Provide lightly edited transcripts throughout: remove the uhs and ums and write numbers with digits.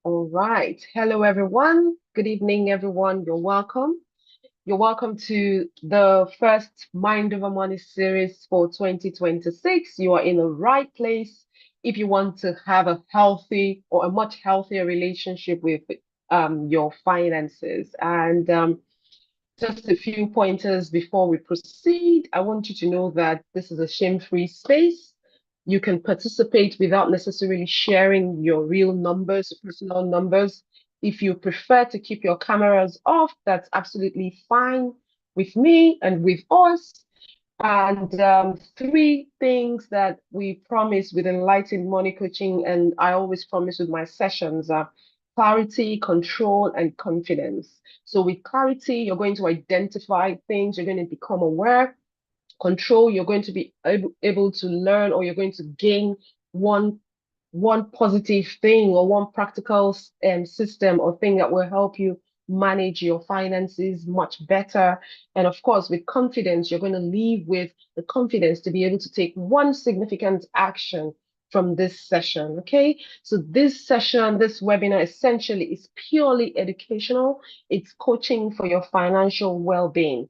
All right. Hello, everyone. Good evening, everyone. You're welcome. You're welcome to the first Mind Over Money series for 2026. You are in the right place if you want to have a healthy or a much healthier relationship with your finances. And just a few pointers before we proceed. I want you to know that this is a shame-free space. You can participate without necessarily sharing your real numbers, personal numbers. If you prefer to keep your cameras off, that's absolutely fine with me and with us. And three things that we promise with Enlightened Money Coaching, and I always promise with my sessions are clarity, control, and confidence. So with clarity, you're going to identify things, you're going to become aware. Control, you're going to be able to learn, or you're going to gain one one positive thing or one practical system or thing that will help you manage your finances much better. And of course, with confidence, you're going to leave with the confidence to be able to take one significant action from this session. Okay. So this session, this webinar essentially is purely educational. It's coaching for your financial well-being.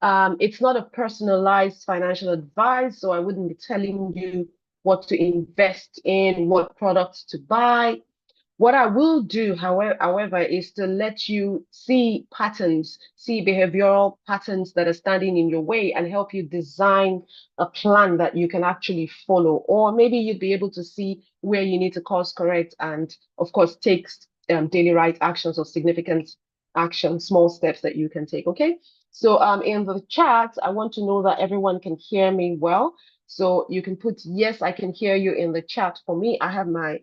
It's not a personalized financial advice, so I wouldn't be telling you what to invest in, what products to buy. What I will do, however, is to let you see patterns, see behavioral patterns that are standing in your way and help you design a plan that you can actually follow. Or maybe you'd be able to see where you need to course correct and, of course, take daily right actions or significant actions, small steps that you can take. Okay. So in the chat, I want to know that everyone can hear me well. So you can put, yes, I can hear you in the chat. For me, I have my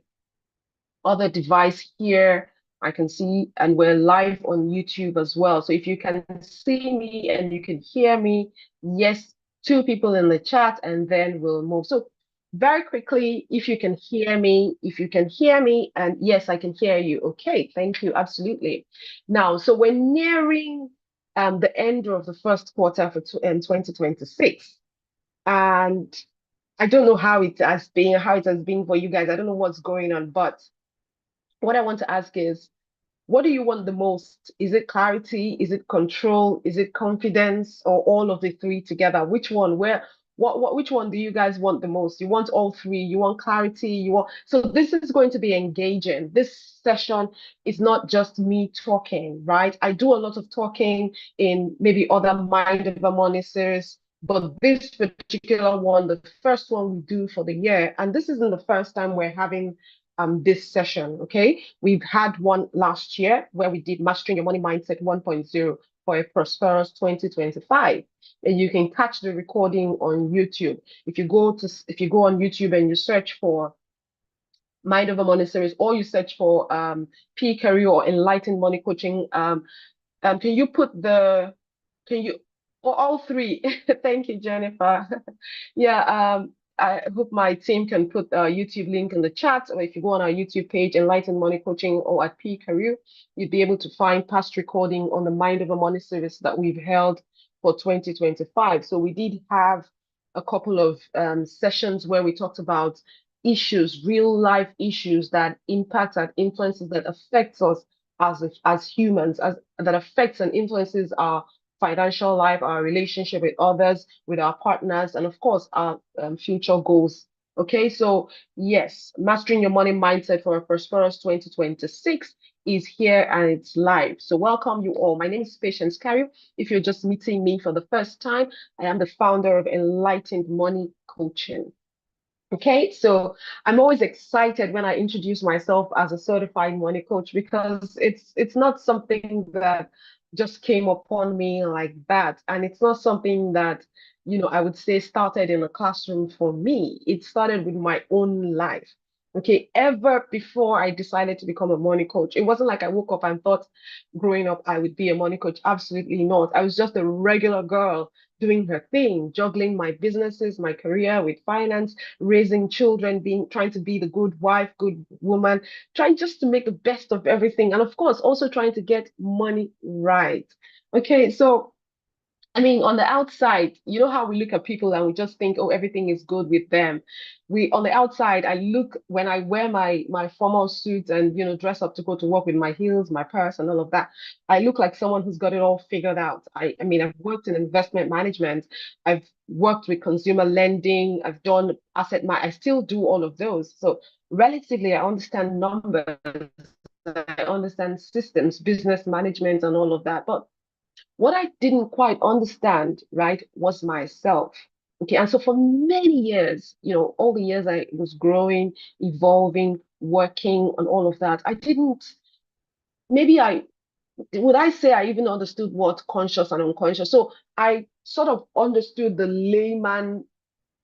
other device here. I can see, and we're live on YouTube as well. So if you can see me and you can hear me, yes, two people in the chat, and then we'll move. So very quickly, if you can hear me, and yes, I can hear you. Okay, thank you. Absolutely. Now, so we're nearing the end of the first quarter for 2026. And I don't know how it has been for you guys. I don't know what's going on, but what I want to ask is, what do you want the most? Is it clarity? Is it control? Is it confidence? Or all of the three together? Which one? Which one do you guys want the most? You want all three? You want clarity? So this is going to be engaging. This session is not just me talking, right? I do a lot of talking in maybe other Mind Over Money series, but this particular one, the first one we do for the year, and this isn't the first time we're having this session. Okay, we've had one last year where we did Mastering Your Money Mindset 1.0 for a Prosperous 2025, and you can catch the recording on YouTube. If you go on YouTube and you search for Mind Over Money series, or you search for Carew or Enlightened Money Coaching, can you put the can you or all three? Thank you, Jennifer. Yeah, I hope my team can put a YouTube link in the chat, or if you go on our YouTube page, Enlightened Money Coaching or at Carew, you'd be able to find past recording on the Mind Over Money series that we've held for 2025. So we did have a couple of sessions where we talked about issues, real life issues that impact and influences that affects us as humans, as that affects and influences our financial life, our relationship with others, with our partners, and of course, our future goals. Okay, so yes, Mastering Your Money Mindset for a Prosperous 2026 is here and it's live. So welcome you all. My name is Patience Carew. If you're just meeting me for the first time, I am the founder of Enlightened Money Coaching. Okay, so I'm always excited when I introduce myself as a certified money coach because it's not something that just came upon me like that. And it's not something that, I would say started in a classroom for me. It started with my own life. Okay, ever before I decided to become a money coach, it wasn't like I woke up and thought growing up I would be a money coach. Absolutely not. I was just a regular girl doing her thing, juggling my businesses, my career with finance, raising children, trying to be the good wife, good woman, trying just to make the best of everything. And of course, also trying to get money right. Okay, so I mean, on the outside, you know how we look at people and we just think, oh, everything is good with them. We on the outside, I look when I wear my formal suit and dress up to go to work with my heels, my purse, and all of that. I look like someone who's got it all figured out. I mean, I've worked in investment management, I've worked with consumer lending, I've done I still do all of those. So relatively, I understand numbers, I understand systems, business management, and all of that. But what I didn't quite understand, right, was myself. Okay. And so for many years, all the years I was growing, evolving, working, and all of that, I didn't, maybe would I say I even understood what conscious and unconscious? So I sort of understood the layman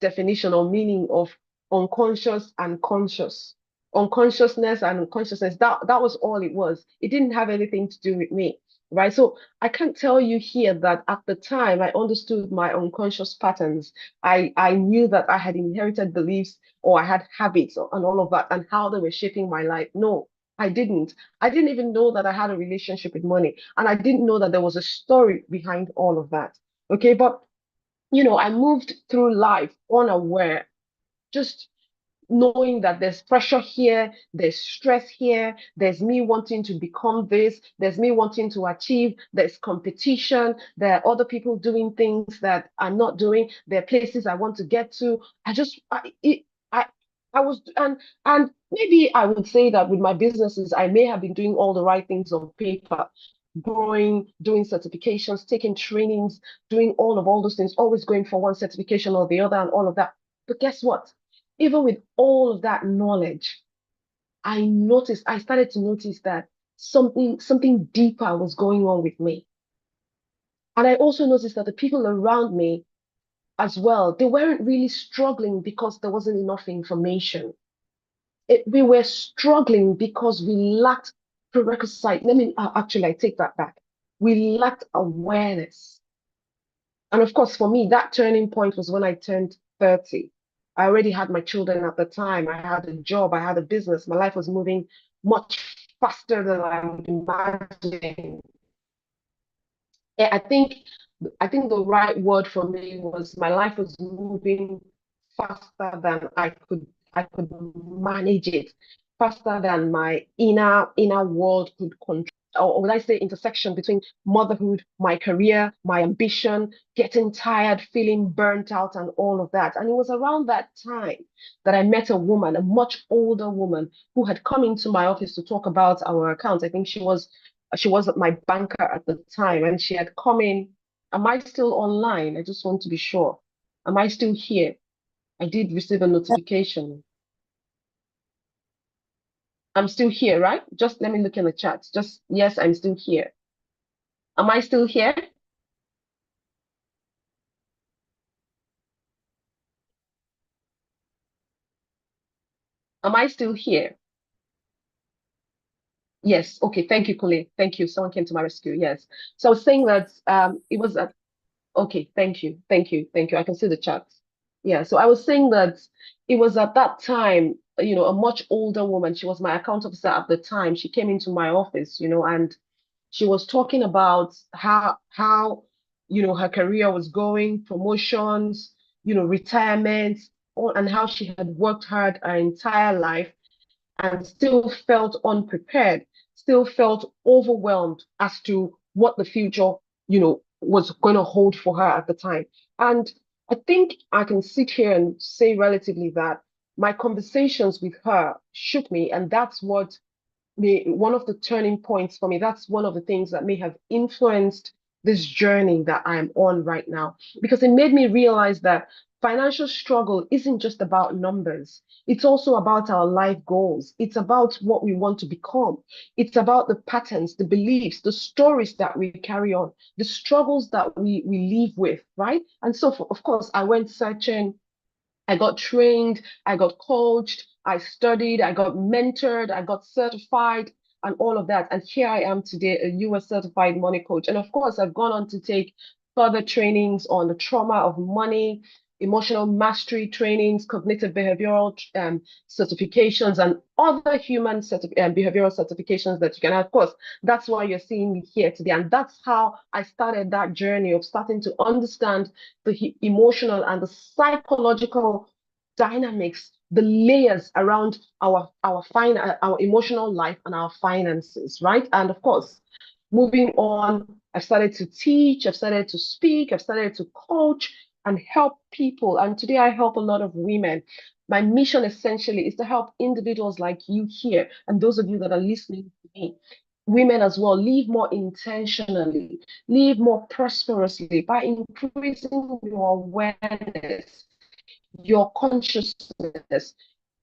definition or meaning of unconscious and conscious. Unconsciousness and unconsciousness, that was all it was. It didn't have anything to do with me, right? So I can't tell you here that at the time I understood my unconscious patterns. I knew that I had inherited beliefs or I had habits and all of that and how they were shaping my life. No, I didn't. I didn't even know that I had a relationship with money. And I didn't know that there was a story behind all of that. Okay, but I moved through life unaware, just knowing that there's pressure here, there's stress here, there's me wanting to become this, there's me wanting to achieve, there's competition, there are other people doing things that I'm not doing, there are places I want to get to. I, I was, and maybe I would say that with my businesses, I may have been doing all the right things on paper, growing, doing certifications, taking trainings, doing all those things, always going for one certification or the other and all of that. But guess what? Even with all of that knowledge, I started to notice that something deeper was going on with me. And I also noticed that the people around me as well, they weren't really struggling because there wasn't enough information. We were struggling because we lacked prerequisite. Actually, I take that back. We lacked awareness. And of course, for me, that turning point was when I turned 30. I already had my children at the time. I had a job, I had a business. My life was moving much faster than I would imagine. I think the right word for me was my life was moving faster than I could manage it, faster than my inner world could control. Or would I say intersection between motherhood, my career, my ambition, getting tired, feeling burnt out, and all of that. And it was around that time that I met a woman, a much older woman, who had come into my office to talk about our accounts. I think she was my banker at the time, and she had come in. Am I still online? I just want to be sure. Am I still here? I did receive a notification. I'm still here, right? Just let me look in the chat. Just yes, I'm still here. Am I still here? Am I still here? Yes. Okay. Thank you, Kule. Thank you. Someone came to my rescue. Yes. So I was saying that it was at okay. Thank you. Thank you. Thank you. I can see the chat. Yeah. So I was saying that it was at that time, a much older woman. She was my account officer at the time. She came into my office, and she was talking about how her career was going, promotions, retirement, and how she had worked hard her entire life and still felt unprepared, still felt overwhelmed as to what the future, was going to hold for her at the time. And I think I can sit here and say relatively that my conversations with her shook me, and that's what one of the turning points for me. That's one of the things that may have influenced this journey that I'm on right now, because it made me realize that financial struggle isn't just about numbers. It's also about our life goals. It's about what we want to become. It's about the patterns, the beliefs, the stories that we carry on, the struggles that we live with, right? And so, of course, I went searching. I got trained, I got coached, I studied, I got mentored, I got certified, and all of that. And here I am today, a US certified money coach. And of course, I've gone on to take further trainings on the trauma of money, emotional mastery trainings, cognitive behavioral certifications, and other behavioral certifications that you can have. Of course, that's why you're seeing me here today. And that's how I started that journey of starting to understand the emotional and the psychological dynamics, the layers around our emotional life and our finances, right? And of course, moving on, I've started to teach, I've started to speak, I've started to coach and help people. And today I help a lot of women. My mission essentially is to help individuals like you here and those of you that are listening to me, women as well, live more intentionally, live more prosperously by increasing your awareness, your consciousness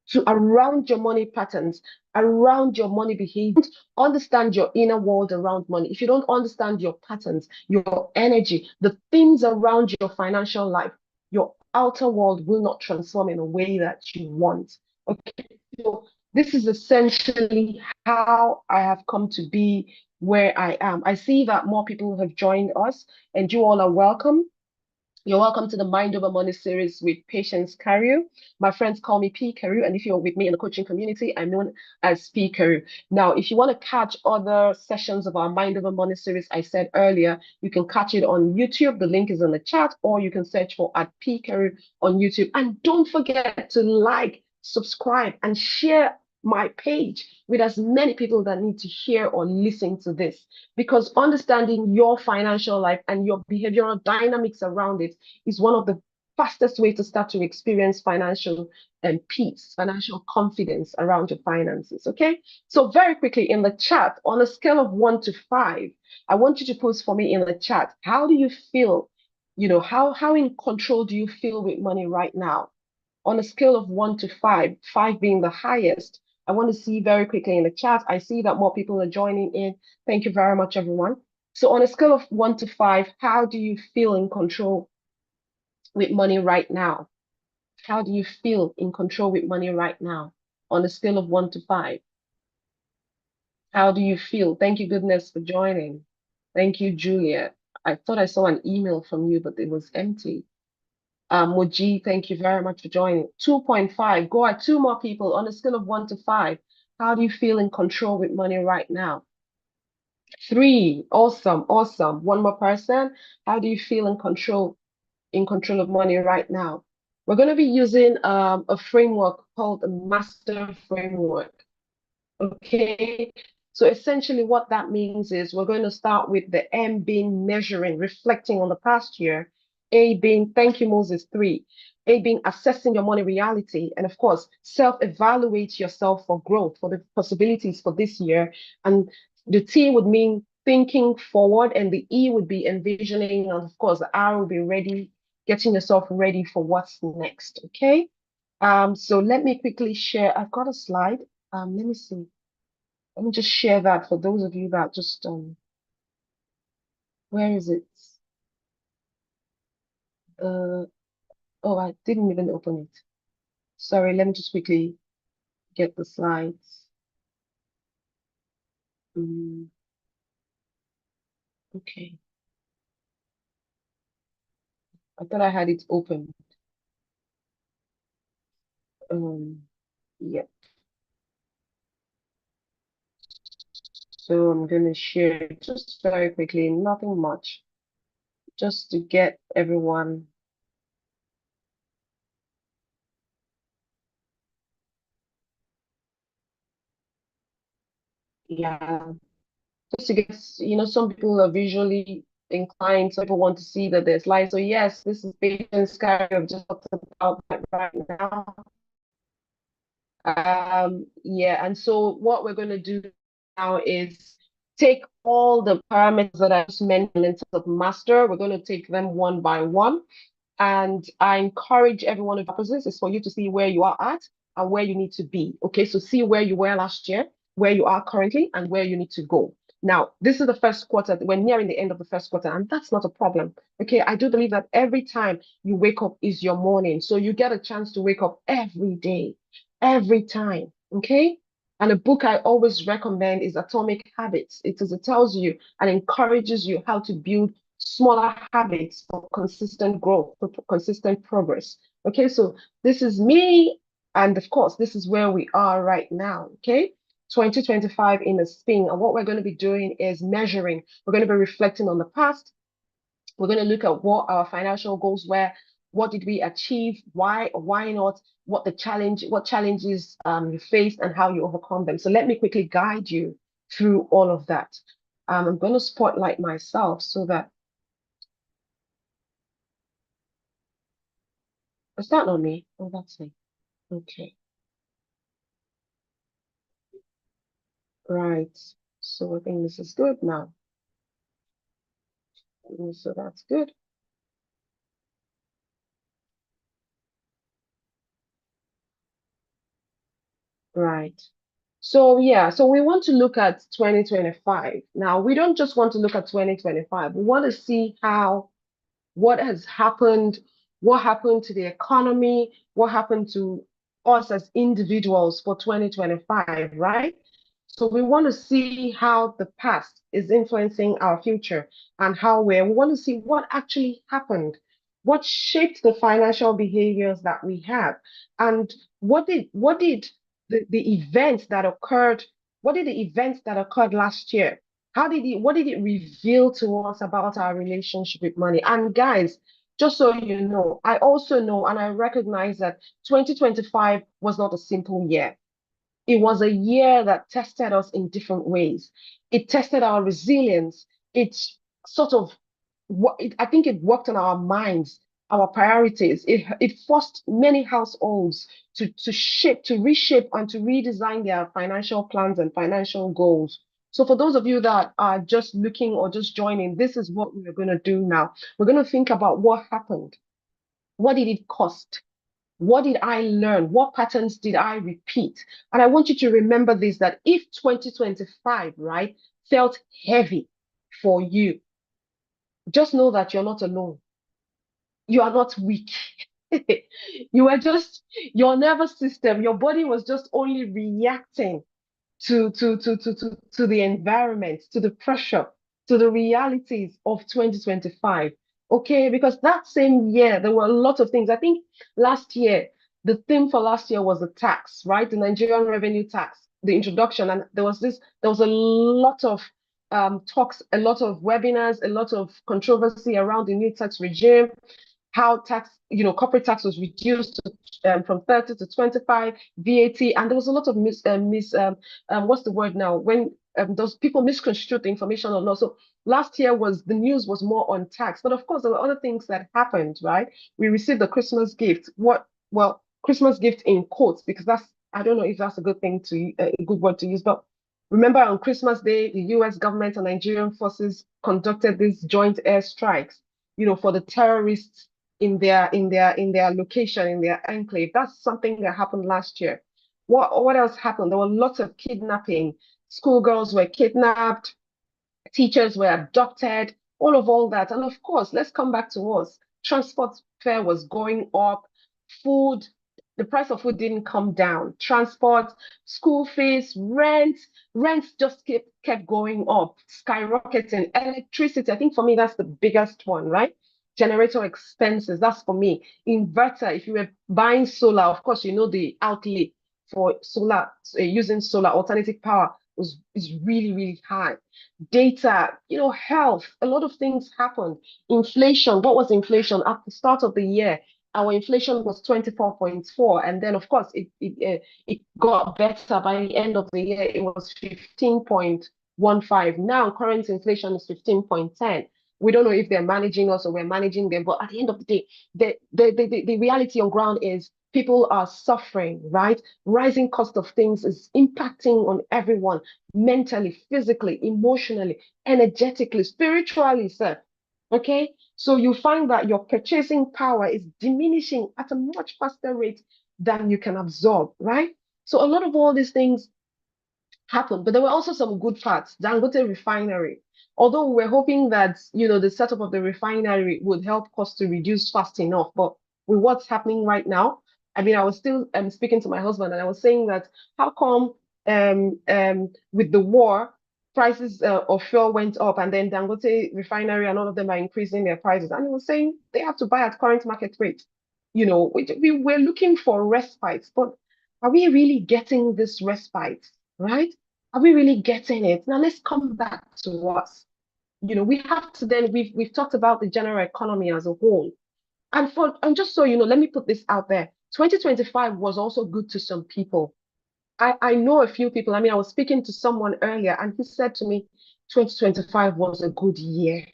to around your money patterns, around your money behavior. Understand your inner world around money. If you don't understand your patterns, your energy, the things around your financial life, your outer world will not transform in a way that you want. Okay, so this is essentially how I have come to be where I am. I see that more people have joined us, and you all are welcome. You're welcome to the Mind Over Money series with Patience Carew. My friends call me P. Carew, and if you're with me in the coaching community, I'm known as P. Carew. Now, if you want to catch other sessions of our Mind Over Money series, I said earlier, you can catch it on YouTube. The link is in the chat, or you can search for at P. Carew on YouTube. And don't forget to like, subscribe, and share my page with as many people that need to hear or listen to this, because understanding your financial life and your behavioral dynamics around it is one of the fastest way to start to experience financial peace, financial confidence around your finances. Okay, so very quickly in the chat, on a scale of 1 to 5, I want you to post for me in the chat, how do you feel, how in control do you feel with money right now? On a scale of 1 to 5, 5 being the highest. I want to see very quickly in the chat. I see that more people are joining in. Thank you very much, everyone. So on a scale of 1 to 5, how do you feel in control with money right now? How do you feel in control with money right now? On a scale of 1 to 5, how do you feel? Thank you, goodness, for joining. Thank you, Julia. I thought I saw an email from you, but it was empty. Moji, thank you very much for joining. 2.5, go at 2 more people on a scale of 1 to 5. How do you feel in control with money right now? 3, awesome, awesome. One more person. How do you feel in control of money right now? We're going to be using a framework called the Master Framework. Okay, so essentially what that means is we're going to start with the M being measuring, reflecting on the past year. A being, thank you, Moses, 3. A being assessing your money reality. And of course, self-evaluate yourself for growth, for the possibilities for this year. And the T would mean thinking forward, and the E would be envisioning. And of course, the R will be ready, getting yourself ready for what's next. Okay. So let me quickly share. I've got a slide. Let me see. Let me just share that for those of you that just where is it? Oh, I didn't even open it. Sorry, let me just quickly get the slides. Okay. I thought I had it open. Yeah. So I'm gonna share just very quickly, nothing much, just to get everyone. Yeah, just to get, some people are visually inclined, some people want to see that there's light. So yes, this is Patience Sky. I've just talked about that right now. Yeah, and so what we're going to do now is take all the parameters that I just mentioned in terms of master. We're going to take them one by one. And I encourage every one of the process is for you to see where you are at and where you need to be. Okay, so see where you were last year, where you are currently, and where you need to go. Now, this is the first quarter. We're nearing the end of the first quarter, and that's not a problem. Okay, I do believe that every time you wake up is your morning. So you get a chance to wake up every day, every time. Okay. And a book I always recommend is Atomic Habits. It tells you and encourages you how to build smaller habits for consistent growth, for consistent progress. Okay, so this is me, and of course, this is where we are right now. Okay, 2025 in a spin, and what we're going to be doing is measuring. We're going to be reflecting on the past. We're going to look at what our financial goals were, what did we achieve, why or why not, what challenges you faced, and how you overcome them. So let me quickly guide you through all of that. I'm going to spotlight myself so that it's not on me. Oh, that's me. Okay, right. So I think this is good now. So that's good. Right. So yeah, so we want to look at 2025. Now, we don't just want to look at 2025. We want to see how what has happened, what happened to the economy, what happened to us as individuals for 2025, right? So we want to see how the past is influencing our future and how we want to see what actually happened, what shaped the financial behaviors that we have, and what did the events that occurred, what did the events that occurred last year, what did it reveal to us about our relationship with money? And guys, just so you know, I also know and I recognize that 2025 was not a simple year. It was a year that tested us in different ways. It tested our resilience. It sort of, I think it worked on our minds, our priorities. It forced many households to reshape, and to redesign their financial plans and financial goals. So for those of you that are just looking or just joining, this is what we're going to do now. We're going to think about what happened. What did it cost? What did I learn? What patterns did I repeat? And I want you to remember this, that if 2025, right, felt heavy for you, just know that you're not alone. You are not weak. You were just, your nervous system, your body was just only reacting to the environment, to the pressure, to the realities of 2025. Okay, because that same year there were a lot of things. I think last year, the theme for last year was the tax, right? The Nigerian revenue tax, the introduction, and there was a lot of talks, a lot of webinars, a lot of controversy around the new tax regime, how corporate tax was reduced from 30 to 25, VAT, and there was a lot of what's the word now? When those people misconstrued the information or not. So last year the news was more on tax, but of course there were other things that happened, right? We received a Christmas gift. Christmas gift in quotes, because I don't know if that's a good thing a good word to use, but remember on Christmas Day, the US government and Nigerian forces conducted these joint air strikes, for the terrorists in their location, in their enclave. That's something that happened last year. What else happened? There were lots of kidnapping. Schoolgirls were kidnapped, teachers were abducted, all that. And of course, let's come back to us. Transport fare was going up, food, the price of food didn't come down. Transport, school fees, rent just kept going up, skyrocketing. Electricity, I think for me, that's the biggest one, right? Generator expenses, that's for me. Inverter, if you were buying solar, of course, the outlay for solar, using solar alternative power is really, really high. Data, health, a lot of things happened. Inflation, what was inflation? At the start of the year, our inflation was 24.4, and then of course it got better. By the end of the year it was 15.15. Now current inflation is 15.10. We don't know if they're managing us or we're managing them, but at the end of the day, the reality on ground is people are suffering, right? Rising cost of things is impacting on everyone, mentally, physically, emotionally, energetically, spiritually, sir. Okay, so you find that your purchasing power is diminishing at a much faster rate than you can absorb, right? So a lot of all these things happened, but there were also some good parts. Dangote refinery, although we were hoping that the setup of the refinery would help cost to reduce fast enough, but with what's happening right now, I mean, I was still speaking to my husband and I was saying that how come with the war prices of fuel went up, and then Dangote refinery and all of them are increasing their prices. And he was saying they have to buy at current market rate. We're looking for respite, but are we really getting this respite, right? Are we really getting it? Now let's come back to us. We have to then we've talked about the general economy as a whole. And just so you know, let me put this out there. 2025 was also good to some people. I know a few people. I mean, I was speaking to someone earlier, and he said to me, 2025 was a good year,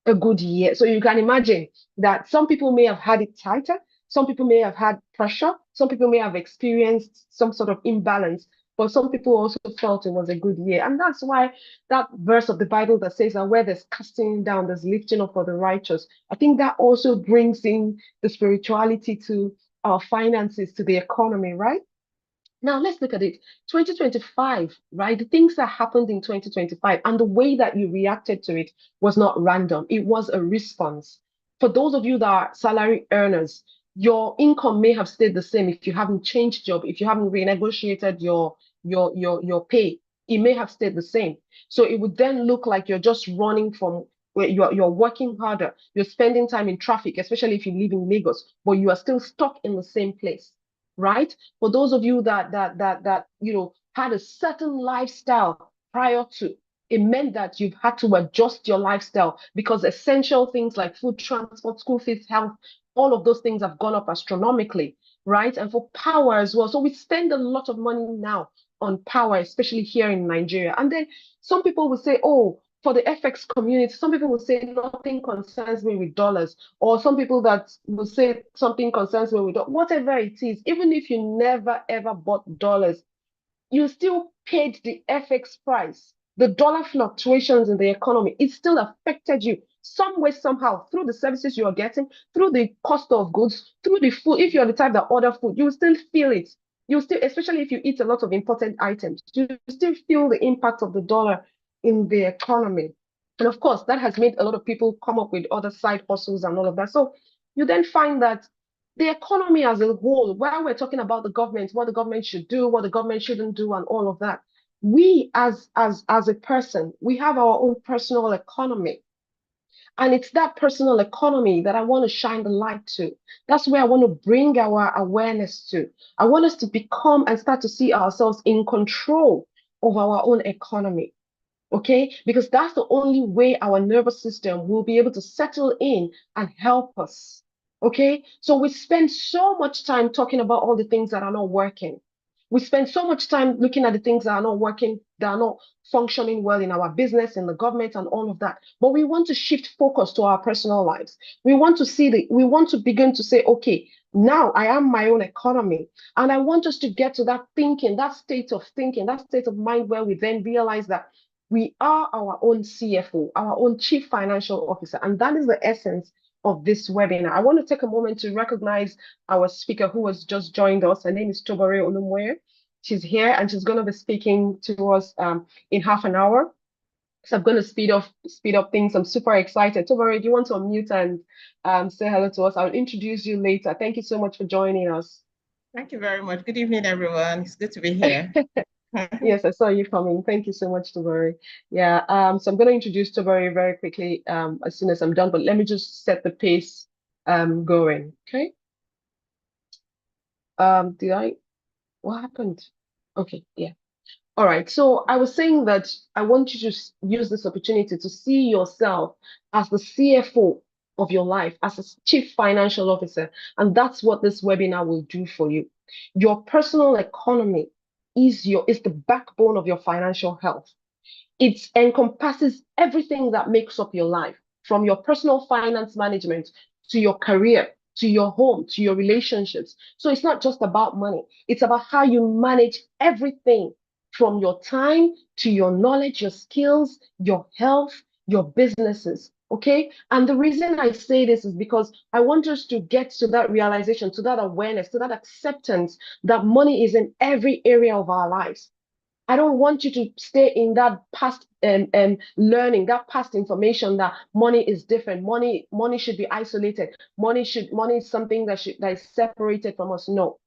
a good year. So you can imagine that some people may have had it tighter, some people may have had pressure, some people may have experienced some sort of imbalance, but some people also felt it was a good year. And that's why that verse of the Bible that says that where there's casting down, there's lifting up for the righteous. I think that also brings in the spirituality to our finances, to the economy, right? Now let's look at it. 2025, right? The things that happened in 2025 and the way that you reacted to it was not random. It was a response. For those of you that are salary earners, your income may have stayed the same if you haven't changed job, if you haven't renegotiated your pay, it may have stayed the same. So it would then look like you're just running from where you're working harder, you're spending time in traffic, especially if you live in Lagos, but you are still stuck in the same place, right? For those of you that had a certain lifestyle prior to, it meant that you've had to adjust your lifestyle because essential things like food, transport, school fees, health, all of those things have gone up astronomically, right? And for power as well. So we spend a lot of money now on power, especially here in Nigeria. And then some people will say, oh, for the FX community, some people will say nothing concerns me with dollars, or some people that will say something concerns me with whatever it is. Even if you never ever bought dollars, you still paid the FX price. The dollar fluctuations in the economy, it still affected you some way, somehow, through the services you are getting, through the cost of goods, through the food. If you're the type that order food, you will still feel it. You still, especially if you eat a lot of imported items, you still feel the impact of the dollar in the economy. And of course, that has made a lot of people come up with other side hustles and all of that. So you then find that the economy as a whole, while we're talking about the government, what the government should do, what the government shouldn't do, and all of that, we as a person, we have our own personal economy. And it's that personal economy that I want to shine the light to. That's where I want to bring our awareness to. I want us to become and start to see ourselves in control of our own economy. Okay? Because that's the only way our nervous system will be able to settle in and help us. Okay? So we spend so much time talking about all the things that are not working. We spend so much time looking at the things that are not working, that are not functioning well in our business, in the government, and all of that. But we want to shift focus to our personal lives. We want to begin to say, okay, now I am my own economy. And I want us to get to that thinking, that state of thinking, that state of mind where we then realize that we are our own CFO, our own Chief Financial Officer. And that is the essence of this webinar. I want to take a moment to recognize our speaker who has just joined us. Her name is Tobore Olumwe. She's here and she's going to be speaking to us in half an hour. So I'm going to speed up things. I'm super excited. Tobore, do you want to unmute and say hello to us? I'll introduce you later. Thank you so much for joining us. Thank you very much. Good evening, everyone. It's good to be here. Yes, I saw you coming. Thank you so much, Tobore. Yeah, so I'm going to introduce Tobore very quickly as soon as I'm done, but let me just set the pace going. Okay. What happened? Okay, yeah. All right. So I was saying that I want you to use this opportunity to see yourself as the CFO of your life, as a chief financial officer. And that's what this webinar will do for you. Your personal economy is the backbone of your financial health. It encompasses everything that makes up your life, from your personal finance management to your career, to your home, to your relationships. So it's not just about money, it's about how you manage everything from your time to your knowledge, your skills, your health, your businesses. Okay. And the reason I say this is because I want us to get to that realization, to that awareness, to that acceptance that money is in every area of our lives. I don't want you to stay in that past learning, that past information that money is different. Money should be isolated. Money is something that is separated from us. No.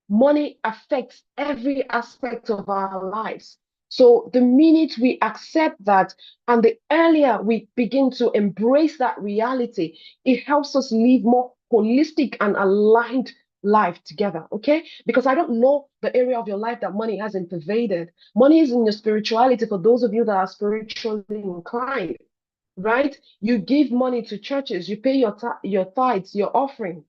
Money affects every aspect of our lives. So the minute we accept that, and the earlier we begin to embrace that reality, it helps us live more holistic and aligned life together. Okay? Because I don't know the area of your life that money hasn't pervaded. Money is in your spirituality for those of you that are spiritually inclined, right? You give money to churches, you pay your tithes, your offering,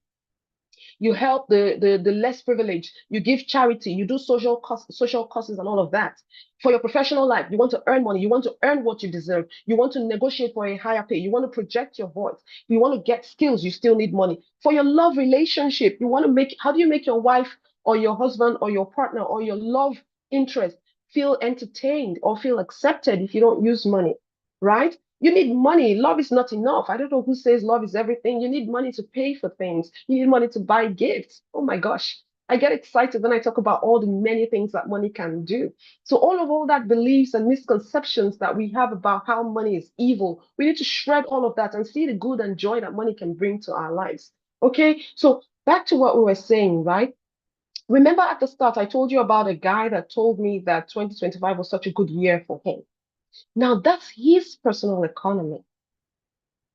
you help the less privileged, you give charity, you do social causes and all of that. For your professional life, you want to earn money, you want to earn what you deserve, you want to negotiate for a higher pay, you want to project your voice, you want to get skills, you still need money. For your love relationship, you want to make, how do you make your wife or your husband or your partner or your love interest feel entertained or feel accepted if you don't use money, right? You need money. Love is not enough. I don't know who says love is everything. You need money to pay for things. You need money to buy gifts. Oh my gosh. I get excited when I talk about all the many things that money can do. So all that beliefs and misconceptions that we have about how money is evil, we need to shred all of that and see the good and joy that money can bring to our lives. Okay? So back to what we were saying, right? Remember at the start, I told you about a guy that told me that 2025 was such a good year for him. Now that's his personal economy.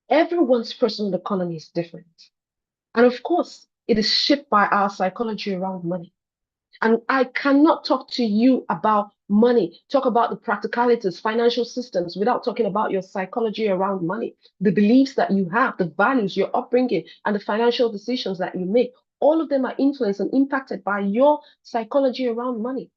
Everyone's personal economy is different. And of course, it is shaped by our psychology around money. And I cannot talk to you about money, talk about the practicalities, financial systems, without talking about your psychology around money, the beliefs that you have, the values, your upbringing, and the financial decisions that you make. All of them are influenced and impacted by your psychology around money.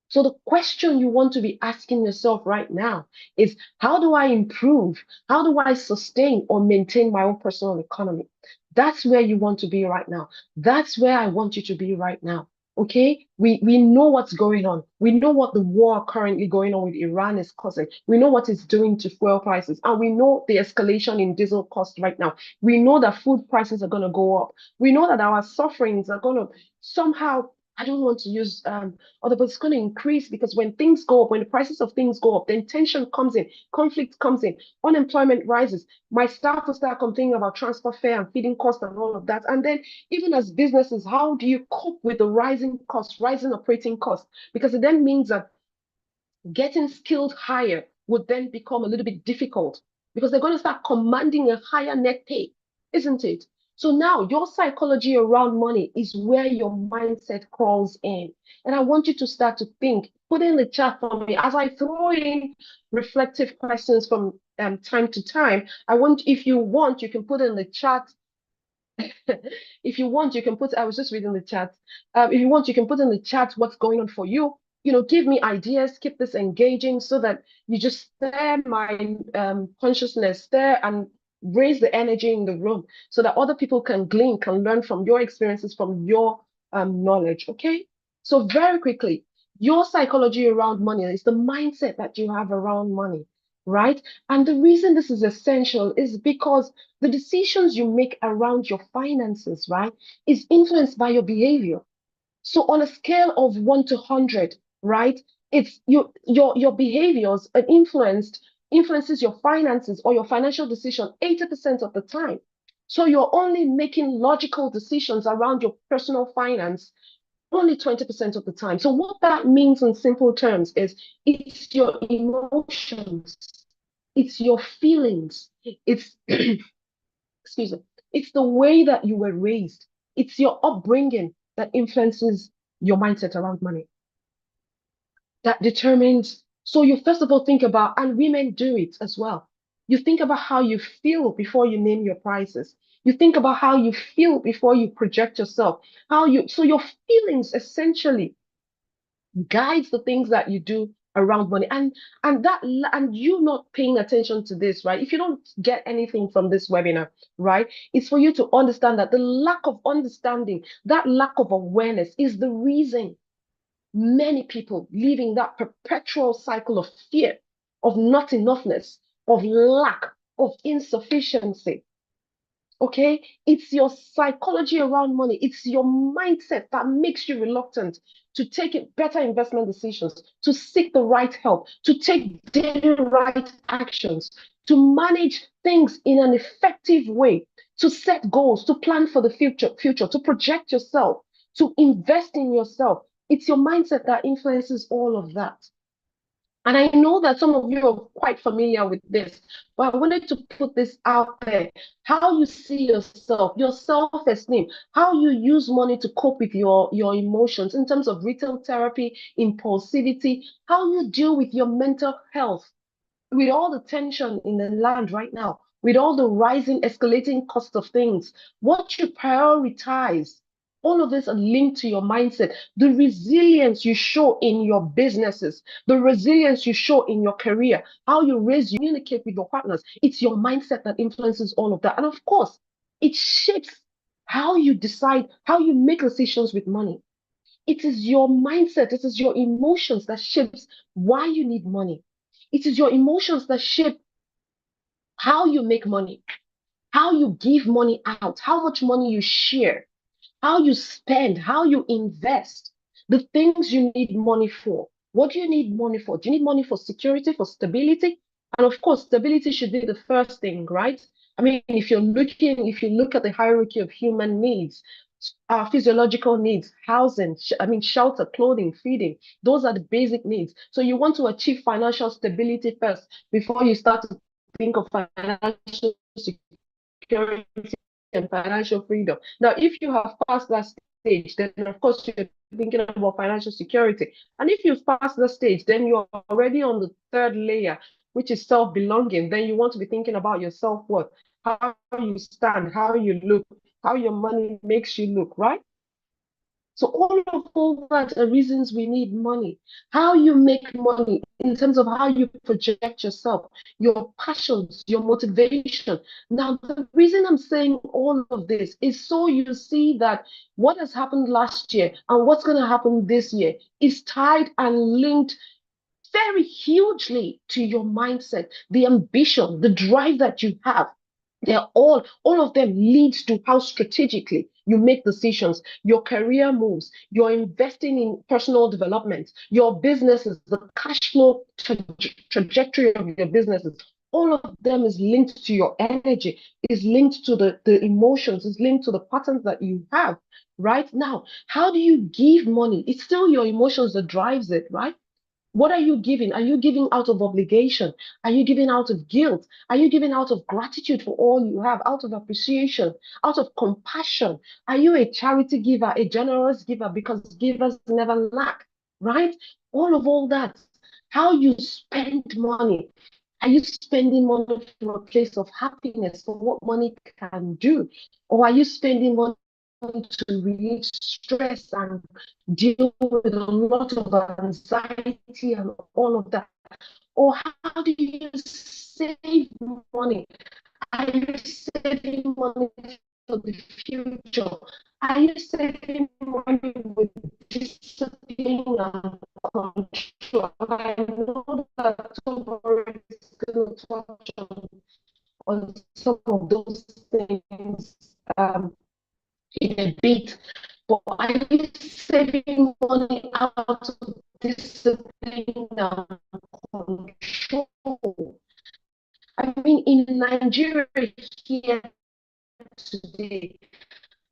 So the question you want to be asking yourself right now is, how do I improve? How do I sustain or maintain my own personal economy? That's where you want to be right now. That's where I want you to be right now. Okay, we know what's going on. We know what the war currently going on with Iran is causing. We know what it's doing to fuel prices, and we know the escalation in diesel cost right now. We know that food prices are going to go up. We know that our sufferings are going to somehow, I don't want to use but it's going to increase, because when things go up, when the prices of things go up, then tension comes in, conflict comes in, unemployment rises. My staff will start complaining about transfer fare and feeding costs and all of that. And then, even as businesses, how do you cope with the rising costs, rising operating costs? Because it then means that getting skilled higher would then become a little bit difficult, because they're going to start commanding a higher net pay, isn't it? So now your psychology around money is where your mindset crawls in. And I want you to start to think, put in the chat for me as I throw in reflective questions from time to time. I want, if you want, you can put in the chat. If you want, you can put, I was just reading the chat. If you want, you can put in the chat what's going on for you. You know, give me ideas, keep this engaging so that you just stir my consciousness, stir and raise the energy in the room so that other people can glean, can learn from your experiences, from your knowledge. Okay. So, very quickly, your psychology around money is the mindset that you have around money, right? And the reason this is essential is because the decisions you make around your finances, right, is influenced by your behavior. So on a scale of 1 to 100, right, it's your behaviors are influences your finances or your financial decision 80% of the time. So you're only making logical decisions around your personal finance only 20% of the time. So what that means in simple terms is it's your emotions, it's your feelings, it's excuse me, it's the way that you were raised, it's your upbringing that influences your mindset around money, that determines. So you first of all think about, and women do it as well. You think about how you feel before you name your prices. You think about how you feel before you project yourself. So your feelings essentially guides the things that you do around money, and you not paying attention to this, right? If you don't get anything from this webinar, right, it's for you to understand that the lack of understanding, that lack of awareness is the reason many people live in that perpetual cycle of fear, of not enoughness, of lack, of insufficiency. Okay, it's your psychology around money, it's your mindset that makes you reluctant to take better investment decisions, to seek the right help, to take daily right actions, to manage things in an effective way, to set goals, to plan for the future, to project yourself, to invest in yourself. It's your mindset that influences all of that. And I know that some of you are quite familiar with this, but I wanted to put this out there. How you see yourself, your self-esteem, how you use money to cope with your emotions in terms of retail therapy, impulsivity, how you deal with your mental health with all the tension in the land right now, with all the rising, escalating cost of things, what you prioritize, all of this are linked to your mindset. The resilience you show in your businesses, the resilience you show in your career, how you raise, you communicate with your partners. It's your mindset that influences all of that. And of course, it shapes how you decide, how you make decisions with money. It is your mindset, it is your emotions that shapes why you need money. It is your emotions that shape how you make money, how you give money out, how much money you share, how you spend, how you invest, the things you need money for. What do you need money for? Do you need money for security, for stability? And of course, stability should be the first thing, right? I mean, if you look at the hierarchy of human needs, our physiological needs, housing, I mean, shelter, clothing, feeding, those are the basic needs. So you want to achieve financial stability first before you start to think of financial security and financial freedom. Now, if you have passed that stage, then of course you're thinking about financial security. And if you've passed that stage, then you're already on the third layer, which is self-belonging. Then you want to be thinking about your self-worth, how you stand, how you look, how your money makes you look, right? So all that are reasons we need money. How you make money in terms of how you project yourself, your passions, your motivation. Now, the reason I'm saying all of this is so you see that what has happened last year and what's going to happen this year is tied and linked very hugely to your mindset, the ambition, the drive that you have. They're all of them leads to how strategically you make decisions, your career moves, you're investing in personal development, your businesses, the cash flow trajectory of your businesses. All of them is linked to your energy, is linked to the emotions, is linked to the patterns that you have right now. How do you give money? It's still your emotions that drives it, right? What are you giving? Are you giving out of obligation? Are you giving out of guilt? Are you giving out of gratitude for all you have, out of appreciation, out of compassion? Are you a charity giver, a generous giver? Because givers never lack, right? All that. How you spend money. Are you spending money from a place of happiness for what money can do? Or are you spending money to relieve stress and deal with a lot of anxiety and all of that? Or how do you save money? Are you saving money for the future? Are you saving money with discipline and control? I know that tomorrow is going to touch on some of those things in a bit, but are you saving money out of discipline and control? I mean, in Nigeria here today,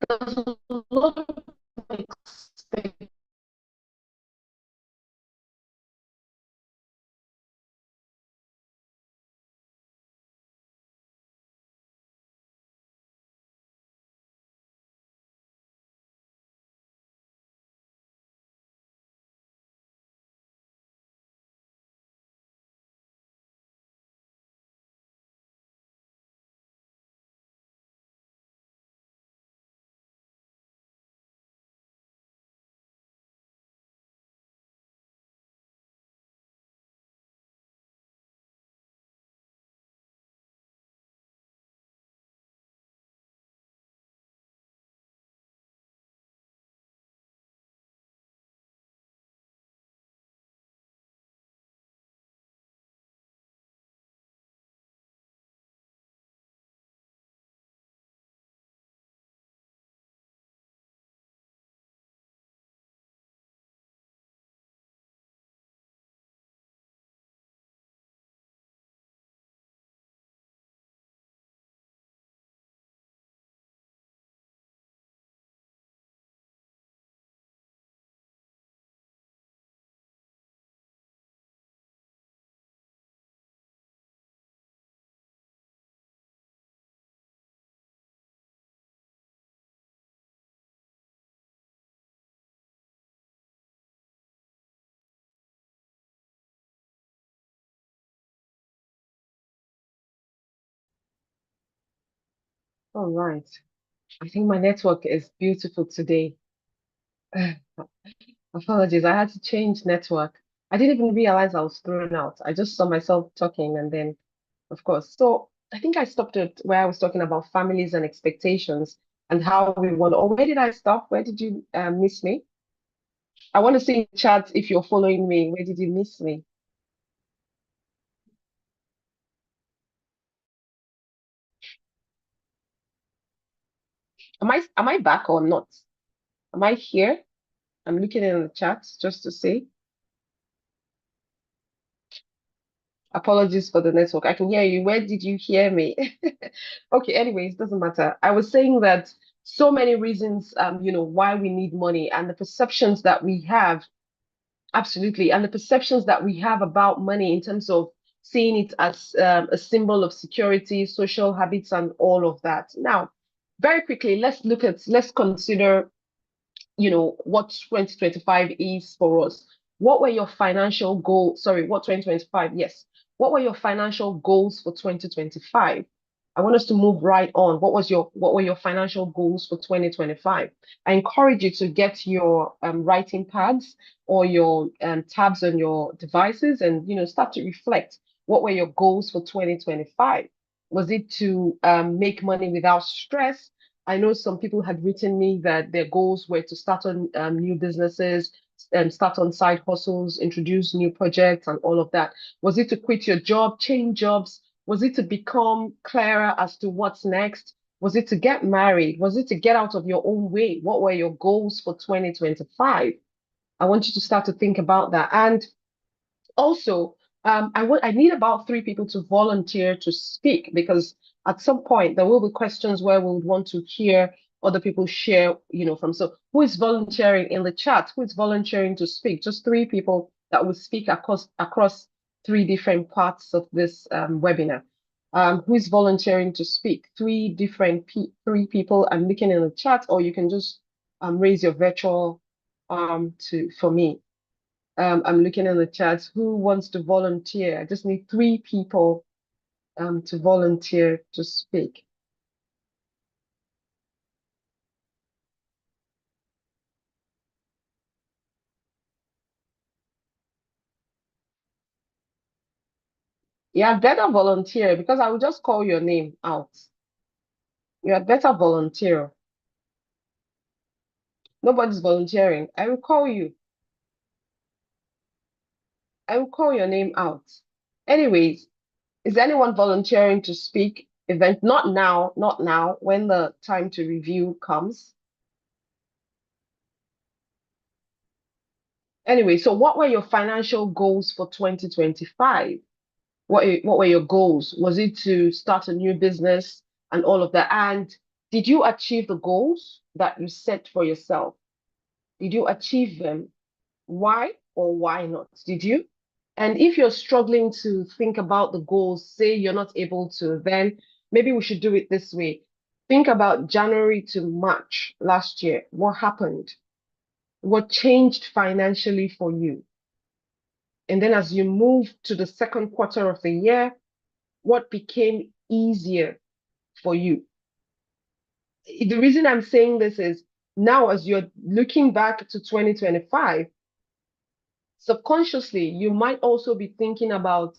there's a lot of expectations All right. I think my network is beautiful today. Apologies, I had to change network. I didn't even realize I was thrown out. I just saw myself talking and then, of course. So I think I stopped at where I was talking about families and expectations and how we want, or where did I stop? Where did you miss me? I want to see in the chat if you're following me. Where did you miss me? Am I back or not? Am I here? I'm looking in the chat just to see. Apologies for the network. I can hear you. Where did you hear me? Okay, anyways, doesn't matter. I was saying that so many reasons, why we need money and the perceptions that we have, absolutely, and the perceptions that we have about money in terms of seeing it as a symbol of security, social habits, and all of that. Now, very quickly, let's consider what 2025 is for us. What were your financial goals? Sorry, what 2025? Yes. What were your financial goals for 2025? I want us to move right on. What were your financial goals for 2025? I encourage you to get your writing pads or your tabs on your devices and start to reflect. What were your goals for 2025? Was it to make money without stress? I know some people had written me that their goals were to start on new businesses and start on side hustles, introduce new projects, and all of that. Was it to quit your job, change jobs? Was it to become clearer as to what's next? Was it to get married? Was it to get out of your own way? What were your goals for 2025? I want you to start to think about that. And also, I need about three people to volunteer to speak because at some point there will be questions where we would want to hear other people share, from. So who is volunteering in the chat? Who is volunteering to speak? Just three people that will speak across three different parts of this webinar. Who is volunteering to speak? Three people. I'm looking in the chat, or you can just raise your virtual to for me. I'm looking in the chat. Who wants to volunteer? I just need three people to volunteer to speak. You had better volunteer because I will just call your name out. You had better volunteer. Nobody's volunteering. I will call you. I will call your name out. Anyways, is anyone volunteering to speak? Event not now, when the time to review comes. Anyway, so what were your financial goals for 2025? What were your goals? Was it to start a new business and all of that? And did you achieve the goals that you set for yourself? Did you achieve them? Why or why not? Did you? And if you're struggling to think about the goals, say you're not able to, then maybe we should do it this way. Think about January to March last year. What happened? What changed financially for you? And then as you move to the second quarter of the year, what became easier for you? The reason I'm saying this is now, as you're looking back to 2025, subconsciously, you might also be thinking about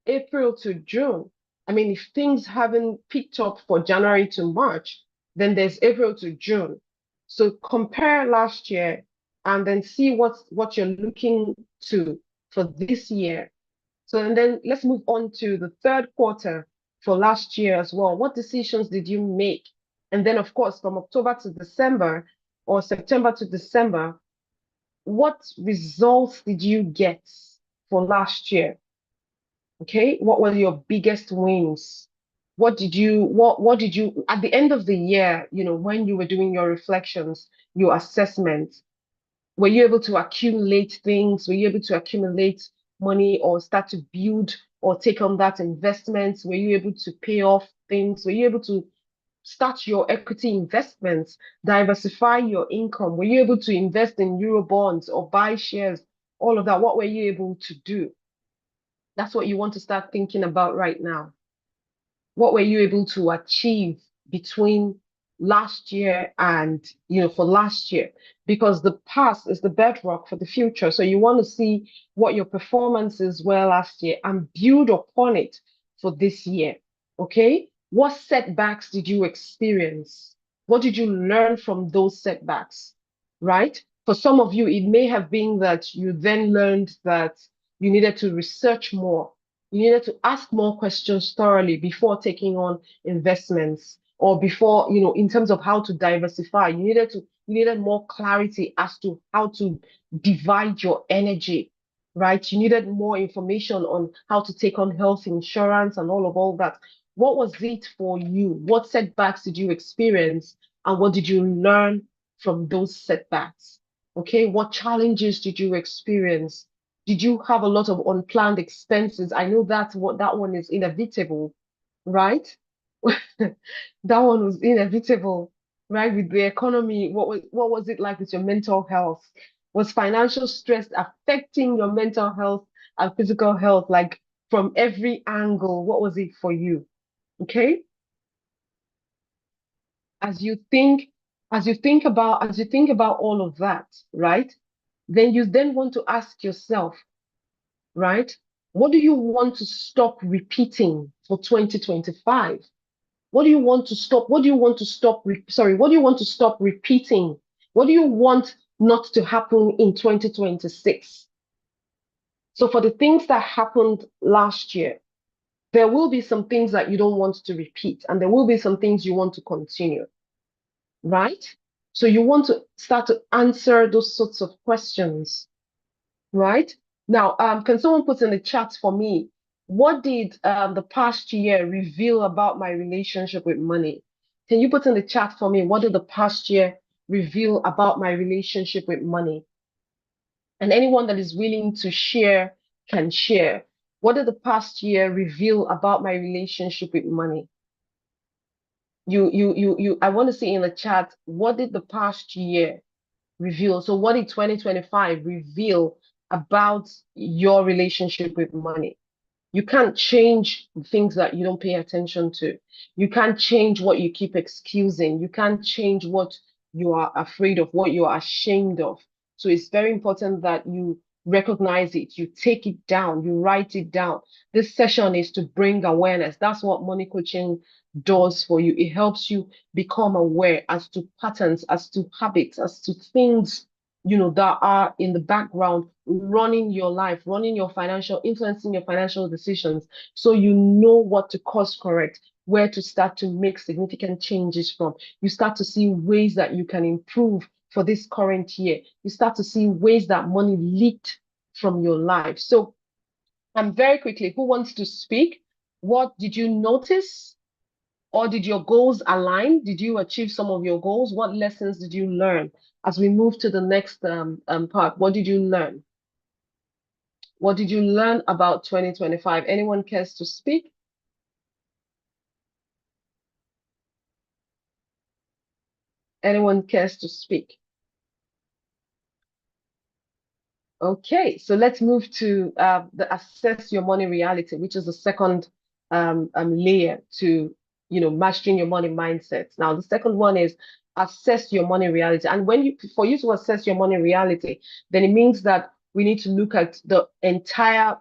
April to June. I mean, if things haven't picked up for January to March, then there's April to June. So compare last year and then see what you're looking to for this year. So, and then let's move on to the third quarter for last year as well. What decisions did you make? And then, of course, from October to December or September to December, what results did you get for last year? Okay, what were your biggest wins? What did you at the end of the year, when you were doing your reflections, your assessment, were you able to accumulate things? Were you able to accumulate money or start to build or take on that investment? Were you able to pay off things? Were you able to start your equity investments, diversify your income? Were you able to invest in euro bonds or buy shares? All of that. What were you able to do? That's what you want to start thinking about right now. What were you able to achieve between last year and, for last year, because the past is the bedrock for the future. So you want to see what your performances were last year and build upon it for this year. Okay? What setbacks did you experience? What did you learn from those setbacks? Right? For some of you, it may have been that you then learned that you needed to research more. You needed to ask more questions thoroughly before taking on investments, or before, in terms of how to diversify. You needed more clarity as to how to divide your energy, right? You needed more information on how to take on health insurance and all that. What was it for you? What setbacks did you experience? And what did you learn from those setbacks? Okay, what challenges did you experience? Did you have a lot of unplanned expenses? I know that's what that one is inevitable, right? That one was inevitable, right? With the economy, what was it like with your mental health? Was financial stress affecting your mental health and physical health, like from every angle? What was it for you? Okay? As you think, as you think about all of that, right? Then you then want to ask yourself, right? What do you want to stop repeating for 2025? What do you want to stop? What do you want to stop? Sorry, what do you want to stop repeating? What do you want not to happen in 2026? So, for the things that happened last year, there will be some things that you don't want to repeat, and there will be some things you want to continue, right? So, you want to start to answer those sorts of questions, right? Now, can someone put in the chat for me, what did the past year reveal about my relationship with money? Can you put in the chat for me, what did the past year reveal about my relationship with money? And anyone that is willing to share can share. What did the past year reveal about my relationship with money? I want to see in the chat, what did the past year reveal? So what did 2025 reveal about your relationship with money? You can't change things that you don't pay attention to. You can't change what you keep excusing. You can't change what you are afraid of, what you are ashamed of. So it's very important that you recognize it, you take it down, you write it down. This session is to bring awareness. That's what money coaching does for you. It helps you become aware as to patterns, as to habits, as to things, that are in the background running your life, running your financial, influencing your financial decisions. So you know what to course correct, where to start to make significant changes from. You start to see ways that you can improve for this current year. You start to see ways that money leaked from your life. So, very quickly, who wants to speak? What did you notice? Or did your goals align? Did you achieve some of your goals? What lessons did you learn? As we move to the next part, what did you learn? What did you learn about 2025? Anyone cares to speak? Anyone cares to speak? Okay, so let's move to the assess your money reality, which is the second layer to, mastering your money mindset. Now, the second one is assess your money reality. And for you to assess your money reality, then it means that we need to look at the entire,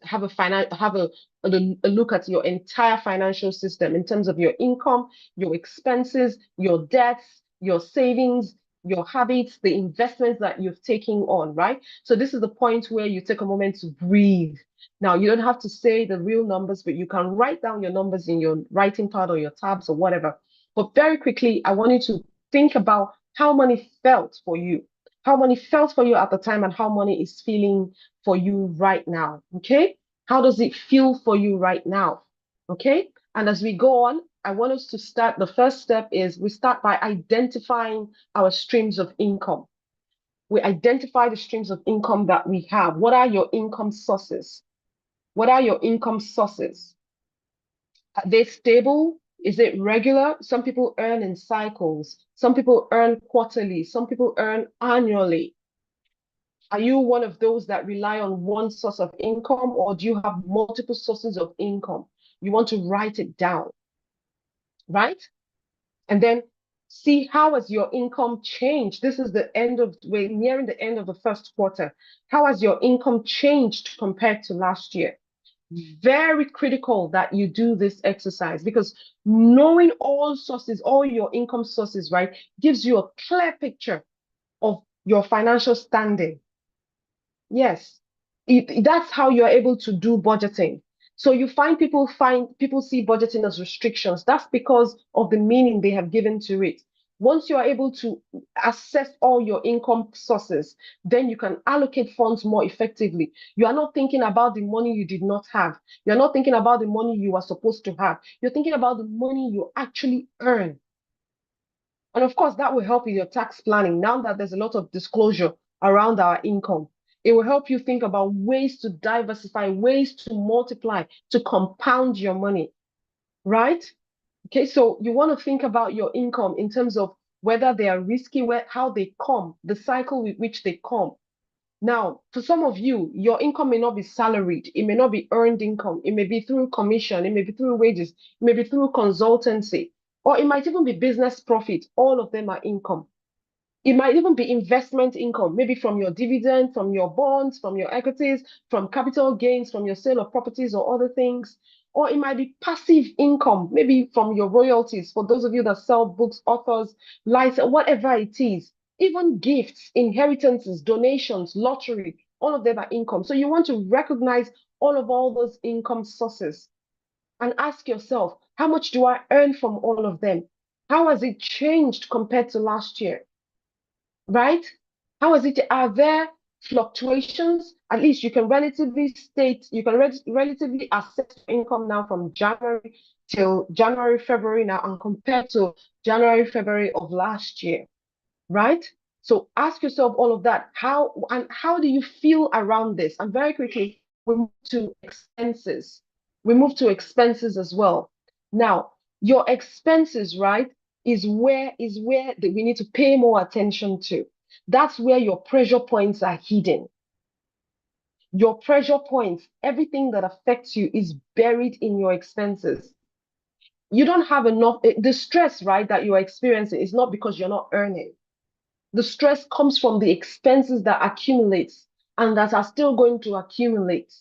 have a look at your entire financial system in terms of your income, your expenses, your debts, your savings, your habits, the investments that you've taken on, right? So this is the point where you take a moment to breathe. Now, you don't have to say the real numbers, but you can write down your numbers in your writing pad or your tabs or whatever. But very quickly, I want you to think about how money felt for you, how money felt for you at the time, and how money is feeling for you right now. Okay? How does it feel for you right now? Okay? And as we go on, I want us to start. The first step is we start by identifying our streams of income. We identify the streams of income that we have. What are your income sources? What are your income sources? Are they stable? Is it regular? Some people earn in cycles. Some people earn quarterly. Some people earn annually. Are you one of those that rely on one source of income, or do you have multiple sources of income? You want to write it down, right? And then see how has your income changed. This is we're nearing the end of the first quarter. How has your income changed compared to last year? Very critical that you do this exercise, because knowing all sources, all your income sources, right, gives you a clear picture of your financial standing. Yes, that's how you're able to do budgeting. So you find people see budgeting as restrictions. That's because of the meaning they have given to it. Once you are able to assess all your income sources, then you can allocate funds more effectively. You are not thinking about the money you did not have. You're not thinking about the money you are supposed to have. You're thinking about the money you actually earn. And of course, that will help with your tax planning. Now that there's a lot of disclosure around our income, it will help you think about ways to diversify, ways to multiply, to compound your money, right? Okay, so you want to think about your income in terms of whether they are risky, how they come, the cycle with which they come. Now, for some of you, your income may not be salaried, it may not be earned income, it may be through commission, it may be through wages, it may be through consultancy, or it might even be business profit. All of them are income. It might even be investment income, maybe from your dividend, from your bonds, from your equities, from capital gains, from your sale of properties or other things. Or it might be passive income, maybe from your royalties, for those of you that sell books, authors, license, whatever it is. Even gifts, inheritances, donations, lottery, all of them are income. So you want to recognize all those income sources and ask yourself, how much do I earn from all of them? How has it changed compared to last year? Right? How is it? Are there fluctuations? At least you can relatively assess your income now from January till January, February now, and compared to January, February of last year, right? So ask yourself all of that. How do you feel around this? And very quickly, we move to expenses. We move to expenses as well. Now, your expenses, right, is where we need to pay more attention to. That's where your pressure points are hidden. Your pressure points, everything that affects you is buried in your expenses. You don't have enough, the stress, right, that you're experiencing is not because you're not earning. The stress comes from the expenses that accumulate and that are still going to accumulate.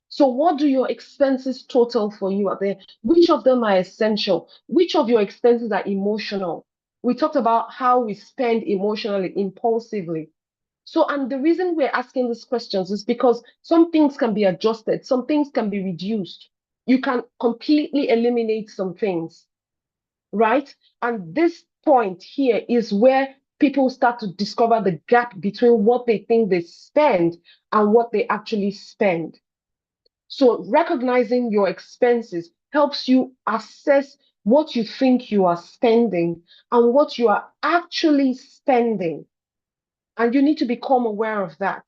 So what do your expenses total for you out there? Which of them are essential? Which of your expenses are emotional? We talked about how we spend emotionally, impulsively. So, and the reason we're asking these questions is because some things can be adjusted, some things can be reduced. You can completely eliminate some things, right? And this point here is where people start to discover the gap between what they think they spend and what they actually spend. So recognizing your expenses helps you assess what you think you are spending and what you are actually spending. And you need to become aware of that,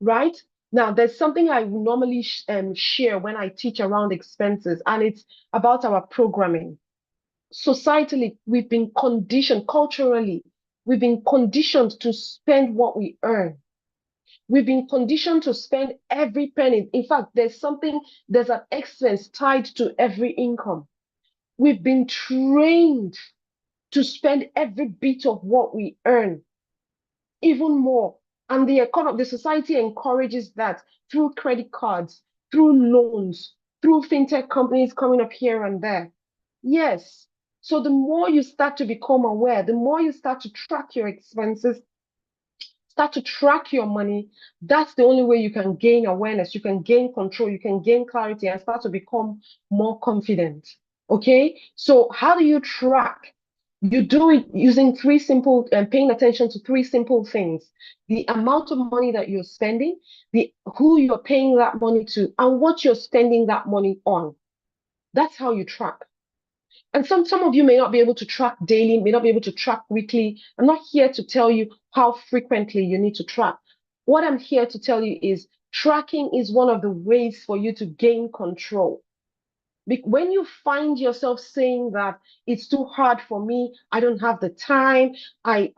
right? Now, there's something I normally share when I teach around expenses, and it's about our programming. Societally, we've been conditioned, culturally, we've been conditioned to spend what we earn. We've been conditioned to spend every penny. In fact, there's an expense tied to every income. We've been trained to spend every bit of what we earn, even more. And the society encourages that through credit cards, through loans, through fintech companies coming up here and there. Yes. So the more you start to become aware, the more you start to track your expenses, start to track your money, that's the only way you can gain awareness, you can gain control, you can gain clarity and start to become more confident. Okay, so how do you track? You do it using three simple and paying attention to three simple things: the amount of money that you're spending, the who you're paying that money to, and what you're spending that money on. That's how you track. And some of you may not be able to track daily, may not be able to track weekly. I'm not here to tell you how frequently you need to track. What I'm here to tell you is tracking is one of the ways for you to gain control. When you find yourself saying that it's too hard for me, I don't have the time, I'm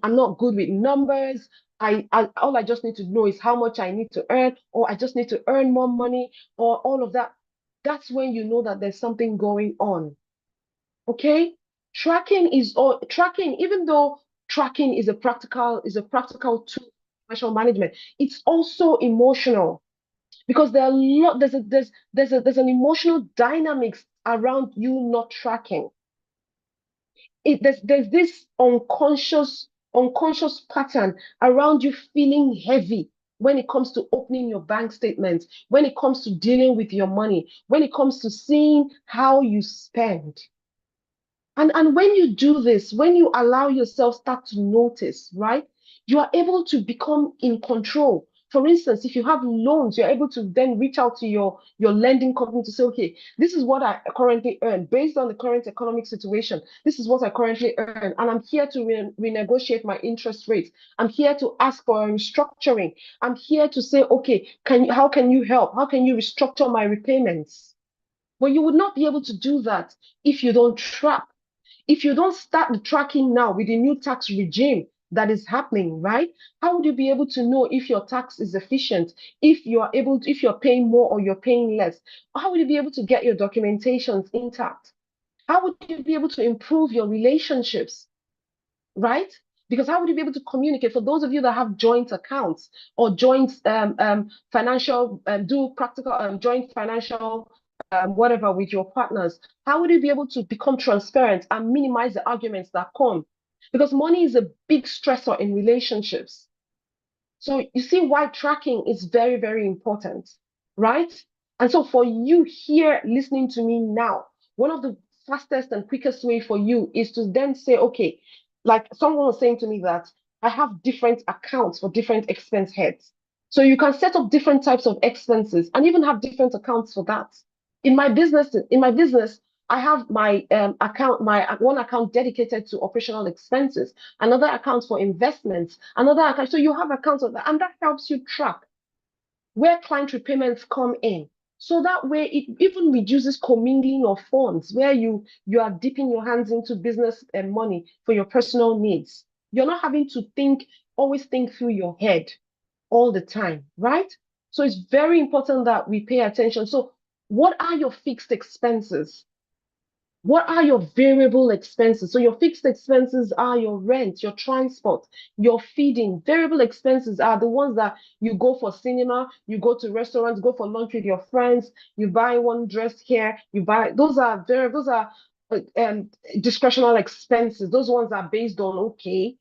not good with numbers, all I just need to know is how much I need to earn, or I just need to earn more money, or all of that, that's when you know that there's something going on. Okay? Tracking, even though tracking is a practical tool for financial management, it's also emotional because there are a lot there's an emotional dynamics around you not tracking. There's this unconscious pattern around you feeling heavy when it comes to opening your bank statements, when it comes to dealing with your money, when it comes to seeing how you spend. And when you do this, when you allow yourself start to notice, right, you are able to become in control. For instance, if you have loans, you're able to then reach out to your lending company to say, okay, this is what I currently earn based on the current economic situation. This is what I currently earn, and I'm here to renegotiate my interest rates. I'm here to ask for a restructuring. I'm here to say, okay, how can you help? How can you restructure my repayments? But you would not be able to do that if you don't track, if you don't start the tracking now with the new tax regime that is happening, right? How would you be able to know if your tax is efficient, if if you're paying more or you're paying less? How would you be able to get your documentations intact? How would you be able to improve your relationships, right? Because how would you be able to communicate for those of you that have joint accounts or joint financial, do practical joint financial whatever with your partners? How would you be able to become transparent and minimize the arguments that come? Because money is a big stressor in relationships. So you see why tracking is very, very important, right? And so for you here listening to me now, one of the fastest and quickest way for you is to then say, okay, like someone was saying to me that I have different accounts for different expense heads. So you can set up different types of expenses and even have different accounts for that. In my business, I have my account, my one account dedicated to operational expenses, another account for investments, another account. So you have accounts of that, and that helps you track where client repayments come in. So that way, it even reduces commingling of funds, where you are dipping your hands into business and money for your personal needs. You're not having to always think through your head all the time, right? So it's very important that we pay attention. So, what are your fixed expenses? What are your variable expenses? So your fixed expenses are your rent, your transport, your feeding. Variable expenses are the ones that you go for cinema, you go to restaurants, go for lunch with your friends, you buy one dress here, you buy those are variable, those are discretionary expenses. Those ones are based on okay,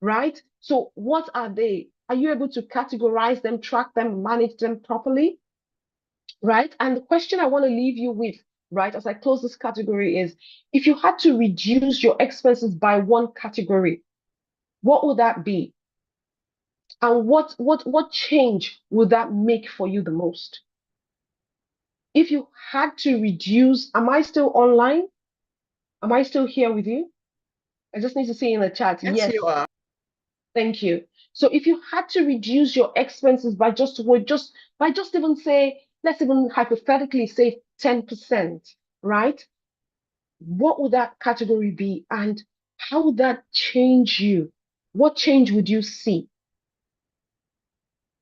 right? So what are they? Are you able to categorize them, track them, manage them properly? Right? And the question I want to leave you with, right, as I close this category is if you had to reduce your expenses by one category, what would that be? And what change would that make for you the most? If you had to reduce, am I still online? Am I still here with you? I just need to see in the chat. Yes, Yes. you are. Thank you. So if you had to reduce your expenses by just even say, let's even hypothetically say 10%, right? What would that category be and how would that change you? What change would you see?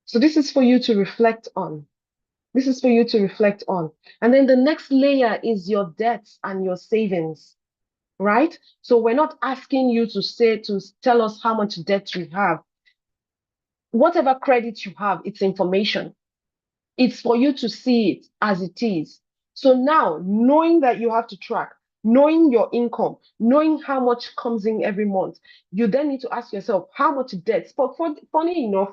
So this is for you to reflect on. This is for you to reflect on. And then the next layer is your debts and your savings, right? So we're not asking you to tell us how much debt you have. Whatever credit you have, it's information. It's for you to see it as it is. So now, knowing that you have to track, knowing your income, knowing how much comes in every month, you then need to ask yourself how much debt. But funny enough,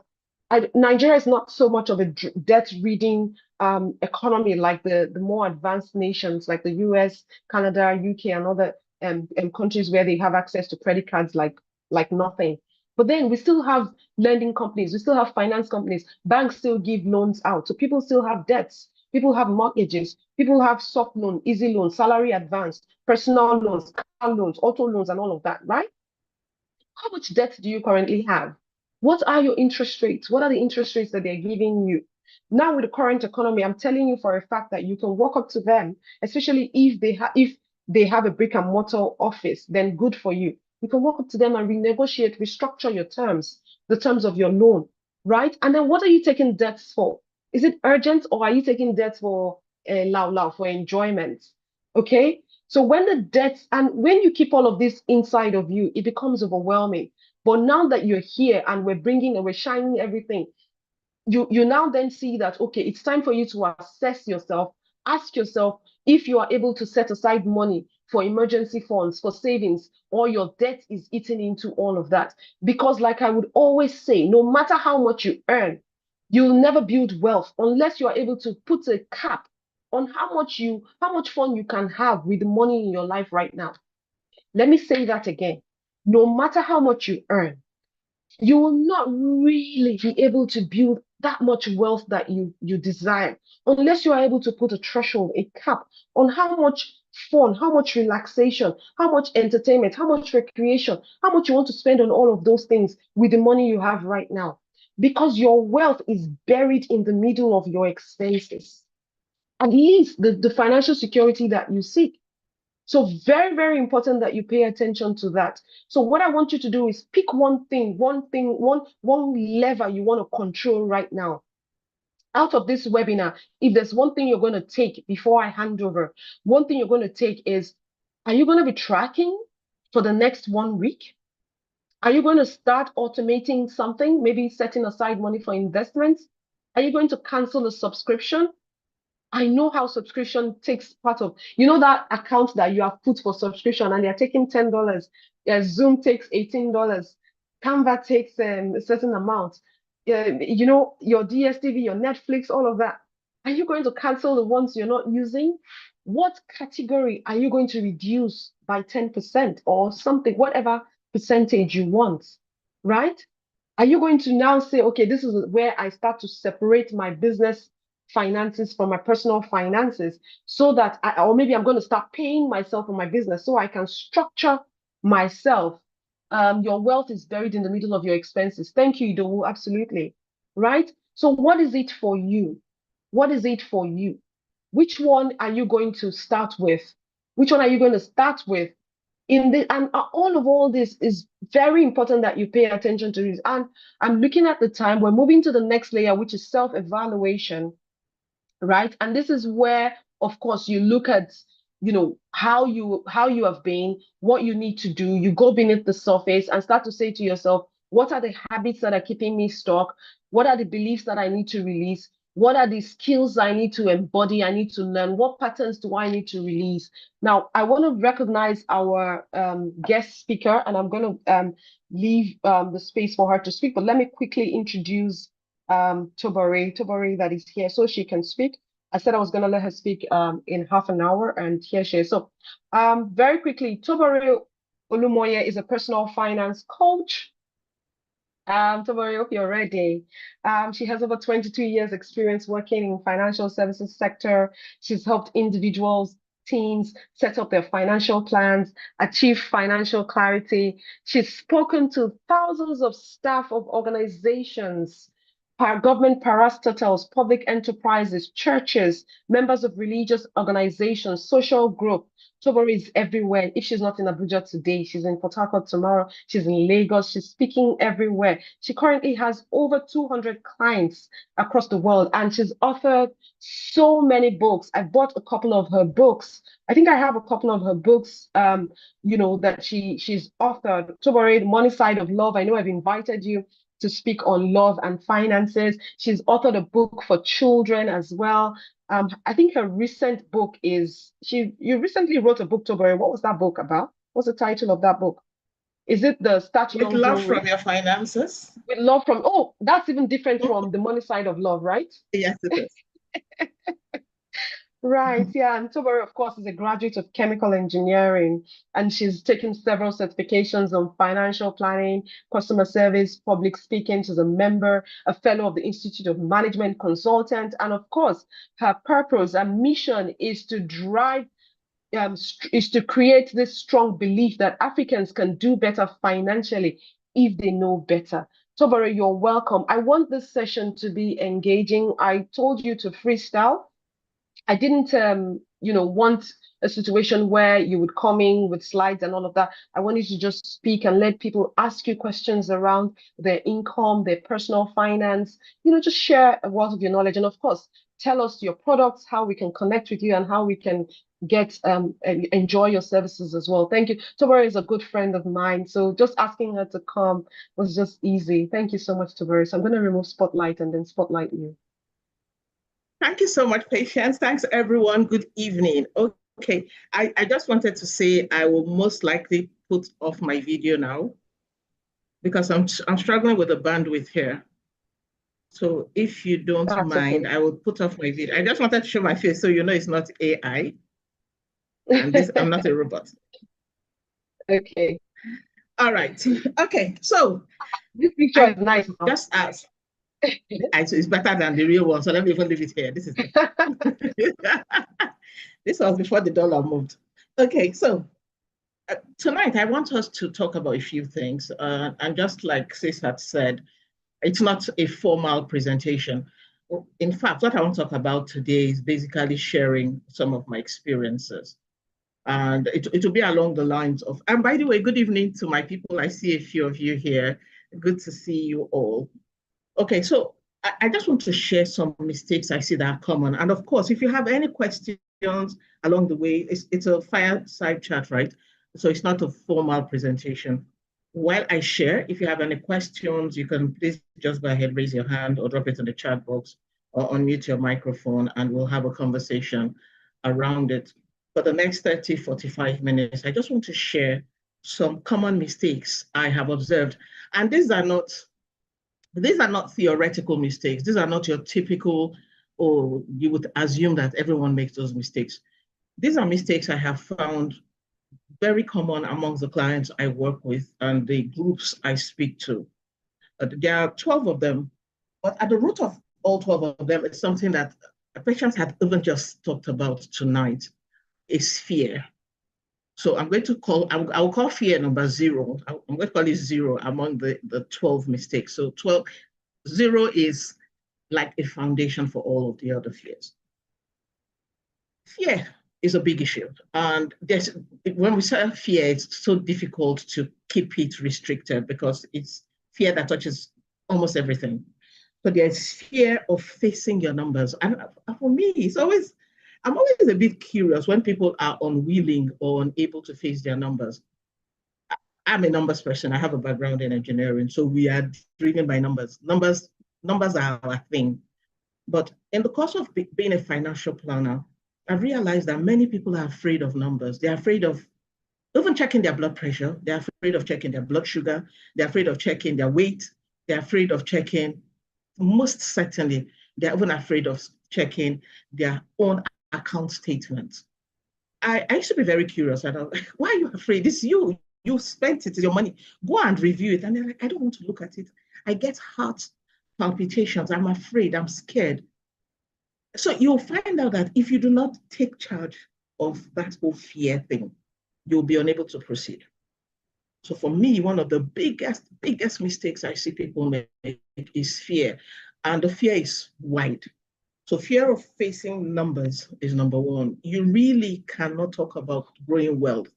Nigeria is not so much of a debt reading economy like the more advanced nations like the US, Canada, UK, and other countries where they have access to credit cards like nothing. But then we still have lending companies, we still have finance companies, banks still give loans out. So people still have debts, people have mortgages, people have soft loan, easy loan, salary advance, personal loans, car loans, auto loans, and all of that, right? How much debt do you currently have? What are your interest rates? What are the interest rates that they're giving you? Now, with the current economy, I'm telling you for a fact that you can walk up to them, especially if they have a brick and mortar office, then good for you. You can walk up to them and renegotiate, restructure your terms, the terms of your loan, right? And then what are you taking debts for? Is it urgent or are you taking debts for for enjoyment? Okay. So when the debts and when you keep all of this inside of you, it becomes overwhelming. But now that you're here and we're shining everything, you now then see that, okay, it's time for you to assess yourself, ask yourself if you are able to set aside money for emergency funds, for savings, or your debt is eating into all of that. Because like I would always say, no matter how much you earn, you'll never build wealth unless you are able to put a cap on how much fun you can have with the money in your life right now. Let me say that again. No matter how much you earn, you will not really be able to build that much wealth that you desire unless you are able to put a threshold, a cap on how much fun, how much relaxation, how much entertainment, how much recreation, how much you want to spend on all of those things with the money you have right now. Because your wealth is buried in the middle of your expenses. At least the financial security that you seek. So very, very important that you pay attention to that. So what I want you to do is pick one lever you want to control right now. Out of this webinar, if there's one thing you're going to take before I hand over, one thing you're going to take is, are you going to be tracking for the next 1 week? Are you going to start automating something, maybe setting aside money for investments? Are you going to cancel a subscription? I know how subscription takes part of, that account that you have put for subscription and they're taking $10. Yeah, Zoom takes $18. Canva takes a certain amount. Your DSTV, your Netflix, all of that. Are you going to cancel the ones you're not using? What category are you going to reduce by 10% or something, whatever percentage you want, right? Are you going to now say, okay, this is where I start to separate my business finances from my personal finances so that or maybe I'm going to start paying myself for my business so I can structure myself. Your wealth is buried in the middle of your expenses. Thank you, Idowu. Absolutely. Right? So what is it for you? What is it for you? Which one are you going to start with? Which one are you going to start with? And all this is very important that you pay attention to this. And I'm looking at the time, we're moving to the next layer, which is self-evaluation, right? And this is where, of course, you look at, how you have been, what you need to do. You go beneath the surface and start to say to yourself, what are the habits that are keeping me stuck? What are the beliefs that I need to release? What are the skills I need to embody? I need to learn. What patterns do I need to release? Now, I want to recognize our guest speaker, and I'm going to leave the space for her to speak. But let me quickly introduce Tobore that is here so she can speak. I said I was going to let her speak in half an hour, and here she is. So very quickly, Tobore Olumoye is a personal finance coach. Tobore, hope you're ready. She has over 22 years experience working in financial services sector. She's helped individuals, teams set up their financial plans, achieve financial clarity. She's spoken to thousands of staff of organizations, government parastatals, public enterprises, churches, members of religious organizations, social group. Tobore is everywhere. If she's not in Abuja today, she's in Port Harcourt tomorrow, she's in Lagos, she's speaking everywhere. She currently has over 200 clients across the world, and she's authored so many books. I bought a couple of her books. I think I have a couple of her books, that she's authored. Tobore, The Money Side of Love. I know I've invited you to speak on love and finances. She's authored a book for children as well. I think her recent book is you recently wrote a book, Tobore. What was that book about? What's the title of that book? Is it the Start With Young love Grow from Rich? your finances. With love from, oh, that's even different Oh, from the money side of love, right? yes, it is. Right, yeah. And Tobore, of course, is a graduate of chemical engineering, and she's taken several certifications on financial planning, customer service, public speaking. She's a member, a fellow of the Institute of Management Consultant, and of course, her purpose and mission is to drive, is to create this strong belief that Africans can do better financially if they know better. Tobore, you're welcome. I want this session to be engaging. I told you to freestyle. I didn't, want a situation where you would come in with slides and all of that. I want you to just speak and let people ask you questions around their income, their personal finance, just share a lot of your knowledge. And of course, tell us your products, how we can connect with you, and how we can get enjoy your services as well. Thank you. Tobere is a good friend of mine, so just asking her to come was just easy. Thank you so much, Tobere. So I'm going to remove spotlight and then spotlight you. Thank you so much, Patience. Thanks, everyone. Good evening. Okay, I just wanted to say I will most likely put off my video now because I'm struggling with the bandwidth here. So if you don't That's mind, okay. I will put off my video. I just wanted to show my face so you know it's not AI and this I'm not a robot. Okay. All right. Okay. So This picture I is nice now. just asked. It's better than the real one, so let me even leave it here. This is this was before the dollar moved. Okay, so tonight I want us to talk about a few things, and just like Sis had said, it's not a formal presentation. In fact, what I want to talk about today is basically sharing some of my experiences. And it will be along the lines of, and by the way, good evening to my people. I see a few of you here. Good to see you all. Okay, so I just want to share some mistakes I see that are common. And of course, if you have any questions along the way, it's a fireside chat, right? So it's not a formal presentation. While I share, if you have any questions, you can please just go ahead, raise your hand or drop it in the chat box or unmute your microphone and we'll have a conversation around it. For the next 30, 45 minutes, I just want to share some common mistakes I have observed. And these are not theoretical mistakes. These are not your typical, or you would assume that everyone makes those mistakes. These are mistakes I have found very common amongst the clients I work with and the groups I speak to. There are 12 of them, but at the root of all 12 of them is something that patients had even just talked about tonight, is fear. So I'm going to call, I will call fear number 0. I'm going to call it 0 among the 12 mistakes. So 0 is like a foundation for all of the other fears. Fear is a big issue. And when we say fear, it's so difficult to keep it restricted because it's fear that touches almost everything. So there's fear of facing your numbers. And for me, I'm always a bit curious when people are unwilling or unable to face their numbers. I'm a numbers person. I have a background in engineering, so we are driven by numbers. Numbers are our thing. But in the course of being a financial planner, I've realized that many people are afraid of numbers. They're afraid of even checking their blood pressure. They're afraid of checking their blood sugar. They're afraid of checking their weight. They're afraid of checking, most certainly, they're even afraid of checking their own account statements. I used to be very curious. And I was like, why are you afraid? This is you. You spent it, it's your money. Go and review it. And they're like, I don't want to look at it. I get heart palpitations. I'm afraid. I'm scared. So you'll find out that if you do not take charge of that whole fear thing, you'll be unable to proceed. So for me, one of the biggest mistakes I see people make is fear. And the fear is wide. So fear of facing numbers is number one. You really cannot talk about growing wealth.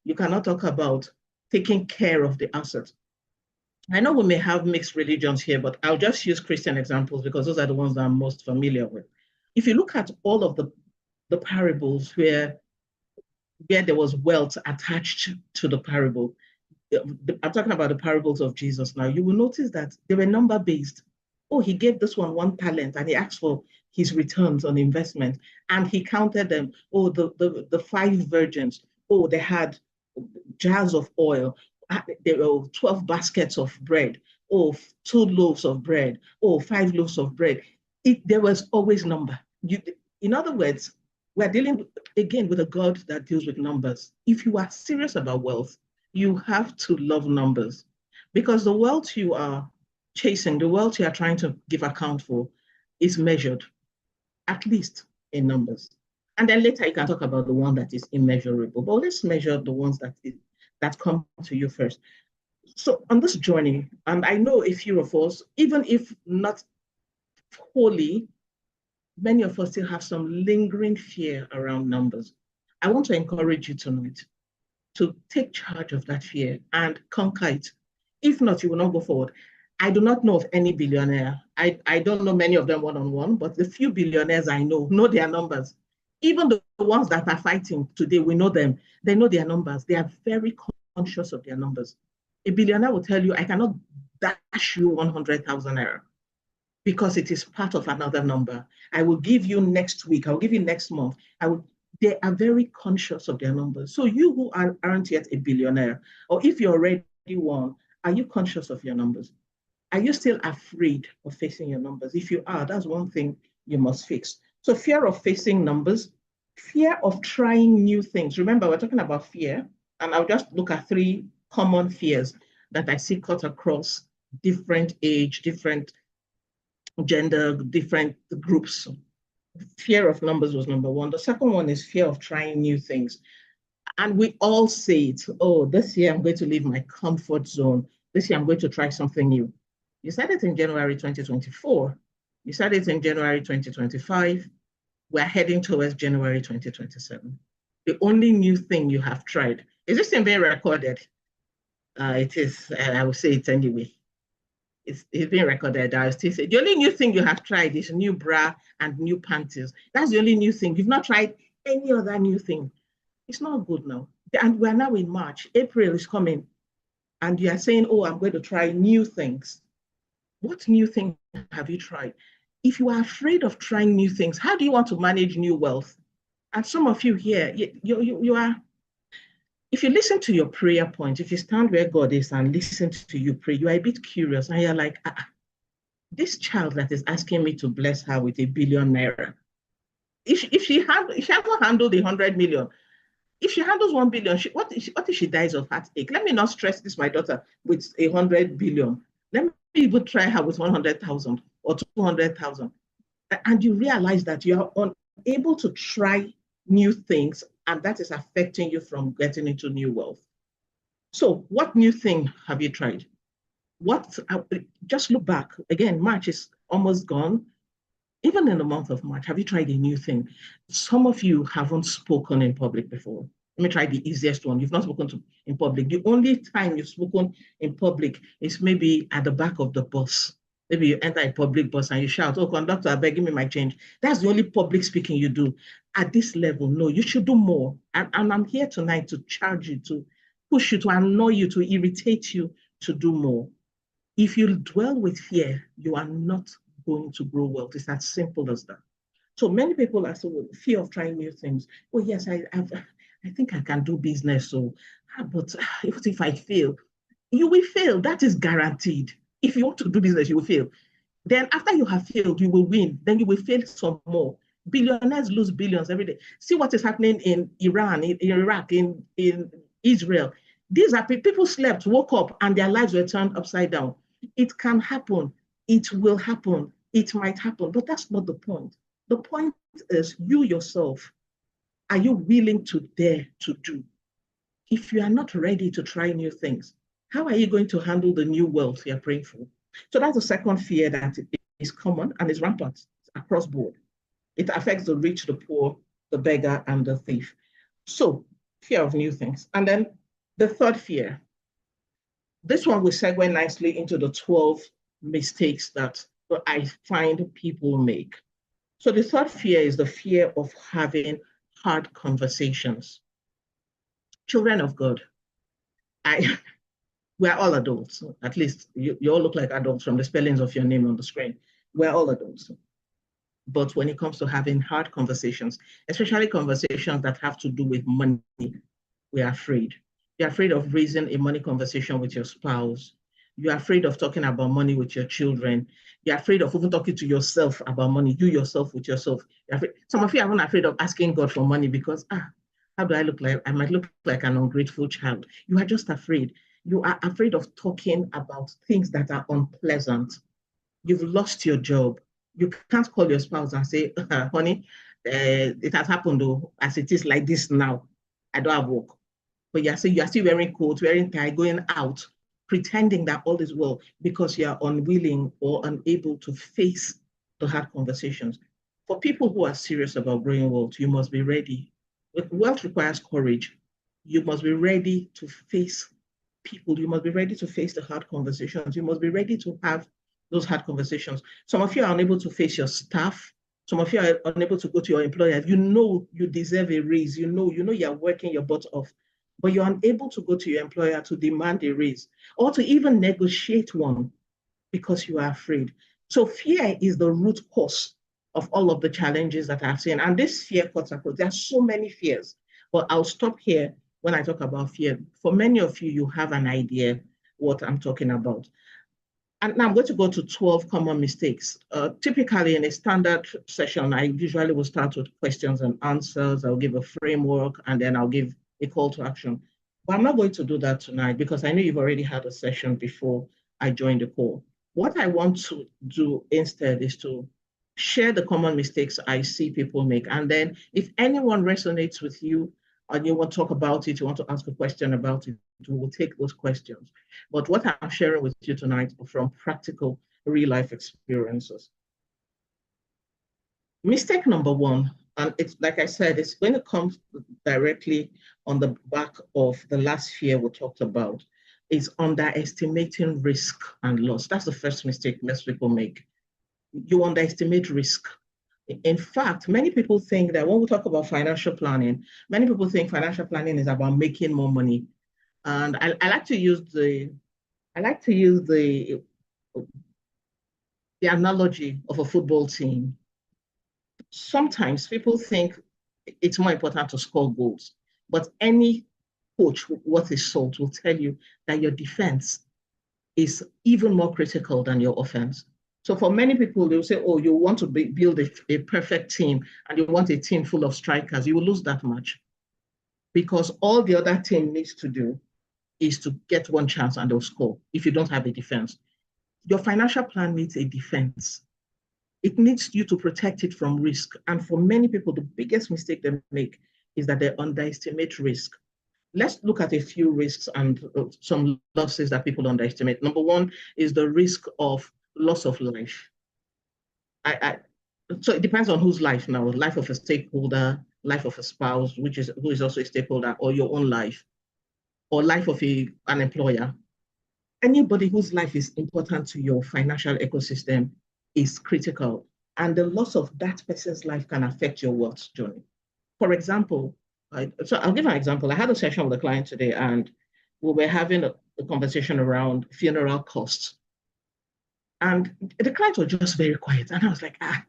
You cannot talk about taking care of the assets. I know we may have mixed religions here, but I'll just use Christian examples because those are the ones that I'm most familiar with. If you look at all of the parables where there was wealth attached to the parable, I'm talking about the parables of Jesus now, you will notice that they were number based. Oh, he gave this one talent and he asked for his returns on investment and he counted them. Oh, the 5 virgins. Oh, they had jars of oil. There were 12 baskets of bread. Oh, 2 loaves of bread. Oh, 5 loaves of bread. There was always number. In other words, we're dealing again with a God that deals with numbers. If you are serious about wealth, you have to love numbers because the wealth you are chasing, the wealth you are trying to give account for is measured, at least in numbers. And then later you can talk about the one that is immeasurable. But let's measure the ones that come to you first. So on this journey, and I know a few of us, even if not wholly, many of us still have some lingering fear around numbers. I want to encourage you tonight to take charge of that fear and conquer it. If not, you will not go forward. I do not know of any billionaire. I don't know many of them one-on-one, but the few billionaires I know their numbers. Even the ones that are fighting today, we know them. They know their numbers. They are very conscious of their numbers. A billionaire will tell you, I cannot dash you 100,000 naira because it is part of another number. I will give you next week. I'll give you next month. They are very conscious of their numbers. So you who aren't yet a billionaire, or if you're already one, are you conscious of your numbers? Are you still afraid of facing your numbers? If you are, that's one thing you must fix. So fear of facing numbers, fear of trying new things. Remember, we're talking about fear, and I'll just look at 3 common fears that I see cut across different age, different gender, different groups. Fear of numbers was number 1. The second one is fear of trying new things. And we all say it, oh, this year I'm going to leave my comfort zone. This year I'm going to try something new. You said it in January 2024. You said it in January 2025. We're heading towards January 2027. The only new thing you have tried, is this thing being recorded? It is, I will say it anyway. It's being recorded. I still say the only new thing you have tried is new bra and new panties. That's the only new thing. You've not tried any other new thing. It's not good now. And we're now in March. April is coming. And you are saying, oh, I'm going to try new things. What new thing have you tried? If you are afraid of trying new things, how do you want to manage new wealth? And some of you here, you are, if you listen to your prayer point, if you stand where God is and listen to you pray, you are a bit curious and you're like, this child that is asking me to bless her with 1 billion naira, if she hasn't handled 100 million, if she handles 1 billion, what if she dies of heartache? Let me not stress this, my daughter, with 100 billion. Let me even try her with 100,000 or 200,000. And you realize that you are unable to try new things, and that is affecting you from getting into new wealth. So what new thing have you tried? Just look back. Again, March is almost gone. Even in the month of March, have you tried a new thing? Some of you haven't spoken in public before. Let me try the easiest one. You've not spoken in public. The only time you've spoken in public is maybe at the back of the bus. Maybe you enter a public bus and you shout, oh, conductor, I beg, give me my change. That's the only public speaking you do. At this level, no, you should do more. And I'm here tonight to charge you, to push you, to annoy you, to irritate you to do more. If you dwell with fear, you are not going to grow wealth. It's as simple as that. So many people are so fear of trying new things. Oh, yes, I think I can do business. So, but if I fail, you will fail. That is guaranteed. If you want to do business, you will fail. Then after you have failed, you will win. Then you will fail some more. Billionaires lose billions every day. See what is happening in Iran, in Iraq, in Israel. These are people slept, woke up, and their lives were turned upside down. It can happen. It will happen. It might happen. But that's not the point. The point is you yourself. Are you willing to dare to do? If you are not ready to try new things, how are you going to handle the new wealth you're praying for? So that's the second fear that is common and is rampant across board. It affects the rich, the poor, the beggar, and the thief. So fear of new things. And then the third fear. This one will segue nicely into the 12 mistakes that I find people make. So the third fear is the fear of having hard conversations. Children of God, we're all adults. At least you all look like adults from the spellings of your name on the screen. We're all adults. But when it comes to having hard conversations, especially conversations that have to do with money, we're afraid. You're afraid of raising a money conversation with your spouse. You're afraid of talking about money with your children. You're afraid of even talking to yourself about money, you yourself with yourself. Some of you are even afraid of asking God for money because, how do I look like? I might look like an ungrateful child. You are just afraid. You are afraid of talking about things that are unpleasant. You've lost your job. You can't call your spouse and say, honey, it has happened though, as it is like this now. I don't have work. But you are still wearing coats, wearing tie, going out, pretending that all is well because you are unwilling or unable to face the hard conversations. For people who are serious about growing wealth, you must be ready. Wealth requires courage. You must be ready to face people, you must be ready to face the hard conversations. You must be ready to have those hard conversations. Some of you are unable to face your staff. Some of you are unable to go to your employer. You know you deserve a raise. You know you're working your butt off, but you're unable to go to your employer to demand a raise or to even negotiate one because you are afraid. So fear is the root cause of all of the challenges that I've seen. And this fear cuts across. There are so many fears, but I'll stop here when I talk about fear. For many of you, you have an idea what I'm talking about. And now I'm going to go to 12 common mistakes. Typically in a standard session, I usually will start with questions and answers. I'll give a framework and then I'll give a call to action. But I'm not going to do that tonight because I know you've already had a session before I joined the call. What I want to do instead is to share the common mistakes I see people make. And then if anyone resonates with you and you want to talk about it, you want to ask a question about it, we will take those questions. But what I'm sharing with you tonight are from practical real life experiences. Mistake number one, and it's like I said, it's when it comes directly on the back of the last fear we talked about, is underestimating risk and loss. That's the first mistake most people make. You underestimate risk. In fact, many people think that when we talk about financial planning, many people think financial planning is about making more money. And I like to use the analogy of a football team. Sometimes people think it's more important to score goals, but any coach worth his salt will tell you that your defense is even more critical than your offense. So for many people, they'll say, oh, you want to build a perfect team and you want a team full of strikers, you will lose that match because all the other team needs to do is to get one chance and they'll score if you don't have a defense. Your financial plan needs a defense. It needs you to protect it from risk. And for many people, the biggest mistake they make is that they underestimate risk. Let's look at a few risks and some losses that people underestimate. Number one is the risk of loss of life. So it depends on whose life now, life of a stakeholder, life of a spouse, who is also a stakeholder, or your own life, or life of an employer. Anybody whose life is important to your financial ecosystem is critical. And the loss of that person's life can affect your wealth journey. For example, so I'll give an example. I had a session with a client today and we were having a conversation around funeral costs. And the client was just very quiet. And I was like, I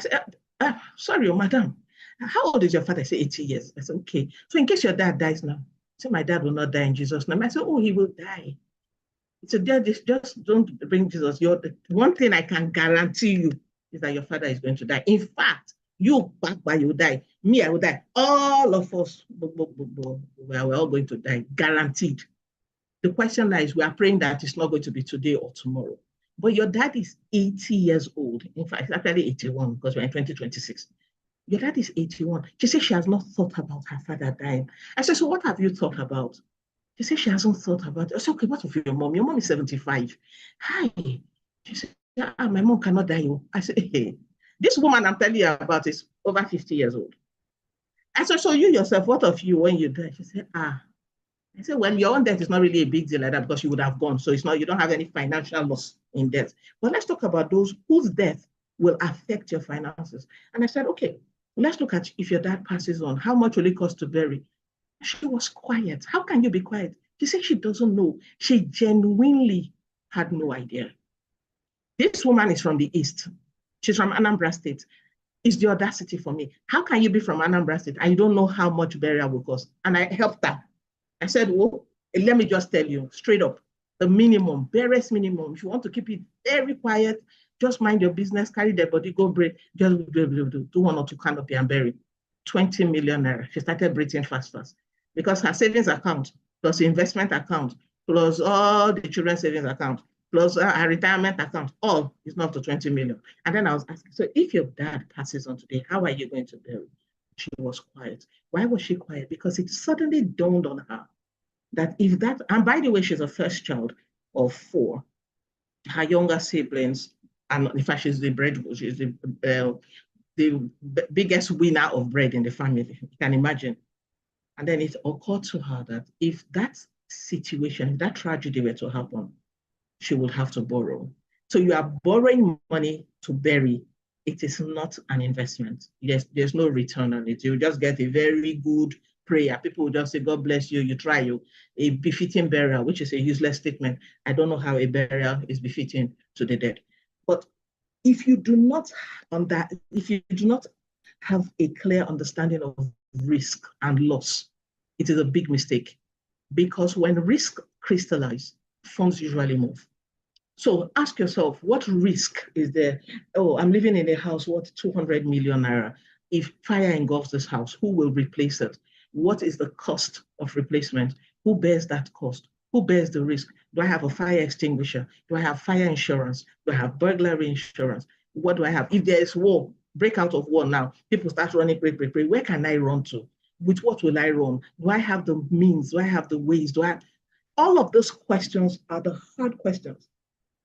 said, sorry, madam, how old is your father? I said, 80 years. I said, okay. So in case your dad dies now, I said, my dad will not die in Jesus' name. I said, oh, he will die. So just don't bring Jesus. One thing I can guarantee you is that your father is going to die. In fact, you, Papa, you die. Me, I will die. All of us, we're all going to die, guaranteed. The question now is we are praying that it's not going to be today or tomorrow. But your dad is 80 years old. In fact, it's actually 81 because we're in 2026. Your dad is 81. She said she has not thought about her father dying. I said, so what have you thought about? She said she hasn't thought about it. I said, okay, what of your mom? Your mom is 75. Hi. She said, my mom cannot die. I said, hey, this woman I'm telling you about is over 50 years old. I said, so you yourself, what of you when you die? She said, I said, well, your own death is not really a big deal like that because you would have gone. So it's not, you don't have any financial loss in death. But let's talk about those whose death will affect your finances. And I said, okay, let's look at if your dad passes on, how much will it cost to bury? She was quiet. How can you be quiet? She said she doesn't know. She genuinely had no idea. This woman is from the East. She's from Anambra State. It's the audacity for me. How can you be from Anambra State and you don't know how much burial will cost? And I helped her. I said, well, let me just tell you straight up, the minimum, barest minimum, if you want to keep it very quiet, just mind your business, carry their body, go breathe, just do 1 or 2 canopy and bury. 20 million naira. She started breathing fast because her savings account plus investment account plus all the children's savings account plus her retirement account, all is not up to 20 million. And then I was asking, so if your dad passes on today, how are you going to bury? She was quiet. Why was she quiet? Because it suddenly dawned on her that if that, and by the way, she's a first child of 4. Her younger siblings, and in fact, she's the biggest winner of bread in the family, you can imagine. And then it occurred to her that if that situation, if that tragedy were to happen, she would have to borrow. So you are borrowing money to bury. It is not an investment. Yes, there's no return on it. You just get a very good prayer. People will just say, God bless you, you try you. A befitting burial, which is a useless statement. I don't know how a burial is befitting to the dead. But if you do not have a clear understanding of risk and loss, it is a big mistake. Because when risk crystallizes, funds usually move. So ask yourself, what risk is there? Oh, I'm living in a house worth 200 million naira. If fire engulfs this house, who will replace it? What is the cost of replacement? Who bears that cost? Who bears the risk? Do I have a fire extinguisher? Do I have fire insurance? Do I have burglary insurance? What do I have? If there is war, breakout of war now, people start running, break. Where can I run to? With what will I run? Do I have the means? Do I have the ways? All of those questions are the hard questions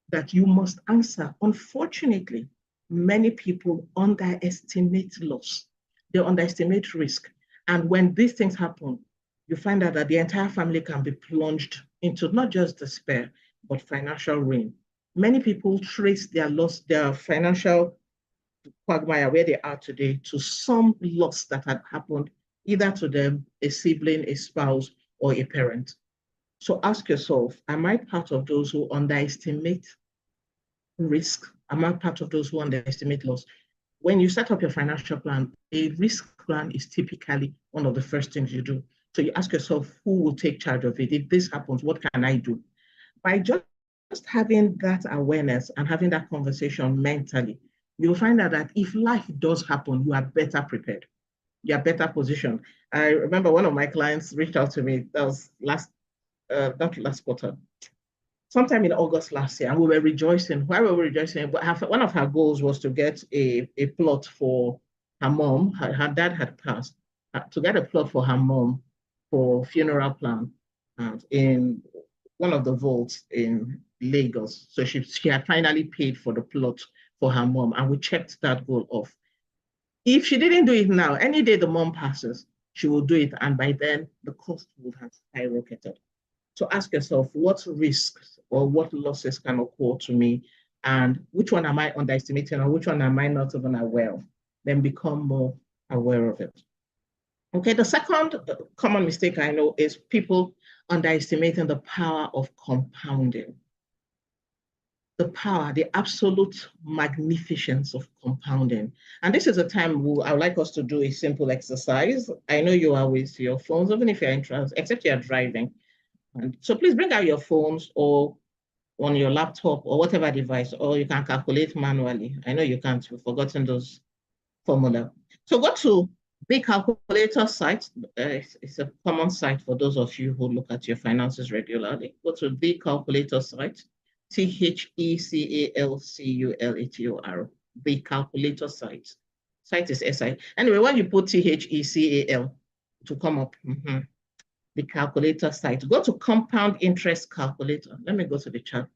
that you must answer. Unfortunately, many people underestimate loss. They underestimate risk. And when these things happen, you find out that the entire family can be plunged into not just despair, but financial ruin. Many people trace their loss, their financial quagmire, where they are today, to some loss that had happened either to them, a sibling, a spouse, or a parent. So ask yourself, am I part of those who underestimate risk? Am I part of those who underestimate loss? When you set up your financial plan, a risk plan is typically one of the first things you do. So you ask yourself, who will take charge of it? If this happens, what can I do? By just having that awareness and having that conversation mentally, you'll find out that if life does happen, you are better prepared. You are better positioned. I remember one of my clients reached out to me. That was not last quarter, sometime in August last year, and we were rejoicing. Why were we rejoicing? But one of her goals was to get a plot for her mom. Her dad had passed. To get a plot for her mom for funeral plan in one of the vaults in Lagos. So she had finally paid for the plot for her mom, and we checked that goal off. If she didn't do it now, any day the mom passes, she will do it, and by then the cost would have skyrocketed. So ask yourself, what risks or what losses can occur to me, and which one am I underestimating, or which one am I not even aware of? Then become more aware of it. Okay, the second common mistake I know is people underestimating the power of compounding. The power, the absolute magnificence of compounding. And this is a time I would like us to do a simple exercise. I know you are with your phones, even if you're in trans, except you're driving. And so please bring out your phones or on your laptop or whatever device, or you can calculate manually. I know you can't, we've forgotten those formula. So go to the calculator site. It's a common site for those of you who look at your finances regularly. Go to the calculator site, THECALCULATOR, the calculator site. Site is SI. Anyway, when you put THECAL, to come up. The calculator site. Go to compound interest calculator. Let me go to the chart.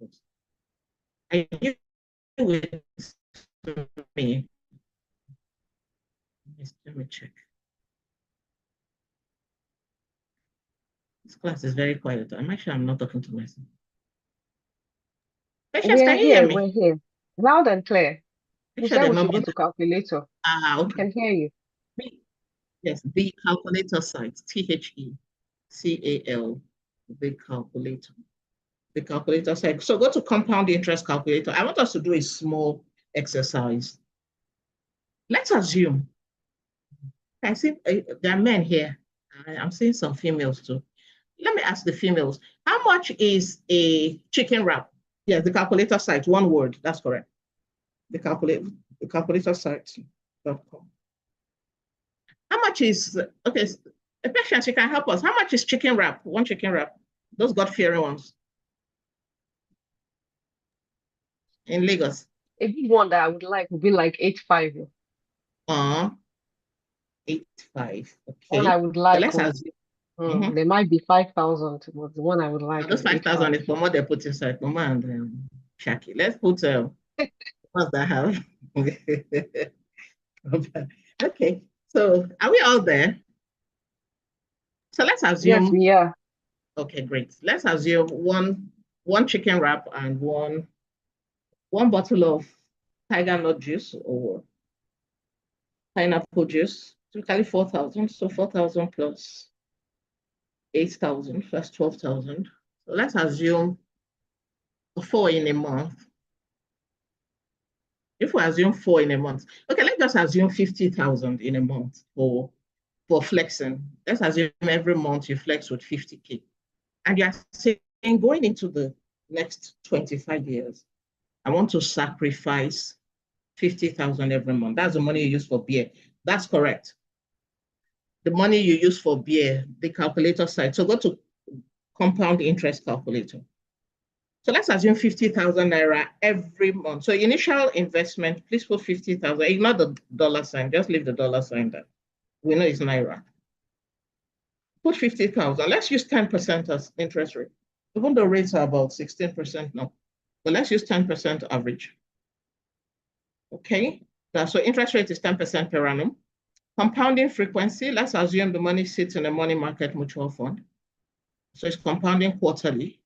Are you with me? Let me check. This class is very quiet. I'm not talking to myself. Patience, can you hear me? We're here. Loud and clear. Make Who sure said they're we not should go being. to calculator? Ah, We okay. can hear you. Yes, the calculator site, THECAL, the calculator. The calculator site. So go to compound interest calculator. I want us to do a small exercise. Let's assume I see there are men here. I'm seeing some females too. Let me ask the females, how much is a chicken wrap? Yes, the calculator site, one word, that's correct. The calculator site.com. How much is, okay, a patient, you can help us. How much is chicken wrap? One chicken wrap, those God-fearing ones in Lagos. A big one that I would like would be like 8.5. 8.5, One I okay. would So like, let's assume, there might be 5,000, but the one I would like those is 5,000 8.5. is from what they put inside, Mama and Shaki. Let's put, what's that have? Okay, so are we all there? So let's Yes, assume we are. Okay, great. Let's assume one chicken wrap and one bottle of tiger nut juice or pineapple juice. Typically 4,000. So 4,000 plus 8,000 plus 12,000. So let's assume 4 in a month. If we assume 4 in a month, okay, let's just assume 50,000 in a month for flexing. Let's assume every month you flex with 50K. And you're saying going into the next 25 years, I want to sacrifice 50,000 every month. That's the money you use for beer. That's correct. The money you use for beer, the calculator side. So go to compound interest calculator. So let's assume 50,000 naira every month. So initial investment, please put 50,000. Ignore the dollar sign. Just leave the dollar sign there. We know it's naira. Put 50,000. Let's use 10% as interest rate. Even though rates are about 16% now, but let's use 10% average. Okay, so interest rate is 10% per annum. Compounding frequency, let's assume the money sits in a money market mutual fund. So it's compounding quarterly.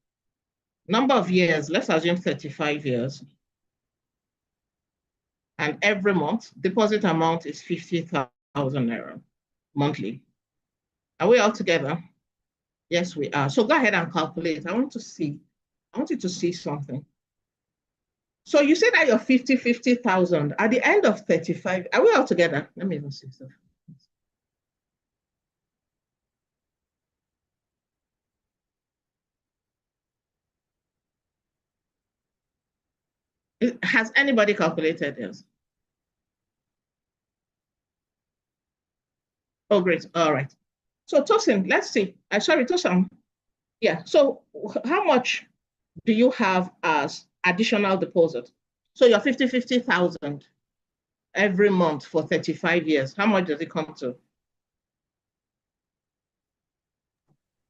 Number of years, let's assume 35 years. And every month, deposit amount is 50,000 naira monthly. Are we all together? Yes, we are. So go ahead and calculate. I want you to see something. So you say that you're 50,000. At the end of 35, are we all together? Let me even see stuff. Has anybody calculated this? Oh, great. All right. So Tosin, let's see. Sorry, Tosin. Yeah. So how much do you have as additional deposit? So you're 50,000 every month for 35 years. How much does it come to?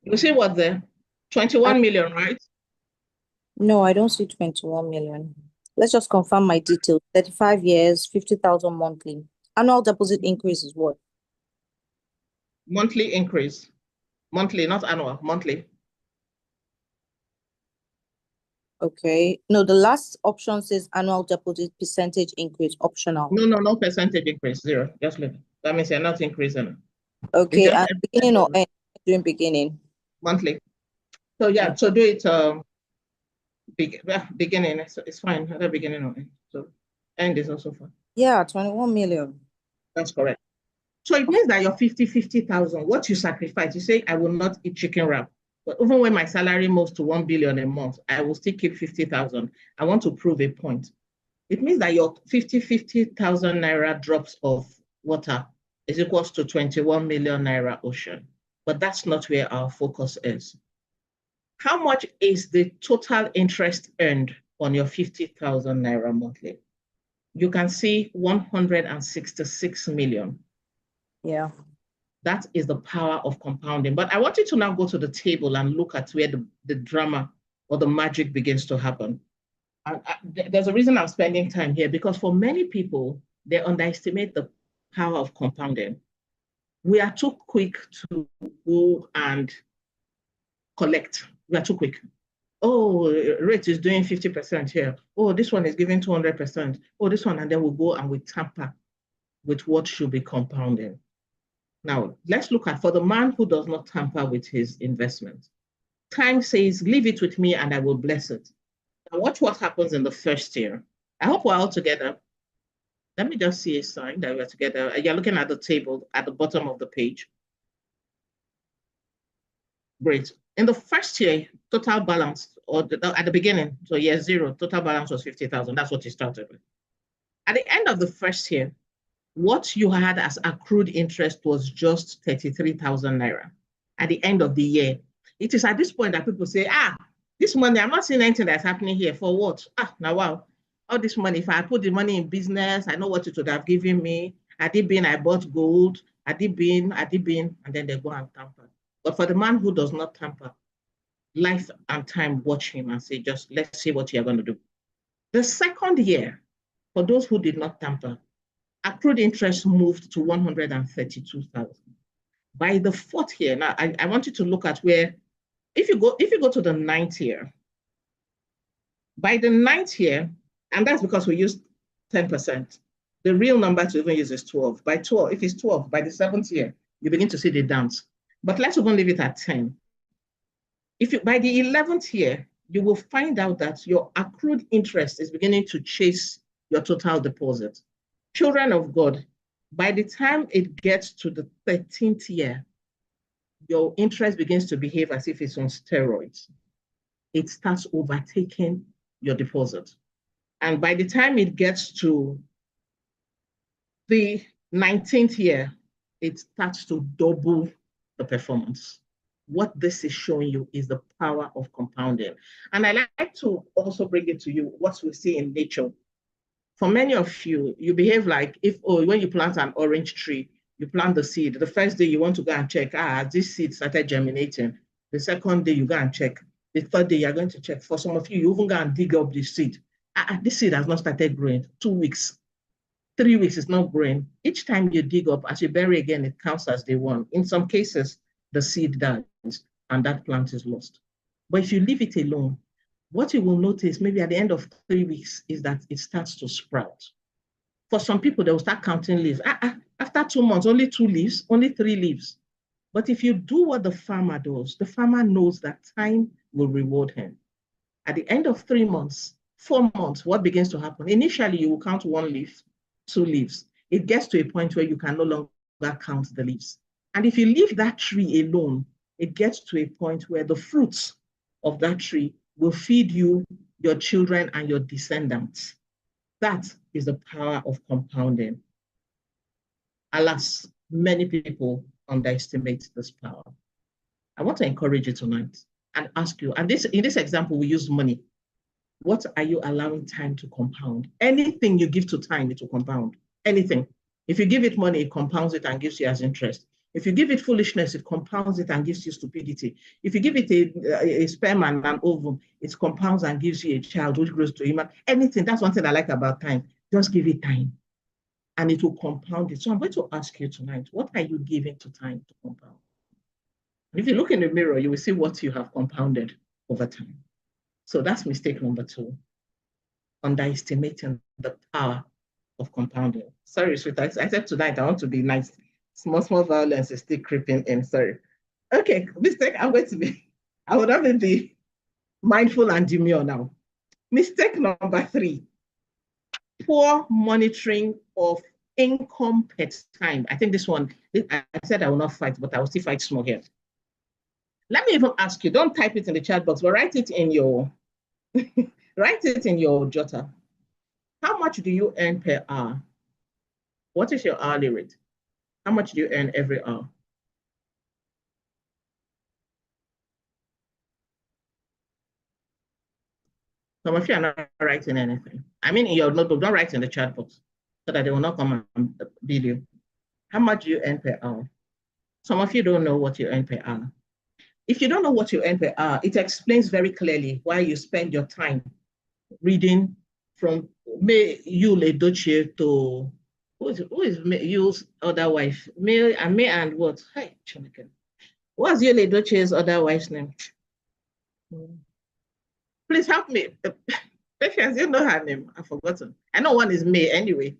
You see what there? 21 million, right? No, I don't see 21 million. Let's just confirm my details. 35 years, 50,000 monthly. Annual deposit increase is what? Monthly increase. Monthly, not annual, monthly. Okay. No, the last option says annual deposit percentage increase optional. No percentage increase, zero. Just leave it. That means you're not increasing. Okay, and beginning or end? Doing beginning. Monthly. So yeah, so do it beginning. It's fine. Either beginning or end. So end is also fine. Yeah, 21 million. That's correct. So it means that you're 50,000. What you sacrifice, you say, I will not eat chicken wrap. But even when my salary moves to 1 billion a month, I will still keep 50,000. I want to prove a point. It means that your 50,000 naira drops of water is equals to 21 million naira ocean. But that's not where our focus is. How much is the total interest earned on your 50,000 naira monthly? You can see 166 million. Yeah. That is the power of compounding. But I want you to now go to the table and look at where the drama or the magic begins to happen. There's a reason I'm spending time here, because for many people, they underestimate the power of compounding. We are too quick to go and collect. We are too quick. Oh, rate is doing 50% here. Oh, this one is giving 200%. Oh, this one, and then we'll go and we tamper with what should be compounding. Now, let's look at, for the man who does not tamper with his investment, time says, leave it with me and I will bless it. Now, watch what happens in the first year. I hope we're all together. Let me just see a sign that we're together. You're looking at the table at the bottom of the page. Great. In the first year, total balance, or at the beginning, so year zero, total balance was 50,000. That's what you started with. At the end of the first year, what you had as accrued interest was just 33,000 naira at the end of the year. It is at this point that people say, this money, I'm not seeing anything that's happening here. For what? Now, wow, all this money, if I put the money in business, I know what it would have given me. Had it been, I bought gold. Had it been, and then they go and tamper. But for the man who does not tamper, life and time watch him and say, just let's see what you're going to do. The second year, for those who did not tamper, accrued interest moved to 132,000. By the fourth year, now I want you to look at where if you go to the 9th year, by the 9th year, and that's because we used 10%. The real number to even use is 12. By 12, if it's 12, by the 7th year, you begin to see the dance. But let's even leave it at 10. If you, by the 11th year, you will find out that your accrued interest is beginning to chase your total deposit. Children of God, by the time it gets to the 13th year, your interest begins to behave as if it's on steroids. It starts overtaking your deposit. And by the time it gets to the 19th year, it starts to double the performance. What this is showing you is the power of compounding. And I like to also bring it to you what we see in nature. For many of you, you behave like when you plant an orange tree, you plant the seed. The first day you want to go and check, this seed started germinating. The second day you go and check. The third day you're going to check. For some of you, you even go and dig up the seed. This seed has not started growing. 2 weeks, 3 weeks is not growing. Each time you dig up, as you bury again, it counts as day one. In some cases, the seed dies and that plant is lost. But if you leave it alone, what you will notice maybe at the end of 3 weeks is that it starts to sprout. For some people, they will start counting leaves. After 2 months, only 2 leaves, only 3 leaves. But if you do what the farmer does, the farmer knows that time will reward him. At the end of 3 months, 4 months, what begins to happen? Initially, you will count 1 leaf, 2 leaves. It gets to a point where you can no longer count the leaves. And if you leave that tree alone, it gets to a point where the fruits of that tree will feed you, your children, and your descendants. That is the power of compounding. Alas, many people underestimate this power. I want to encourage you tonight and ask you, and in this example, we use money. What are you allowing time to compound? Anything you give to time, it will compound. Anything. If you give it money, it compounds it and gives you as interest. If you give it foolishness, it compounds it and gives you stupidity. If you give it a sperm and an ovum, it compounds and gives you a child which grows to human. Anything. That's one thing I like about time. Just give it time and it will compound it. So I'm going to ask you tonight, what are you giving to time to compound? And if you look in the mirror, you will see what you have compounded over time. So that's mistake number 2, underestimating the power of compounding. Sorry, sweetheart. I said tonight I want to be nice. Small violence is still creeping in. Sorry. Okay, mistake. I would have to be mindful and demure now. Mistake number 3, poor monitoring of income per time. I think this one, I said I will not fight, but I will still fight small here. Let me even ask you, don't type it in the chat box, but write it in your jotter. How much do you earn per hour? What is your hourly rate? How much do you earn every hour? Some of you are not writing anything. I mean, in your notebook, don't write in the chat box so that they will not come and bill you. How much do you earn per hour? Some of you don't know what you earn per hour. If you don't know what you earn per hour, it explains very clearly why you spend your time reading from May Yule Edochie to who is Yule's other wife? May and what? Hi, Chineke. What's Yule Edochie's other wife's name? Please help me. Patience, you know her name. I've forgotten. I know one is May anyway.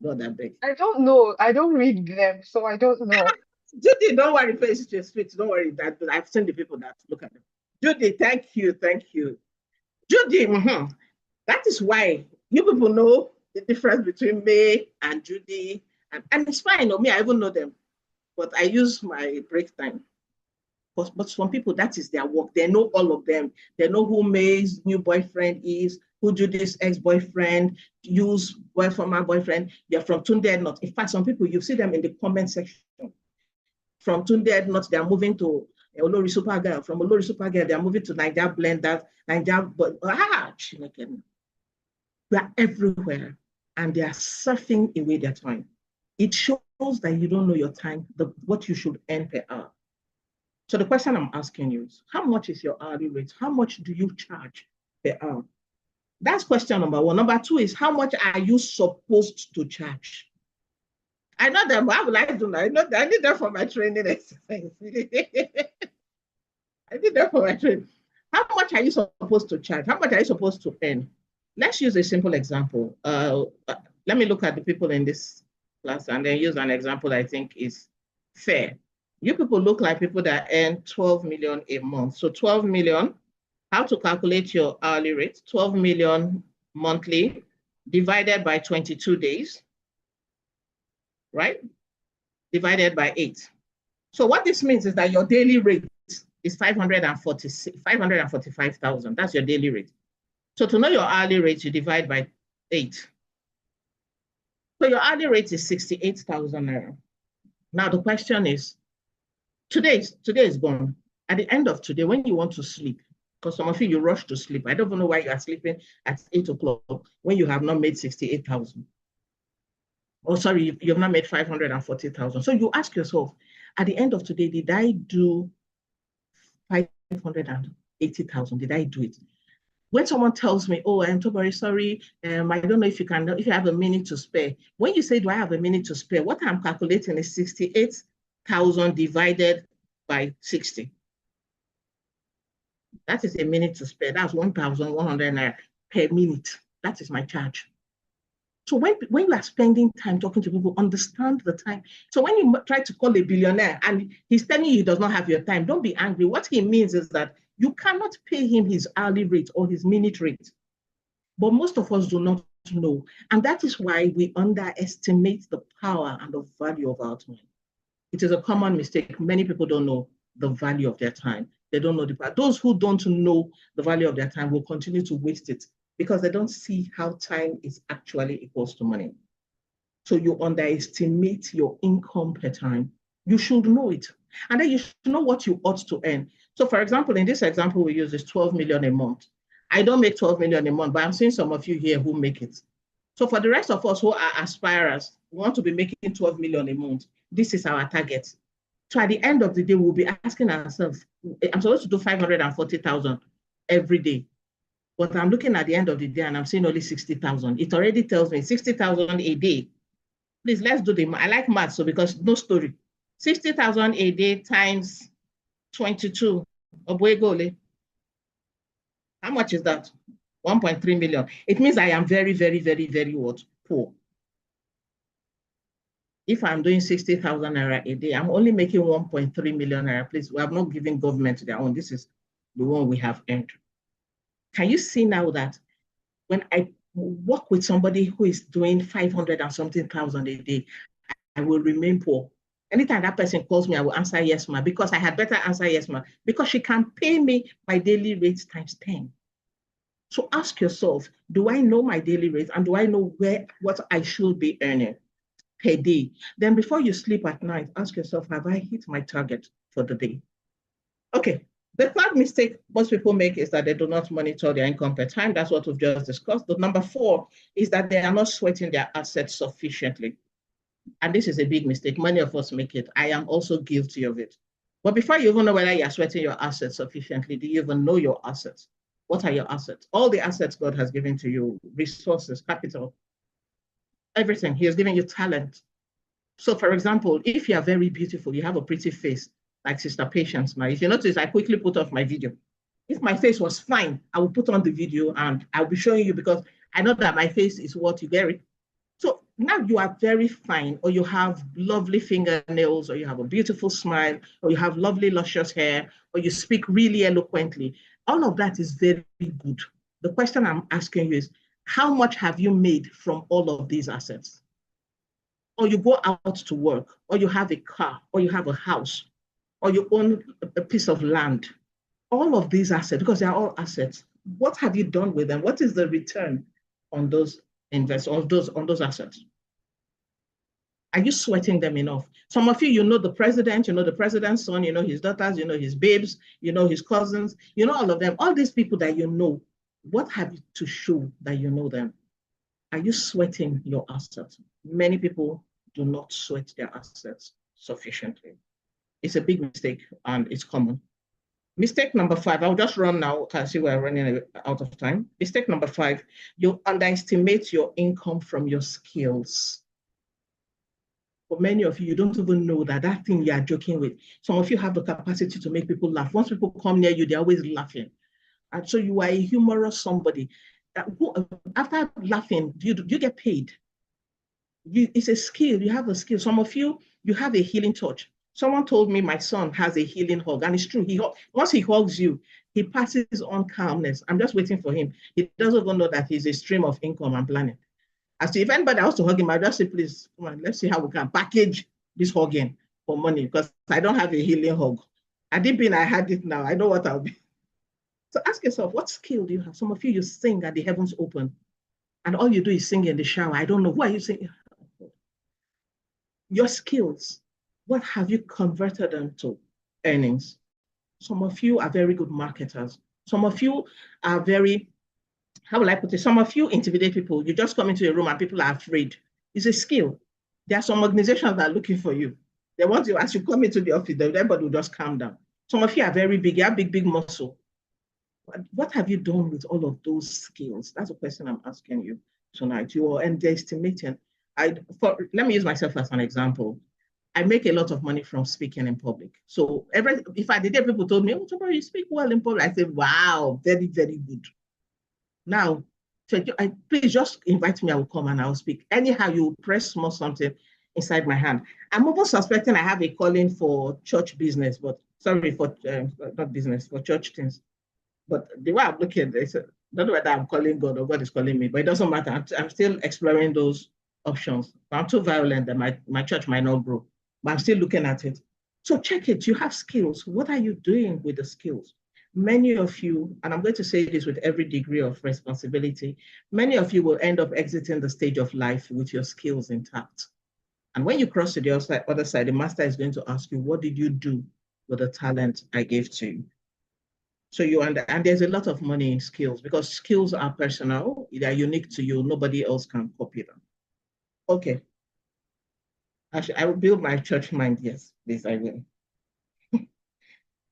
God, that big. I don't know. I don't read them, so I don't know. Judy, don't worry, face your sweet. Don't worry that I've seen the people that look at them. Judy, thank you. Judy, that is why you people know the difference between May and Judy. And it's fine. Me, I even know them. But I use my break time. But some people, that is their work. They know all of them. They know who May's new boyfriend is, who Judy's ex-boyfriend, Yu's former boyfriend. They're from Tunde North. In fact, some people, you see them in the comment section. From Tunde North, they are moving to Olori Supergirl. From Olori Supergirl, they are moving to Niger Blender. They are everywhere, and they are surfing away their time. It shows that you don't know your time, what you should earn per hour. So the question I'm asking you is, how much is your hourly rate? How much do you charge per hour? That's question number 1. Number 2 is, how much are you supposed to charge? I know that, but I would like to know. I need that for my training exercise. I did that for my trade. How much are you supposed to charge? How much are you supposed to earn? Let's use a simple example. Let me look at the people in this class and then use an example I think is fair. You people look like people that earn 12 million a month. So 12 million, how to calculate your hourly rate? 12 million monthly divided by 22 days, right? Divided by 8. So what this means is that your daily rate is 545,000. That's your daily rate. So to know your hourly rate, you divide by 8. So your hourly rate is 68,000 naira. Now the question is, today is gone. At the end of today, when you want to sleep, because some of you rush to sleep. I don't even know why you are sleeping at 8 o'clock when you have not made 68,000. Oh, sorry, you have not made 540,000. So you ask yourself, at the end of today, did I do 580,000? Did I do it? When someone tells me, oh, I'm so very sorry, I don't know if you have a minute to spare. When you say, do I have a minute to spare? What I'm calculating is 68,000 divided by 60. That is a minute to spare. That's 1,100 naira per minute. That is my charge. So when you are spending time talking to people, understand the time. So when you try to call a billionaire and he's telling you he does not have your time, don't be angry. What he means is that you cannot pay him his hourly rate or his minute rate. But most of us do not know. And that is why we underestimate the power and the value of our time. It is a common mistake. Many people don't know the value of their time. They don't know the value. Those who don't know the value of their time will continue to waste it because they don't see how time is actually equals to money. So you underestimate your income per time. You should know it. And then you should know what you ought to earn. So for example, in this example we use is 12 million a month. I don't make 12 million a month, but I'm seeing some of you here who make it. So for the rest of us who are aspirers, we want to be making 12 million a month. This is our target. So at the end of the day, we'll be asking ourselves, I'm supposed to do 540,000 every day. But I'm looking at the end of the day and I'm seeing only 60,000. It already tells me 60,000 a day. Please, let's do the math. I like math, so because no story. 60,000 a day times 22. How much is that? 1.3 million. It means I am very, very, very, very what? Poor. If I'm doing 60,000 naira a day, I'm only making 1.3 million naira. Please, we have not given government their own. This is the one we have earned. Can you see now that when I work with somebody who is doing 500 and something thousand a day, I will remain poor. Anytime that person calls me, I will answer yes, ma, because I had better answer yes, ma, because she can pay me my daily rate times 10. So ask yourself, do I know my daily rate and do I know what I should be earning per day? Then before you sleep at night, ask yourself, have I hit my target for the day? Okay. The third mistake most people make is that they do not monitor their income per time. That's what we've just discussed. The number 4 is that they are not sweating their assets sufficiently. And this is a big mistake. Many of us make it. I am also guilty of it. But before you even know whether you're sweating your assets sufficiently, do you even know your assets? What are your assets? All the assets God has given to you, resources, capital, everything. He has given you talent. So for example, if you are very beautiful, you have a pretty face, like Sister Patience. Now, if you notice, I quickly put off my video. If my face was fine, I will put on the video and I'll be showing you because I know that my face is what you get it. So now you are very fine, or you have lovely fingernails, or you have a beautiful smile, or you have lovely luscious hair, or you speak really eloquently. All of that is very good. The question I'm asking you is, how much have you made from all of these assets? Or you go out to work, or you have a car, or you have a house, or you own a piece of land. All of these assets, because they are all assets, what have you done with them? What is the return on those investments, on those assets? Are you sweating them enough? Some of you, you know the president, you know the president's son, you know his daughters, you know his babes, you know his cousins, you know all of them. All these people that you know, what have you to show that you know them? Are you sweating your assets? Many people do not sweat their assets sufficiently. It's a big mistake and it's common. Mistake number 5, I'll just run now because I see we're running out of time. Mistake number 5, you underestimate your income from your skills. For many of you, you don't even know that that thing you are joking with. Some of you have the capacity to make people laugh. Once people come near you, they're always laughing. And so you are a humorous somebody. After laughing, do you get paid? It's a skill. You have a skill. Some of you, you have a healing touch. Someone told me my son has a healing hug, and it's true. Once he hugs you, he passes on calmness. I'm just waiting for him. He doesn't even know that he's a stream of income I'm planning. As to if anybody else to hug him, I just say, please, come on, let's see how we can package this hugging for money, because I don't have a healing hug. I didn't mean I had it now. I know what I'll be. So ask yourself, what skill do you have? Some of you sing at the heavens open, and all you do is sing in the shower. I don't know. Who are you singing? Your skills, what have you converted them to earnings? Some of you are very good marketers. Some of you are very, how will I put it? Some of you intimidate people. You just come into a room and people are afraid. It's a skill. There are some organizations that are looking for you. They want you, as you come into the office, everybody will just calm down. Some of you are very big. You have big muscle. What have you done with all of those skills? That's the question I'm asking you tonight. You are underestimating. Let me use myself as an example. I make a lot of money from speaking in public. So if I did, people told me, oh, tomorrow you speak well in public. I said, wow, very, very good. Now, please just invite me. I will come and I'll speak. Anyhow, you press small something inside my hand. I'm almost suspecting I have a calling for church business, but sorry, for not business, for church things. But the way I'm looking, I don't know whether I'm calling God or God is calling me, but it doesn't matter. I'm still exploring those options. I'm too violent that my church might not grow, but I'm still looking at it. So check it. You have skills. What are you doing with the skills? Many of you, and I'm going to say this with every degree of responsibility, many of you will end up exiting the stage of life with your skills intact. And when you cross to the other side, the master is going to ask you, what did you do with the talent I gave to you? So and there's a lot of money in skills, because skills are personal. They are unique to you. Nobody else can copy them. Okay. Actually, I will build my church mind. Yes, please, I will.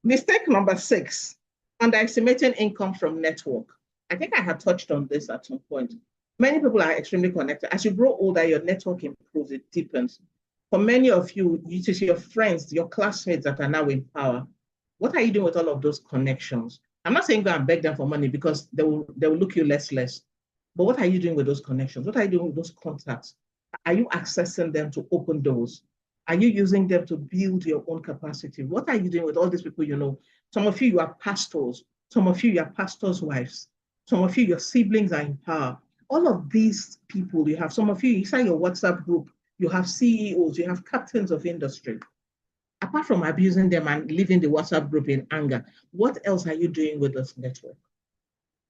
Mistake number 6, underestimating income from network. I think I had touched on this at some point. Many people are extremely connected. As you grow older, your network improves, it deepens. For many of you, it is your friends, your classmates that are now in power. What are you doing with all of those connections? I'm not saying go and beg them for money, because they will look you less. But what are you doing with those connections? What are you doing with those contacts? Are you accessing them to open doors? Are you using them to build your own capacity? What are you doing with all these people you know? Some of you are pastors. Some of you are pastors' wives. Some of you, your siblings are in power. All of these people you have, some of you inside your WhatsApp group, you have CEOs, you have captains of industry. Apart from abusing them and leaving the WhatsApp group in anger, what else are you doing with this network?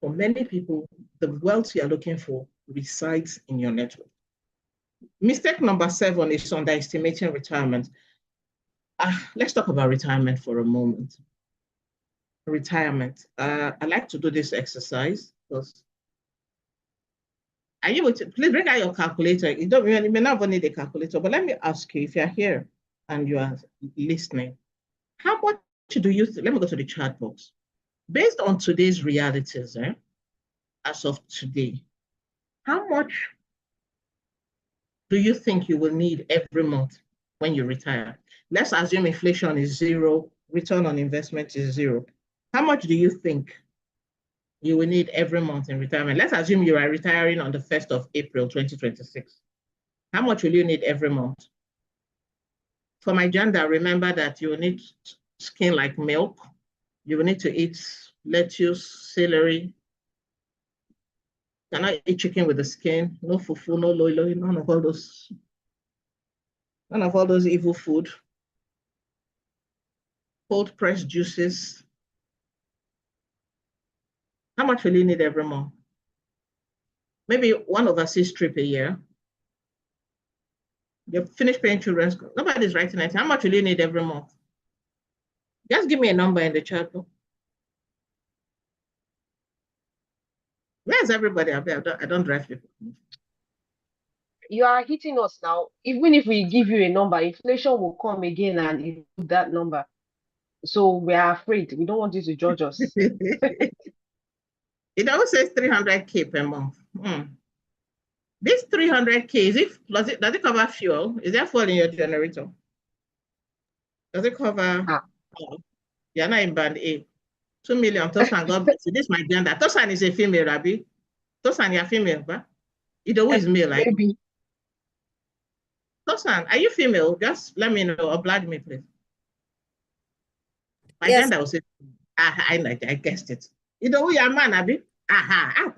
For many people, the wealth you are looking for resides in your network. Mistake number 7 is underestimating retirement. Let's talk about retirement for a moment. Retirement. I like to do this exercise because are you able to please bring out your calculator? You may not even need a calculator, but let me ask you, if you're here and you are listening, how much do you let me go to the chat box. Based on today's realities, as of today, how much do you think you will need every month when you retire? Let's assume inflation is 0, return on investment is 0. How much do you think you will need every month in retirement? Let's assume you are retiring on the 1st of April, 2026. How much will you need every month? For my gender, remember that you will need skin like milk. You will need to eat lettuce, celery. Cannot eat chicken with the skin, no fufu, no loilo, none of all those evil food. Cold pressed juices. How much will you need every month? Maybe 1 overseas trip a year. You finish paying children's. Nobody's writing anything. How much will you need every month? Just give me a number in the chat book. Where's everybody? I don't drive people. You are hitting us now. Even if we give you a number, inflation will come again and include that number. So we are afraid. We don't want you to judge us. It always says 300K per month. This 300K, does it cover fuel? Is there fuel in your generator? Does it cover? You're not in band A. 2 million. Tosan, God bless you. This is my gender. Tosan is a female, Rabbi. Tosan, you're female, but Idowu is male. Maybe. Tosan, are you female? Just let me know. Oblige me, please. My Yes. gender was I guessed it. Idowu, you're a man, Abi. Aha.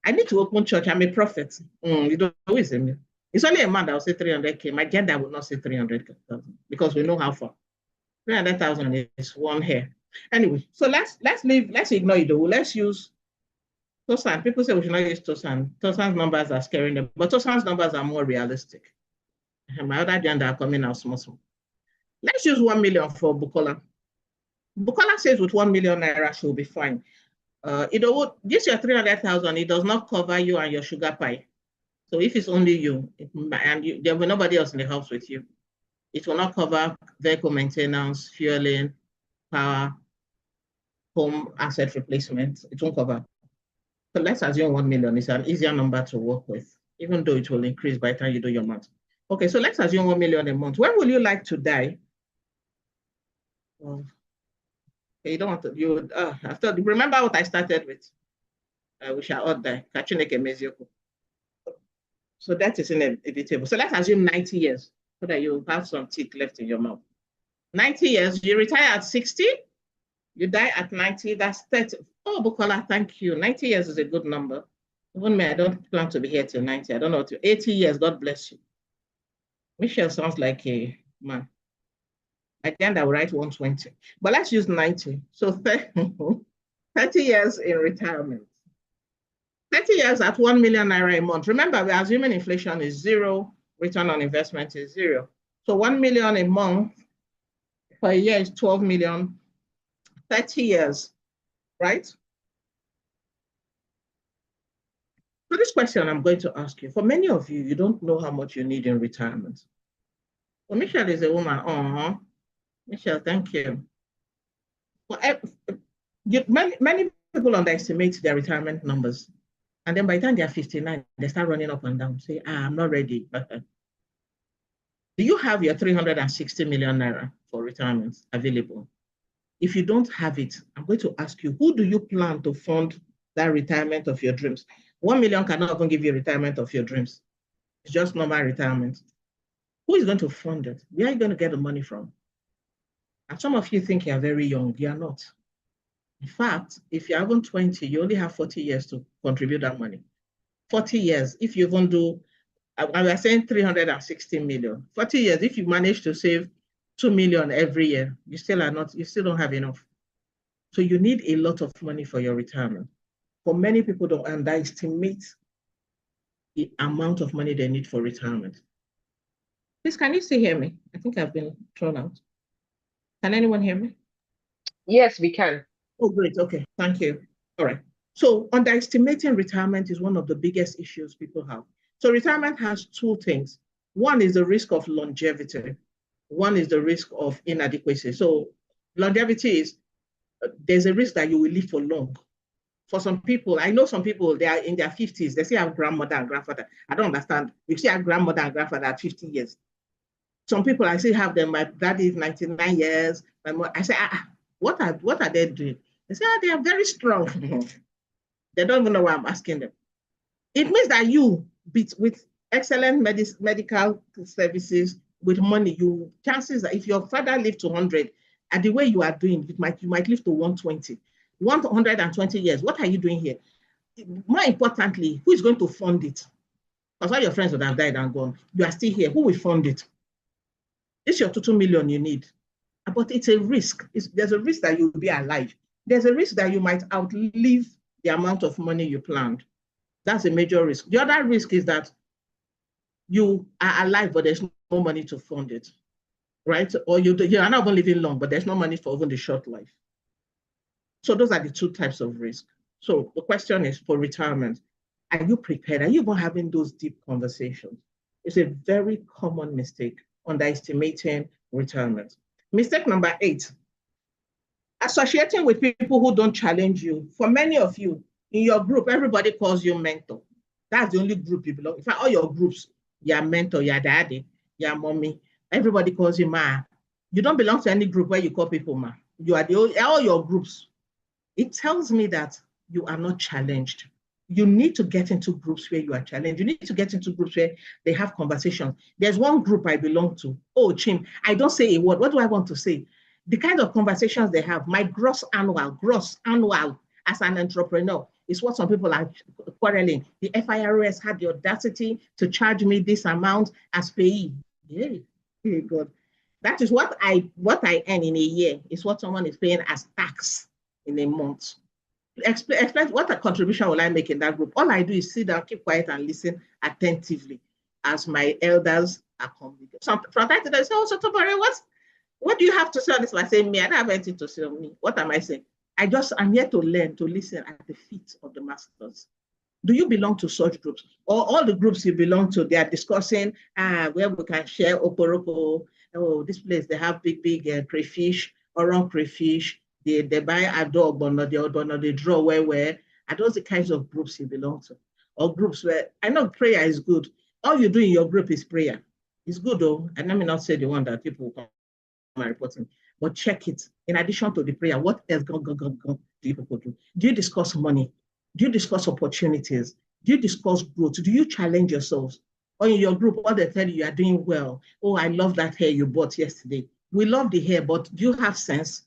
I need to open church. I'm a prophet. Idowu is a male. It's only a man that will say 300K. My gender would not say 300,000 because we know how far. 300,000 is one hair. Anyway, so let's ignore Idowu. Let's use Tosan. People say we should not use Tosan. Tosan's numbers are scaring them, but Tosan's numbers are more realistic. My other gender are coming out small. Let's use 1 million for Bukola. Bukola says with 1 million naira she'll be fine. Idowu, this your 300,000, it does not cover you and your sugar pie. So if it's only you, and there will be nobody else in the house with you, it will not cover vehicle maintenance, fueling, power, home asset replacement. It won't cover. So let's assume 1 million is an easier number to work with, even though it will increase by the time you do your math. Okay, so let's assume 1 million a month. When will you like to die? You don't want to, after, remember what I started with? We shall all die. So that is inevitable. So let's assume 90 years so that you have some teeth left in your mouth. 90 years, you retire at 60, you die at 90, that's 30. Oh, Bukola, thank you. 90 years is a good number. Even me, I don't plan to be here till 90. I don't know, to 80 years, God bless you. Michelle sounds like a man. At the end, I will write 120. But let's use 90. So 30 years in retirement. 30 years at 1 million naira a month. Remember, we're assuming inflation is zero, return on investment is zero. So 1 million a month per year is 12 million, 30 years, right? So this question I'm going to ask you, for many of you, you don't know how much you need in retirement. Well, Michelle is a woman. Michelle, thank you. Well, many people underestimate their retirement numbers. And then by the time they're 59, they start running up and down, say, I'm not ready. Do you have your 360 million naira for retirement available? If you don't have it, I'm going to ask you, who do you plan to fund that retirement of your dreams? 1 million cannot even give you retirement of your dreams. It's just normal retirement. Who is going to fund it? Where are you going to get the money from? And some of you think you're very young. You are not. In fact, if you're even 20, you only have 40 years to contribute that money. 40 years, if you even do, we are saying 360 million. 40 years, if you manage to save 2 million every year, you still don't have enough. So you need a lot of money for your retirement. For many people, don't underestimate the amount of money they need for retirement. Please, can you still hear me? I think I've been thrown out. Can anyone hear me? Yes, we can. Oh, great. Okay, thank you. All right. So underestimating retirement is one of the biggest issues people have. So retirement has two things. One is the risk of longevity. One is the risk of inadequacy. So longevity is, there's a risk that you will live for long. For some people, I know some people, they are in their 50s, they still have grandmother and grandfather. I don't understand. You still have grandmother and grandfather at 50 years. Some people, I still have them, my daddy is 99 years. My mom, I say, what are they doing? They say, they are very strong. They don't even know why I'm asking them. It means that you, with excellent medical services, with money, chances that if your father lived to 100, and the way you are doing, you might live to 120. 120 years, what are you doing here? More importantly, who is going to fund it? Because all your friends would have died and gone. You are still here. Who will fund it? It's your 2 million you need. But it's a risk. There's a risk that you'll be alive. There's a risk that you might outlive the amount of money you planned. That's a major risk. The other risk is that you are alive, but there's no money to fund it, right? Or you are not even living long, but there's no money for even the short life. So those are the two types of risk. So the question is, for retirement, are you prepared? Are you even having those deep conversations? It's a very common mistake, underestimating retirement. Mistake number 8, associating with people who don't challenge you. For many of you in your group, everybody calls you mentor. That's the only group you belong. In fact, all your groups, your mentor, your daddy, your mommy, everybody calls you ma. You don't belong to any group where you call people ma. You are all your groups. It tells me that you are not challenged. You need to get into groups where you are challenged. You need to get into groups where they have conversations. There's one group I belong to. Oh, Chim, I don't say a word. What do I want to say? The kind of conversations they have, my gross annual as an entrepreneur is what some people are quarreling. The FIRS had the audacity to charge me this amount as payee. Yeah, God. That is what I earn in a year is what someone is paying as tax in a month. Explain what a contribution will I make in that group. All I do is sit down, keep quiet, and listen attentively as my elders are communicating. From time to time, say, "Oh, so Tobore, what do you have to say on this?" I say, "Me, I don't have anything to say on me. What am I saying? I'm here to learn, to listen at the feet of the masters." Do you belong to such groups? Or all the groups you belong to, they are discussing where we can share oporoko. Oh, this place, they have big crayfish, orange crayfish. They buy a dog, but they draw where. Are those the kinds of groups you belong to? Or groups where, I know prayer is good. All you do in your group is prayer. It's good though, and let me not say the one that people come reporting, but check it. In addition to the prayer, what else do you people do? Do you discuss money? Do you discuss opportunities? Do you discuss growth? Do you challenge yourselves? Or in your group, all they tell you are doing well. Oh, I love that hair you bought yesterday. We love the hair, but do you have sense?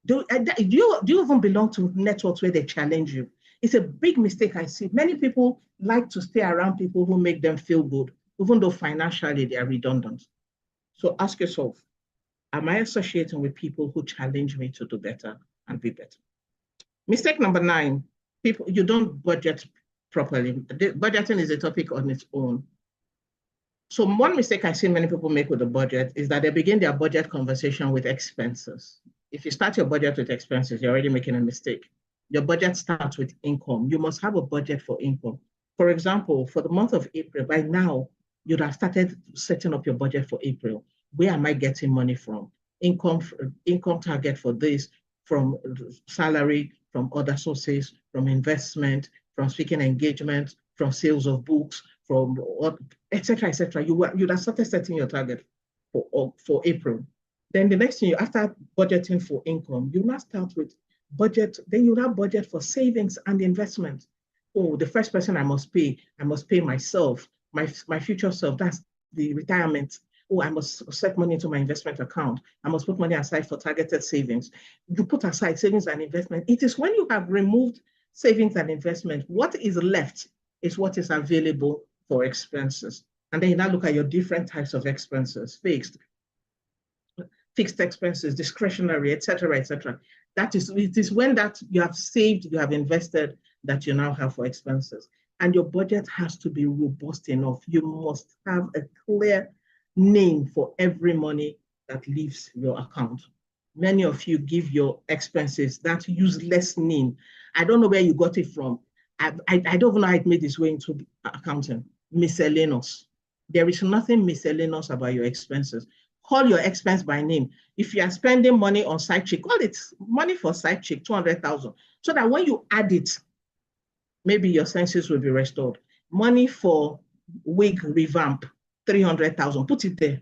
Do you even belong to networks where they challenge you? It's a big mistake I see. Many people like to stay around people who make them feel good, even though financially they are redundant. So ask yourself, am I associating with people who challenge me to do better and be better? Mistake number 9, you don't budget properly. Budgeting is a topic on its own. So one mistake I see many people make with the budget is that they begin their budget conversation with expenses. If you start your budget with expenses, you're already making a mistake. Your budget starts with income. You must have a budget for income. For example, for the month of April, by now, you'd have started setting up your budget for April. Where am I getting money from? Income target for this, from salary, from other sources, from investment, from speaking engagements, from sales of books, from what, etc., etc. You'd have started setting your target for April. Then the next thing, after budgeting for income, you now start with budget. Then you have budget for savings and investment. Oh, the first person I must pay myself, my future self. That's the retirement. Oh, I must set money into my investment account. I must put money aside for targeted savings. You put aside savings and investment. It is when you have removed savings and investment, what is left is what is available for expenses. And then you now look at your different types of expenses, fixed expenses, discretionary, etc., etc. It is when that you have saved, you have invested, that you now have for expenses. And your budget has to be robust enough. You must have a clear name for every money that leaves your account. Many of you give your expenses that useless name. I don't know where you got it from. I don't even know how it made its way into accounting. Miscellaneous. There is nothing miscellaneous about your expenses. Call your expense by name. If you are spending money on side chick, call it money for side chick, 200,000. So that when you add it, maybe your senses will be restored. Money for wig revamp, 300,000, put it there.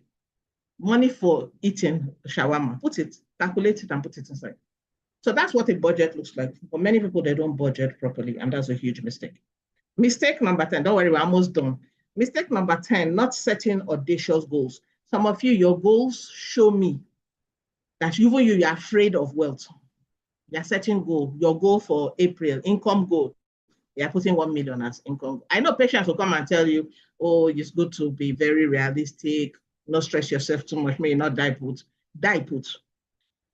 Money for eating shawarma, calculate it and put it inside. So that's what a budget looks like. For many people, they don't budget properly, and that's a huge mistake. Mistake number 10, don't worry, we're almost done. Mistake number 10, not setting audacious goals. Some of you, your goals show me that even you're afraid of wealth. You're setting goal, your goal for April, income goal. You're putting 1 million as income. I know patients will come and tell you, oh, it's good to be very realistic, not stress yourself too much, may you not die put.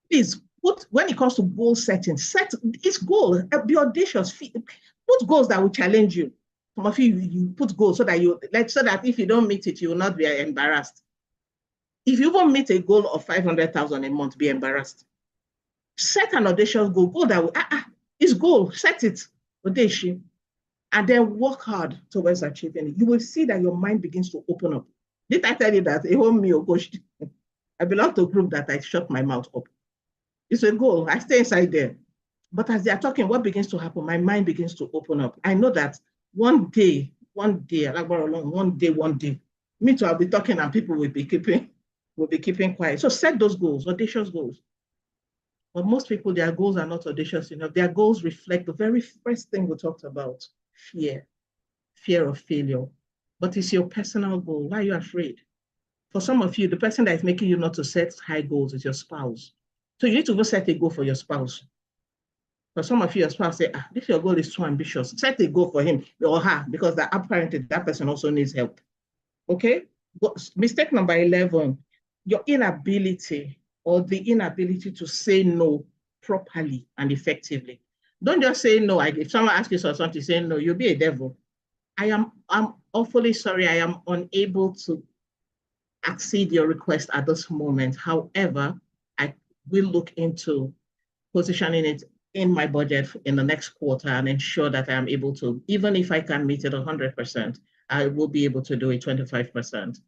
Please, when it comes to goal setting, set its goal, be audacious, put goals that will challenge you. Some of you put goals so that if you don't meet it, you will not be embarrassed. If you even meet a goal of 500,000 a month, be embarrassed. Set an audacious goal that will, it's goal, set it, audacious, and then work hard towards achieving it. You will see that your mind begins to open up. Did I tell you that? I belong to a group that I shut my mouth up. It's a goal. I stay inside there. But as they are talking, what begins to happen? My mind begins to open up. I know that one day one day, like one day, one day. Me too, I'll be talking and people will be keeping quiet. So set those goals, audacious goals. But most people, their goals are not audacious enough. Their goals reflect the very first thing we talked about, fear of failure. But it's your personal goal. Why are you afraid? For some of you, the person that is making you not to set high goals is your spouse. So you need to go set a goal for your spouse. For some of you, your spouse say, this your goal is too ambitious. Set a goal for him or her, because that apparently that person also needs help. Okay? Mistake number 11, your inability or the inability to say no properly and effectively. Don't just say no. If someone asks you for something, say no, you'll be a devil. I'm awfully sorry. I am unable to accede your request at this moment. However, I will look into positioning it in my budget in the next quarter and ensure that I am able to, even if I can meet it 100%, I will be able to do it 25%.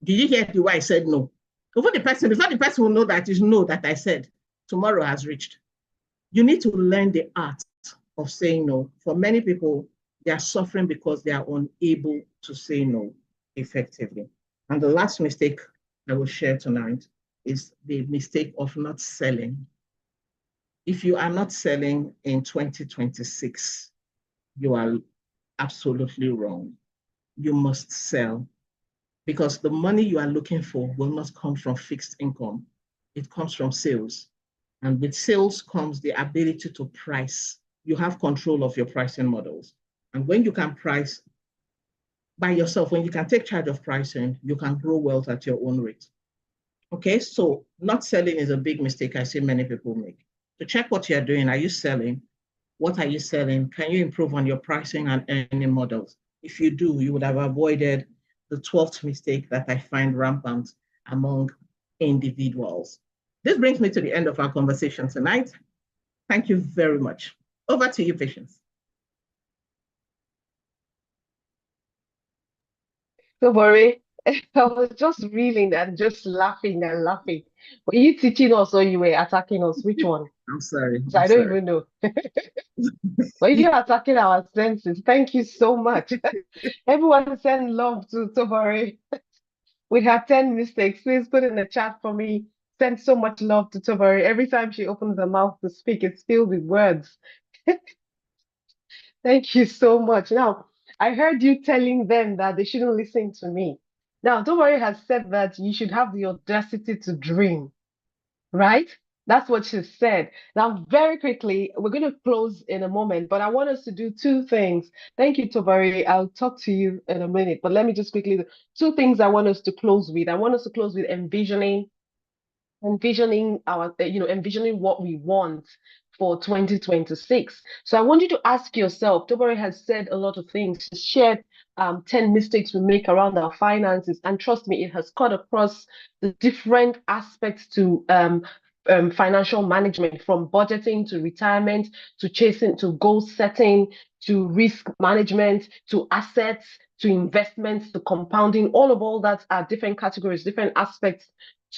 Did you hear the way I said no? Before the person will know that it's no that I said, tomorrow has reached. You need to learn the art of saying no. For many people, they are suffering because they are unable to say no effectively. And the last mistake I will share tonight is the mistake of not selling. If you are not selling in 2026, you are absolutely wrong. You must sell, because the money you are looking for will not come from fixed income. It comes from sales. And with sales comes the ability to price. You have control of your pricing models. And when you can price by yourself, when you can take charge of pricing, you can grow wealth at your own rate. Okay, so not selling is a big mistake I see many people make. So check what you're doing. Are you selling? What are you selling? Can you improve on your pricing and earning models? If you do, you would have avoided the 12th mistake that I find rampant among individuals. This brings me to the end of our conversation tonight. Thank you very much. Over to you, Patience. Don't worry. I was just reeling and just laughing and laughing. Were you teaching us or you were attacking us? Which one? I'm sorry. I don't even know. Were you You- attacking our senses? Thank you so much. Everyone send love to Tobari. We have 10 mistakes. Please put in the chat for me. Send so much love to Tobari. Every time she opens her mouth to speak, it's filled with words. Thank you so much. Now, I heard you telling them that they shouldn't listen to me. Now, Tobari has said that you should have the audacity to dream, right? That's what she said. Now, very quickly, we're going to close in a moment, but I want us to do two things. Thank you, Tobari. I'll talk to you in a minute, but let me just quickly do two things I want us to close with. I want us to close with envisioning what we want for 2026. So I want you to ask yourself, Tobari has said a lot of things. She shared 10 mistakes we make around our finances. And trust me, it has cut across the different aspects to financial management, from budgeting to retirement, to chasing, to goal setting, to risk management, to assets, to investments, to compounding. All that are different categories, different aspects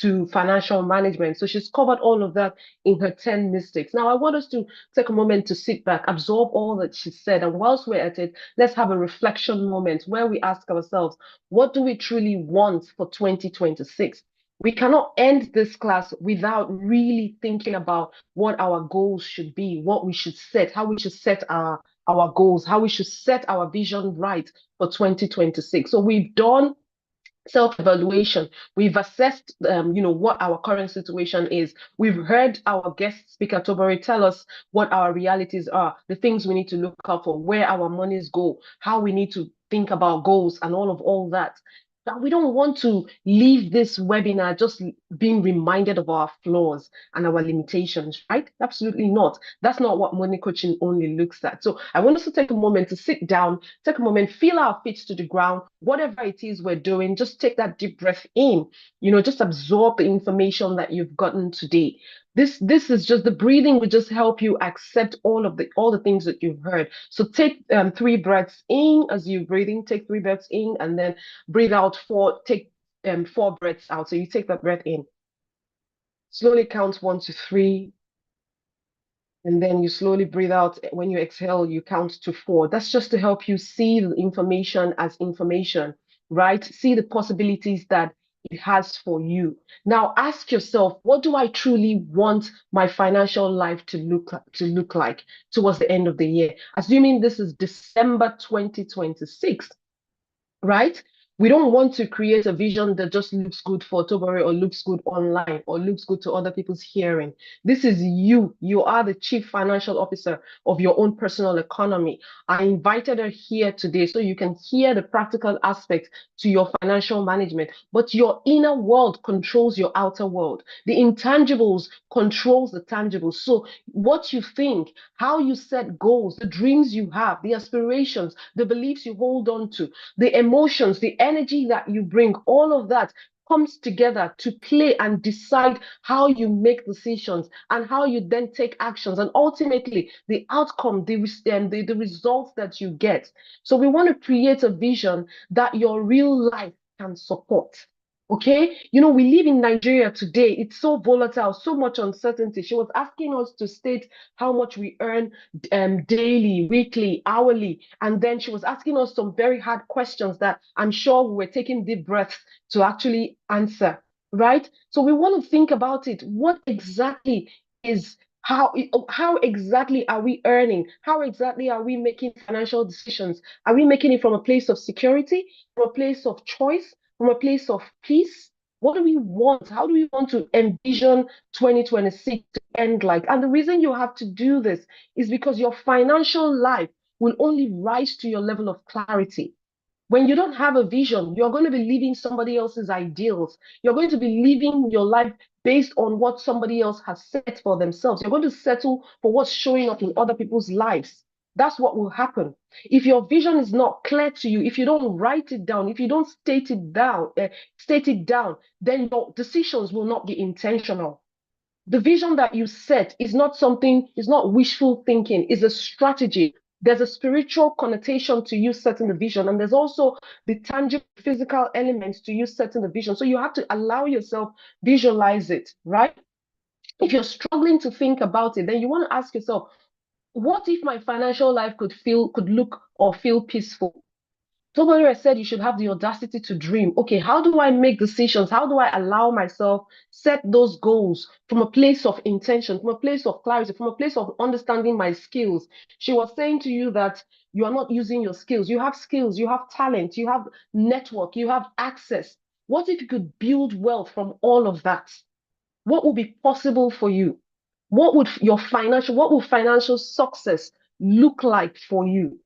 to financial management. So she's covered all of that in her 10 mistakes. Now, I want us to take a moment to sit back, absorb all that she said. And whilst we're at it, let's have a reflection moment where we ask ourselves, what do we truly want for 2026? We cannot end this class without really thinking about what our goals should be, what we should set, how we should set our goals, how we should set our vision right for 2026. So we've done self-evaluation. We've assessed, what our current situation is. We've heard our guest speaker, Tobari, tell us what our realities are, the things we need to look out for, where our monies go, how we need to think about goals and all that. But we don't want to leave this webinar just being reminded of our flaws and our limitations, right? Absolutely not. That's not what money coaching only looks at. So I want us to take a moment to sit down, take a moment, feel our feet to the ground, whatever it is we're doing, just take that deep breath in, just absorb the information that you've gotten today. This is just the breathing will just help you accept all the things that you've heard. So take 3 breaths in as you're breathing, take 3 breaths in and then breathe out 4, take 4 breaths out. So you take that breath in. Slowly count 1 to 3. And then you slowly breathe out. When you exhale, you count to 4. That's just to help you see the information as information, right? See the possibilities that it has for you. Now ask yourself, what do I truly want my financial life to look like towards the end of the year? Assuming this is December 2026, right? We don't want to create a vision that just looks good for Tobore or looks good online or looks good to other people's hearing. This is you. You are the chief financial officer of your own personal economy. I invited her here today so you can hear the practical aspects to your financial management. But your inner world controls your outer world. The intangibles controls the tangibles. So what you think, how you set goals, the dreams you have, the aspirations, the beliefs you hold on to, the emotions, the energy that you bring, all of that comes together to play and decide how you make decisions and how you then take actions and ultimately the outcome, the results that you get. So we want to create a vision that your real life can support. Okay, we live in Nigeria today. It's so volatile, so much uncertainty. She was asking us to state how much we earn daily, weekly, hourly. And then she was asking us some very hard questions that I'm sure we were taking deep breaths to actually answer, right? So we want to think about it. What exactly is how exactly are we earning? How exactly are we making financial decisions? Are we making it from a place of security, from a place of choice, from a place of peace? What do we want? How do we want to envision 2026 to end like? And the reason you have to do this is because your financial life will only rise to your level of clarity. When you don't have a vision, you're going to be living somebody else's ideals. You're going to be living your life based on what somebody else has set for themselves. You're going to settle for what's showing up in other people's lives. That's what will happen. If your vision is not clear to you, if you don't write it down, if you don't state it down, then your decisions will not be intentional. The vision that you set is not something, it's not wishful thinking, it's a strategy. There's a spiritual connotation to you setting the vision, and there's also the tangible physical elements to you setting the vision. So you have to allow yourself visualize it, right? If you're struggling to think about it, then you want to ask yourself, what if my financial life could look or feel peaceful? Tobler said you should have the audacity to dream. Okay, how do I make decisions? How do I allow myself set those goals from a place of intention, from a place of clarity, from a place of understanding my skills? She was saying to you that you are not using your skills. You have skills, you have talent, you have network, you have access. What if you could build wealth from all of that? What would be possible for you? What would financial success look like for you?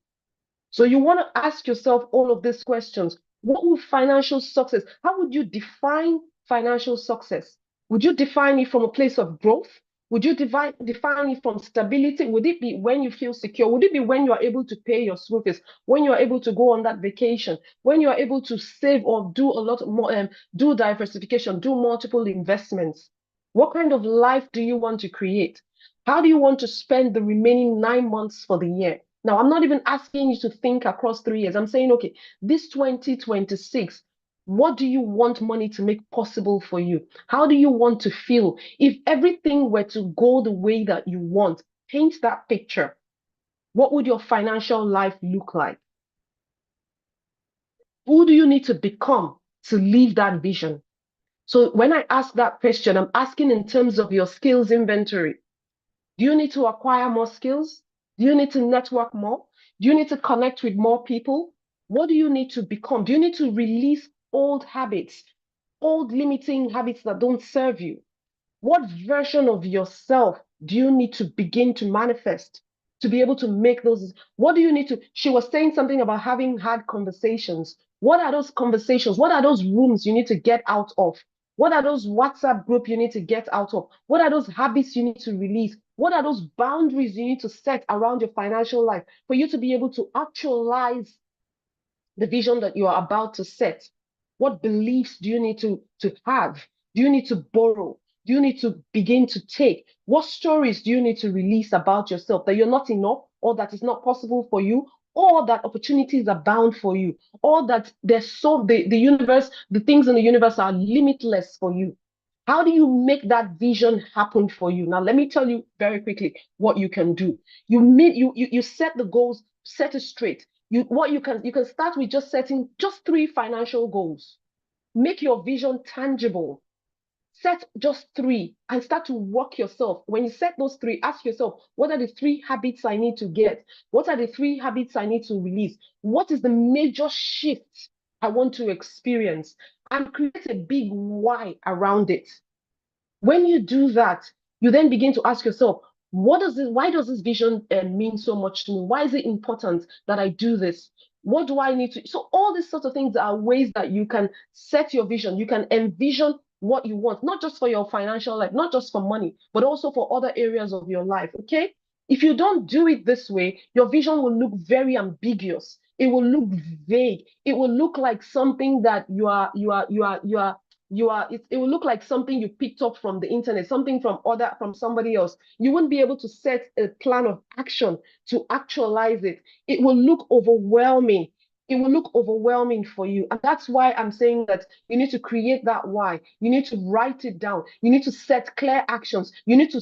So you want to ask yourself all of these questions. What would financial success, how would you define financial success? Would you define it from a place of growth? Would you define it from stability? Would it be when you feel secure? Would it be when you are able to pay your school fees? When you are able to go on that vacation? When you are able to save or do a lot more, do diversification, do multiple investments? What kind of life do you want to create? How do you want to spend the remaining 9 months for the year? Now, I'm not even asking you to think across 3 years. I'm saying, okay, this 2026, what do you want money to make possible for you? How do you want to feel? If everything were to go the way that you want, paint that picture. What would your financial life look like? Who do you need to become to live that vision? So when I ask that question, I'm asking in terms of your skills inventory. Do you need to acquire more skills? Do you need to network more? Do you need to connect with more people? What do you need to become? Do you need to release old habits, old limiting habits that don't serve you? What version of yourself do you need to begin to manifest to be able to make those? What do you need to? She was saying something about having hard conversations. What are those conversations? What are those rooms you need to get out of? What are those WhatsApp group you need to get out of? What are those habits you need to release? What are those boundaries you need to set around your financial life for you to be able to actualize the vision that you are about to set? What beliefs do you need to have? Do you need to borrow? Do you need to begin to take? What stories do you need to release about yourself that you're not enough, or that is not possible for you, or that opportunities are bound for you, or that the universe, the things in the universe are limitless for you? How do you make that vision happen for you? Now, let me tell you very quickly what you can do. You set the goals, set it straight. You can start with just setting just 3 financial goals. Make your vision tangible. Set just 3 and start to work yourself. When you set those 3, ask yourself, what are the 3 habits I need to get? What are the 3 habits I need to release? What is the major shift I want to experience? And create a big why around it. When you do that, you then begin to ask yourself, why does this vision mean so much to me? Why is it important that I do this? What do I need to? So all these sorts of things are ways that you can set your vision. You can envision what you want, not just for your financial life, not just for money, but also for other areas of your life. Okay. If you don't do it this way, your vision will look very ambiguous. It will look vague. It will look like something that it will look like something you picked up from the internet, something from somebody else. You won't be able to set a plan of action to actualize it. It will look overwhelming. It will look overwhelming for you. And that's why I'm saying that you need to create that why. You need to write it down. You need to set clear actions. You need to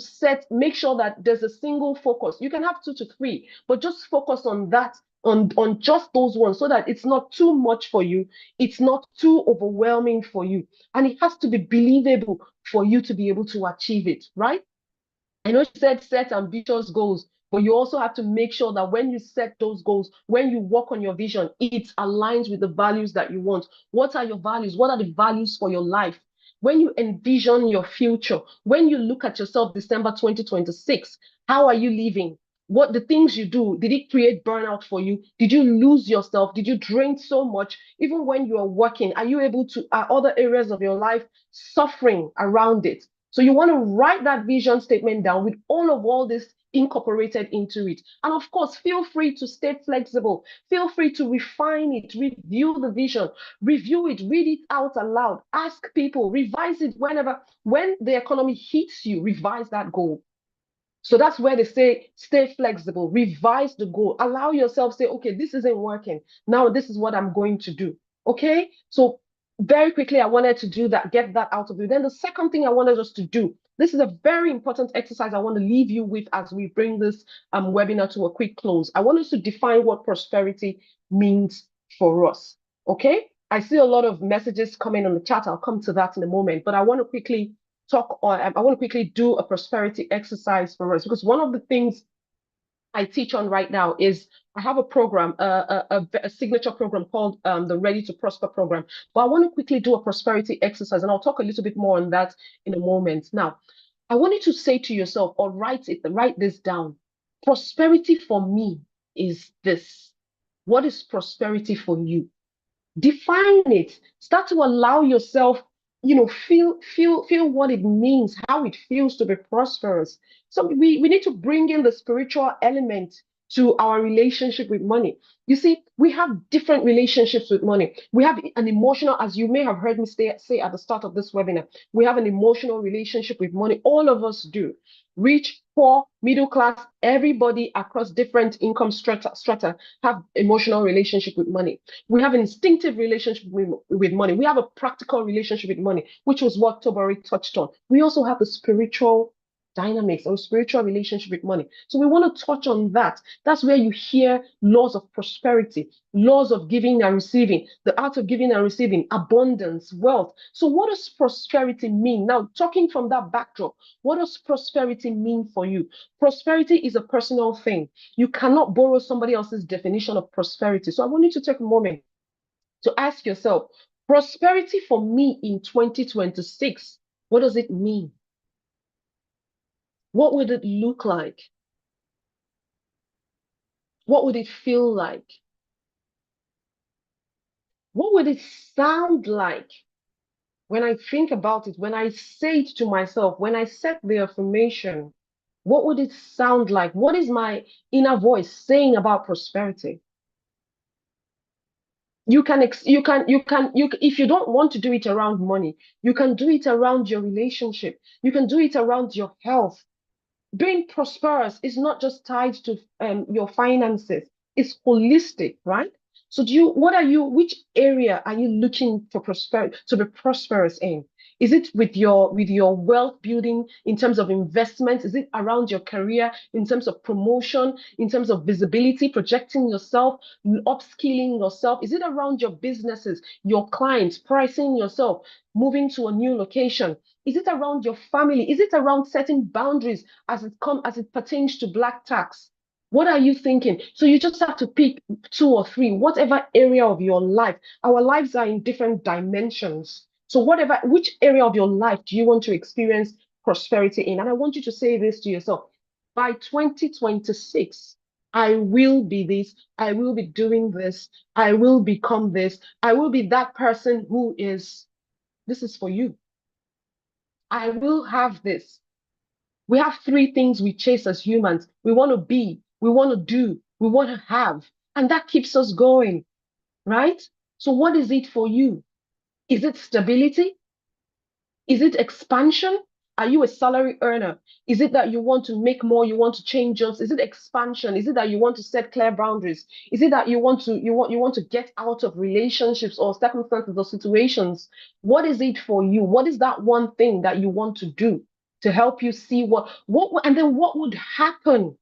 make sure that there's a single focus. You can have 2 to 3, but just focus on that, on just those ones, so that it's not too much for you. It's not too overwhelming for you. And it has to be believable for you to be able to achieve it, right? I know you said set ambitious goals, but you also have to make sure that when you set those goals, when you work on your vision, it aligns with the values that you want. What are your values? What are the values for your life? When you envision your future, when you look at yourself December 2026, how are you living? What the things you do, did it create burnout for you? Did you lose yourself? Did you drain so much? Even when you are working, are you able to, are other areas of your life suffering around it? So you want to write that vision statement down with all this incorporated into it. And of course, feel free to stay flexible. Feel free to refine it, review the vision, review it, read it out aloud, ask people, revise it when the economy hits you, revise that goal. So that's where they say, stay flexible, revise the goal, allow yourself say, okay, this isn't working. Now this is what I'm going to do. Okay. So very quickly, I wanted to do that, get that out of you. Then the second thing I wanted us to do, this is a very important exercise I want to leave you with as we bring this webinar to a quick close. I want us to define what prosperity means for us. Okay. I see a lot of messages coming on the chat. I'll come to that in a moment, but I want to quickly do a prosperity exercise for us, because one of the things I teach on right now is I have a program, a signature program called the Ready to Prosper program. But I want to quickly do a prosperity exercise, and I'll talk a little bit more on that in a moment. Now, I want you to say to yourself, or write this down. Prosperity for me is this. What is prosperity for you? Define it. Start to allow yourself, feel what it means, how it feels to be prosperous. So we need to bring in the spiritual element to our relationship with money. You see, we have different relationships with money. We have an emotional, as you may have heard me say at the start of this webinar, we have an emotional relationship with money. All of us do. Rich, poor, middle class, everybody across different income strata have emotional relationship with money. We have an instinctive relationship with money. We have a practical relationship with money, which was what Tobori touched on. We also have the spiritual dynamics or spiritual relationship with money. So we want to touch on that. That's where you hear laws of prosperity, laws of giving and receiving, the art of giving and receiving, abundance, wealth. So what does prosperity mean? Now, talking from that backdrop, what does prosperity mean for you? Prosperity is a personal thing. You cannot borrow somebody else's definition of prosperity. So I want you to take a moment to ask yourself, prosperity for me in 2026, what does it mean? What would it look like? What would it feel like? What would it sound like when I think about it, when I say it to myself, when I set the affirmation? What would it sound like? What is my inner voice saying about prosperity? If you don't want to do it around money, you can do it around your relationship. You can do it around your health. Being prosperous is not just tied to your finances. It's holistic, right? So which area are you looking for to be prosperous in? Is it with your wealth building in terms of investments? Is it around your career in terms of promotion, in terms of visibility, projecting yourself, upskilling yourself? Is it around your businesses, your clients, pricing yourself, moving to a new location? Is it around your family? Is it around setting boundaries as it pertains to black tax? What are you thinking? So you just have to pick two or three, whatever area of your life. Our lives are in different dimensions. So which area of your life do you want to experience prosperity in? And I want you to say this to yourself. By 2026, I will be this, I will be doing this, I will become this, I will be that person who is, this is for you. I will have this. We have three things we chase as humans. We want to be, we want to do, we want to have, and that keeps us going, right? So what is it for you? Is it stability? Is it expansion? Are you a salary earner? Is it that you want to make more, you want to change jobs? Is it expansion? Is it that you want to set clear boundaries? Is it that you want to get out of relationships or circumstances or situations? What is it for you? What is that one thing that you want to do to help you see and then what would happen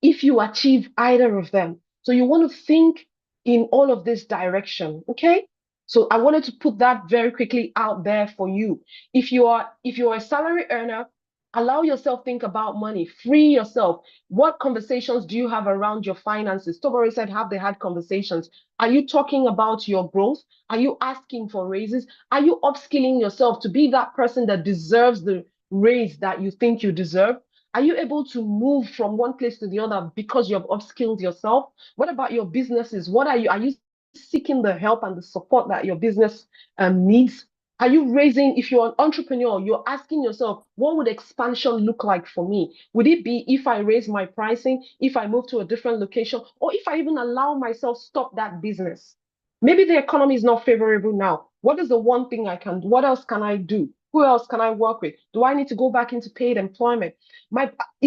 if you achieve either of them? So you want to think in all of this direction, okay? So I wanted to put that very quickly out there for you. If you are a salary earner, allow yourself think about money, free yourself. What conversations do you have around your finances? Tobori said, have they had conversations? Are you talking about your growth? Are you asking for raises? Are you upskilling yourself to be that person that deserves the raise that you think you deserve? Are you able to move from one place to the other because you have upskilled yourself? What about your businesses? Are you seeking the help and the support that your business needs? Are you raising, if you're an entrepreneur, you're asking yourself, what would expansion look like for me? Would it be if I raise my pricing, if I move to a different location, or if I even allow myself stop that business? Maybe the economy is not favorable now. What is the one thing I can do? What else can I do? Who else can I work with? Do I need to go back into paid employment?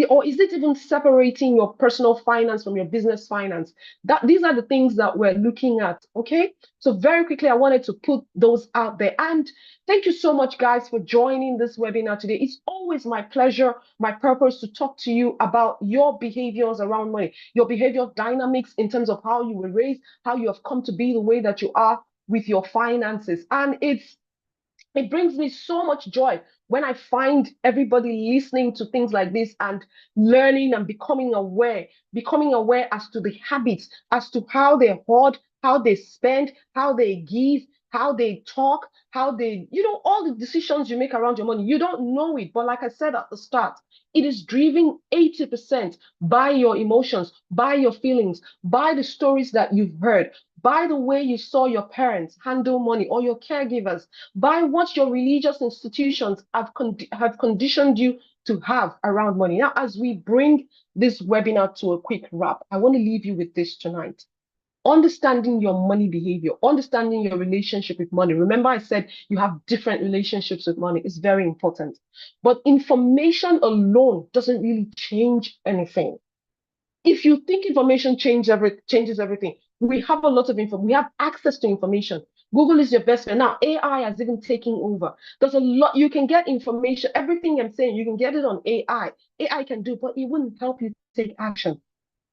Or is it even separating your personal finance from your business finance? These are the things that we're looking at. Okay. So very quickly, I wanted to put those out there. And thank you so much, guys, for joining this webinar today. It's always my pleasure, my purpose to talk to you about your behaviors around money, your behavior dynamics in terms of how you were raised, how you have come to be the way that you are with your finances. And it brings me so much joy when I find everybody listening to things like this and learning and becoming aware as to the habits, as to how they hoard, how they spend, how they give, how they talk, how they, all the decisions you make around your money. You don't know it, but like I said at the start, it is driven 80% by your emotions, by your feelings, by the stories that you've heard, by the way you saw your parents handle money or your caregivers, by what your religious institutions have conditioned you to have around money. Now, as we bring this webinar to a quick wrap, I want to leave you with this tonight. Understanding your money behavior, understanding your relationship with money. Remember, I said you have different relationships with money. It's very important. But information alone doesn't really change anything. If you think information changes everything, we have a lot of info. We have access to information. Google is your best friend. Now, AI has even taken over. There's a lot, you can get information. Everything I'm saying, you can get it on AI. AI can do, but it wouldn't help you take action.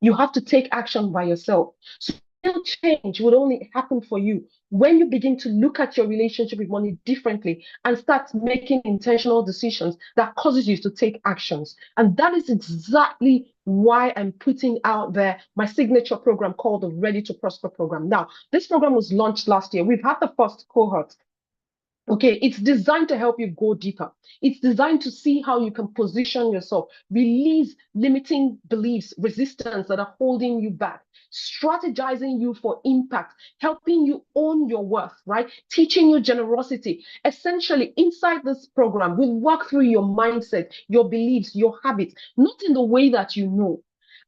You have to take action by yourself. So real change would only happen for you when you begin to look at your relationship with money differently and start making intentional decisions that causes you to take actions. And that is exactly why I'm putting out there my signature program called the Ready to Prosper program. Now, this program was launched last year. We've had the first cohort. Okay, it's designed to help you go deeper. It's designed to see how you can position yourself, release limiting beliefs, resistance that are holding you back, strategizing you for impact, helping you own your worth, right? Teaching you generosity. Essentially, inside this program, we work through your mindset, your beliefs, your habits, not in the way that you know.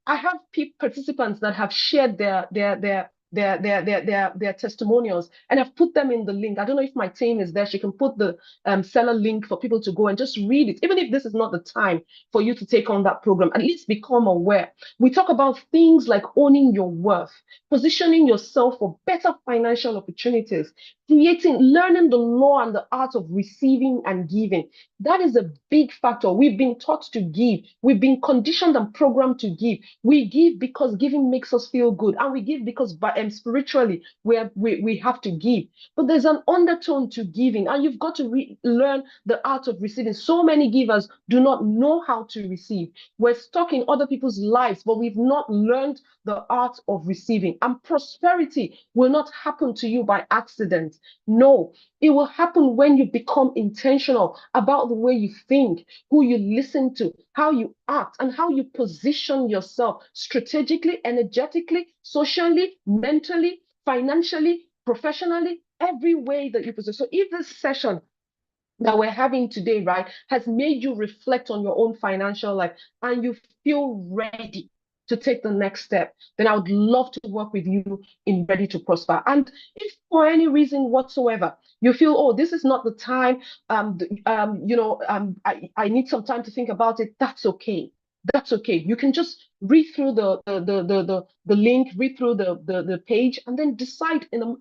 I have participants that have shared their testimonials, and I've put them in the link. I don't know if my team is there. She can put the seller link for people to go and just read it. Even if this is not the time for you to take on that program, at least become aware. We talk about things like owning your worth, positioning yourself for better financial opportunities, learning the law and the art of receiving and giving. That is a big factor. We've been taught to give. We've been conditioned and programmed to give. We give because giving makes us feel good, and we give because spiritually we have to give. But there's an undertone to giving, and you've got to learn the art of receiving. So many givers do not know how to receive. We're stuck in other people's lives, but we've not learned the art of receiving. And prosperity will not happen to you by accident. No, it will happen when you become intentional about the way you think, who you listen to, how you act, and how you position yourself strategically, energetically, socially, mentally, financially, professionally, every way that you position. So if this session that we're having today, right, has made you reflect on your own financial life and you feel ready to take the next step, then I would love to work with you in Ready to Prosper. And if for any reason whatsoever you feel, oh, this is not the time, I need some time to think about it, that's okay. That's okay. You can just read through the link, read through the page, and then decide in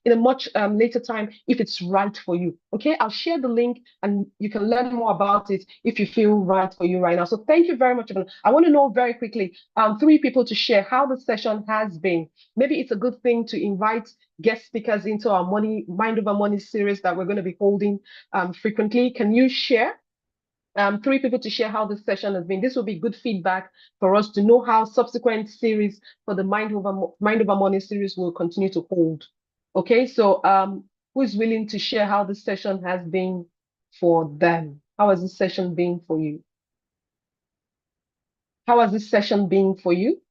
a much later time if it's right for you. Okay, I'll share the link and you can learn more about it if you feel right for you right now. So thank you very much. I want to know very quickly, 3 people to share how the session has been. Maybe it's a good thing to invite guest speakers into our Mind Over Money series that we're going to be holding frequently. Can you share? 3 people to share how this session has been. This will be good feedback for us to know how subsequent series for the Mind Over Money series will continue to hold. Okay, so who is willing to share how this session has been for them? How has this session been for you? How has this session been for you?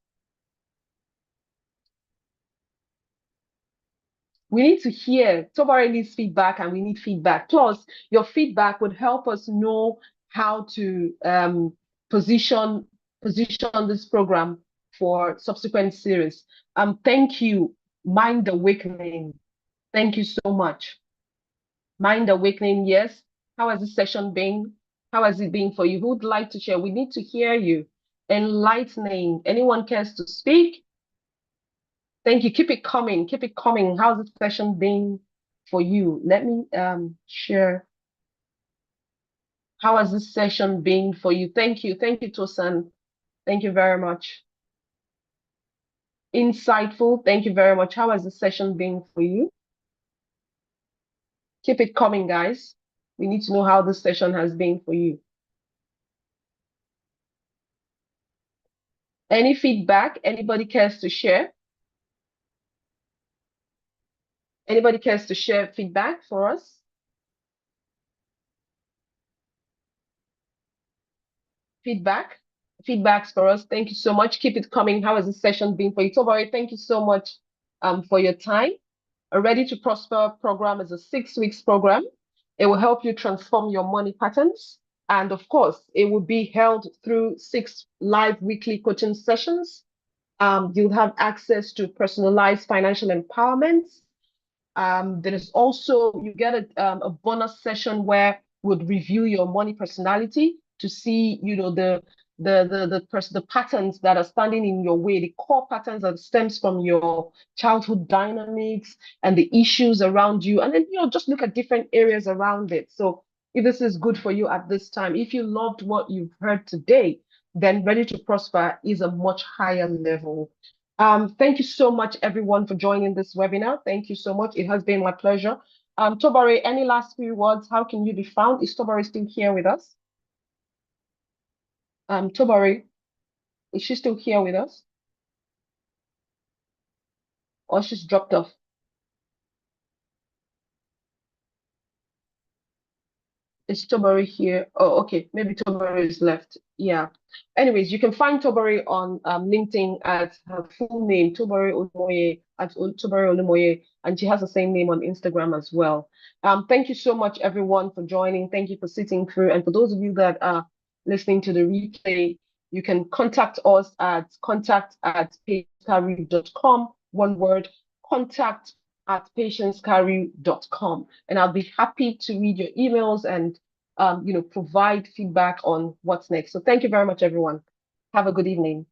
We need to hear. Tobari needs feedback and we need feedback. Plus, your feedback would help us know how to position this program for subsequent series. Thank you, Mind Awakening. Thank you so much. Mind Awakening, yes. How has this session been? How has it been for you? Who would like to share? We need to hear you. Enlightening. Anyone cares to speak? Thank you. Keep it coming. Keep it coming. How's this session been for you? Let me share. How has this session been for you? Thank you. Thank you, Tosan. Thank you very much. Insightful. Thank you very much. How has this session been for you? Keep it coming, guys. We need to know how this session has been for you. Any feedback? Anybody cares to share? Anybody cares to share feedback for us? Feedbacks for us. Thank you so much. Keep it coming. How has this session been for you? Tobari, thank you so much for your time. A Ready to Prosper program is a 6 weeks program. It will help you transform your money patterns. And of course, it will be held through 6 live weekly coaching sessions. You'll have access to personalized financial empowerment. There is also, you get a bonus session where we'll review your money personality to see, the patterns that are standing in your way, the core patterns that stems from your childhood dynamics and the issues around you. And then, just look at different areas around it. So if this is good for you at this time, if you loved what you've heard today, then Ready to Prosper is a much higher level. Thank you so much, everyone, for joining this webinar. Thank you so much. It has been my pleasure. Tobari, any last few words? How can you be found? Is Tobari still here with us? Tobari, is she still here with us? Or she's dropped off? Is Tobari here? Oh, okay. Maybe Tobari is left. Yeah. Anyways, you can find Tobari on LinkedIn at her full name, Tobari Olumoye, at Tobari Olumoye, and she has the same name on Instagram as well. Thank you so much, everyone, for joining. Thank you for sitting through. And for those of you that are listening to the replay, you can contact us at contact@patiencecarew.com. One word, contact@patiencecarew.com, and I'll be happy to read your emails and provide feedback on what's next. So thank you very much, everyone. Have a good evening.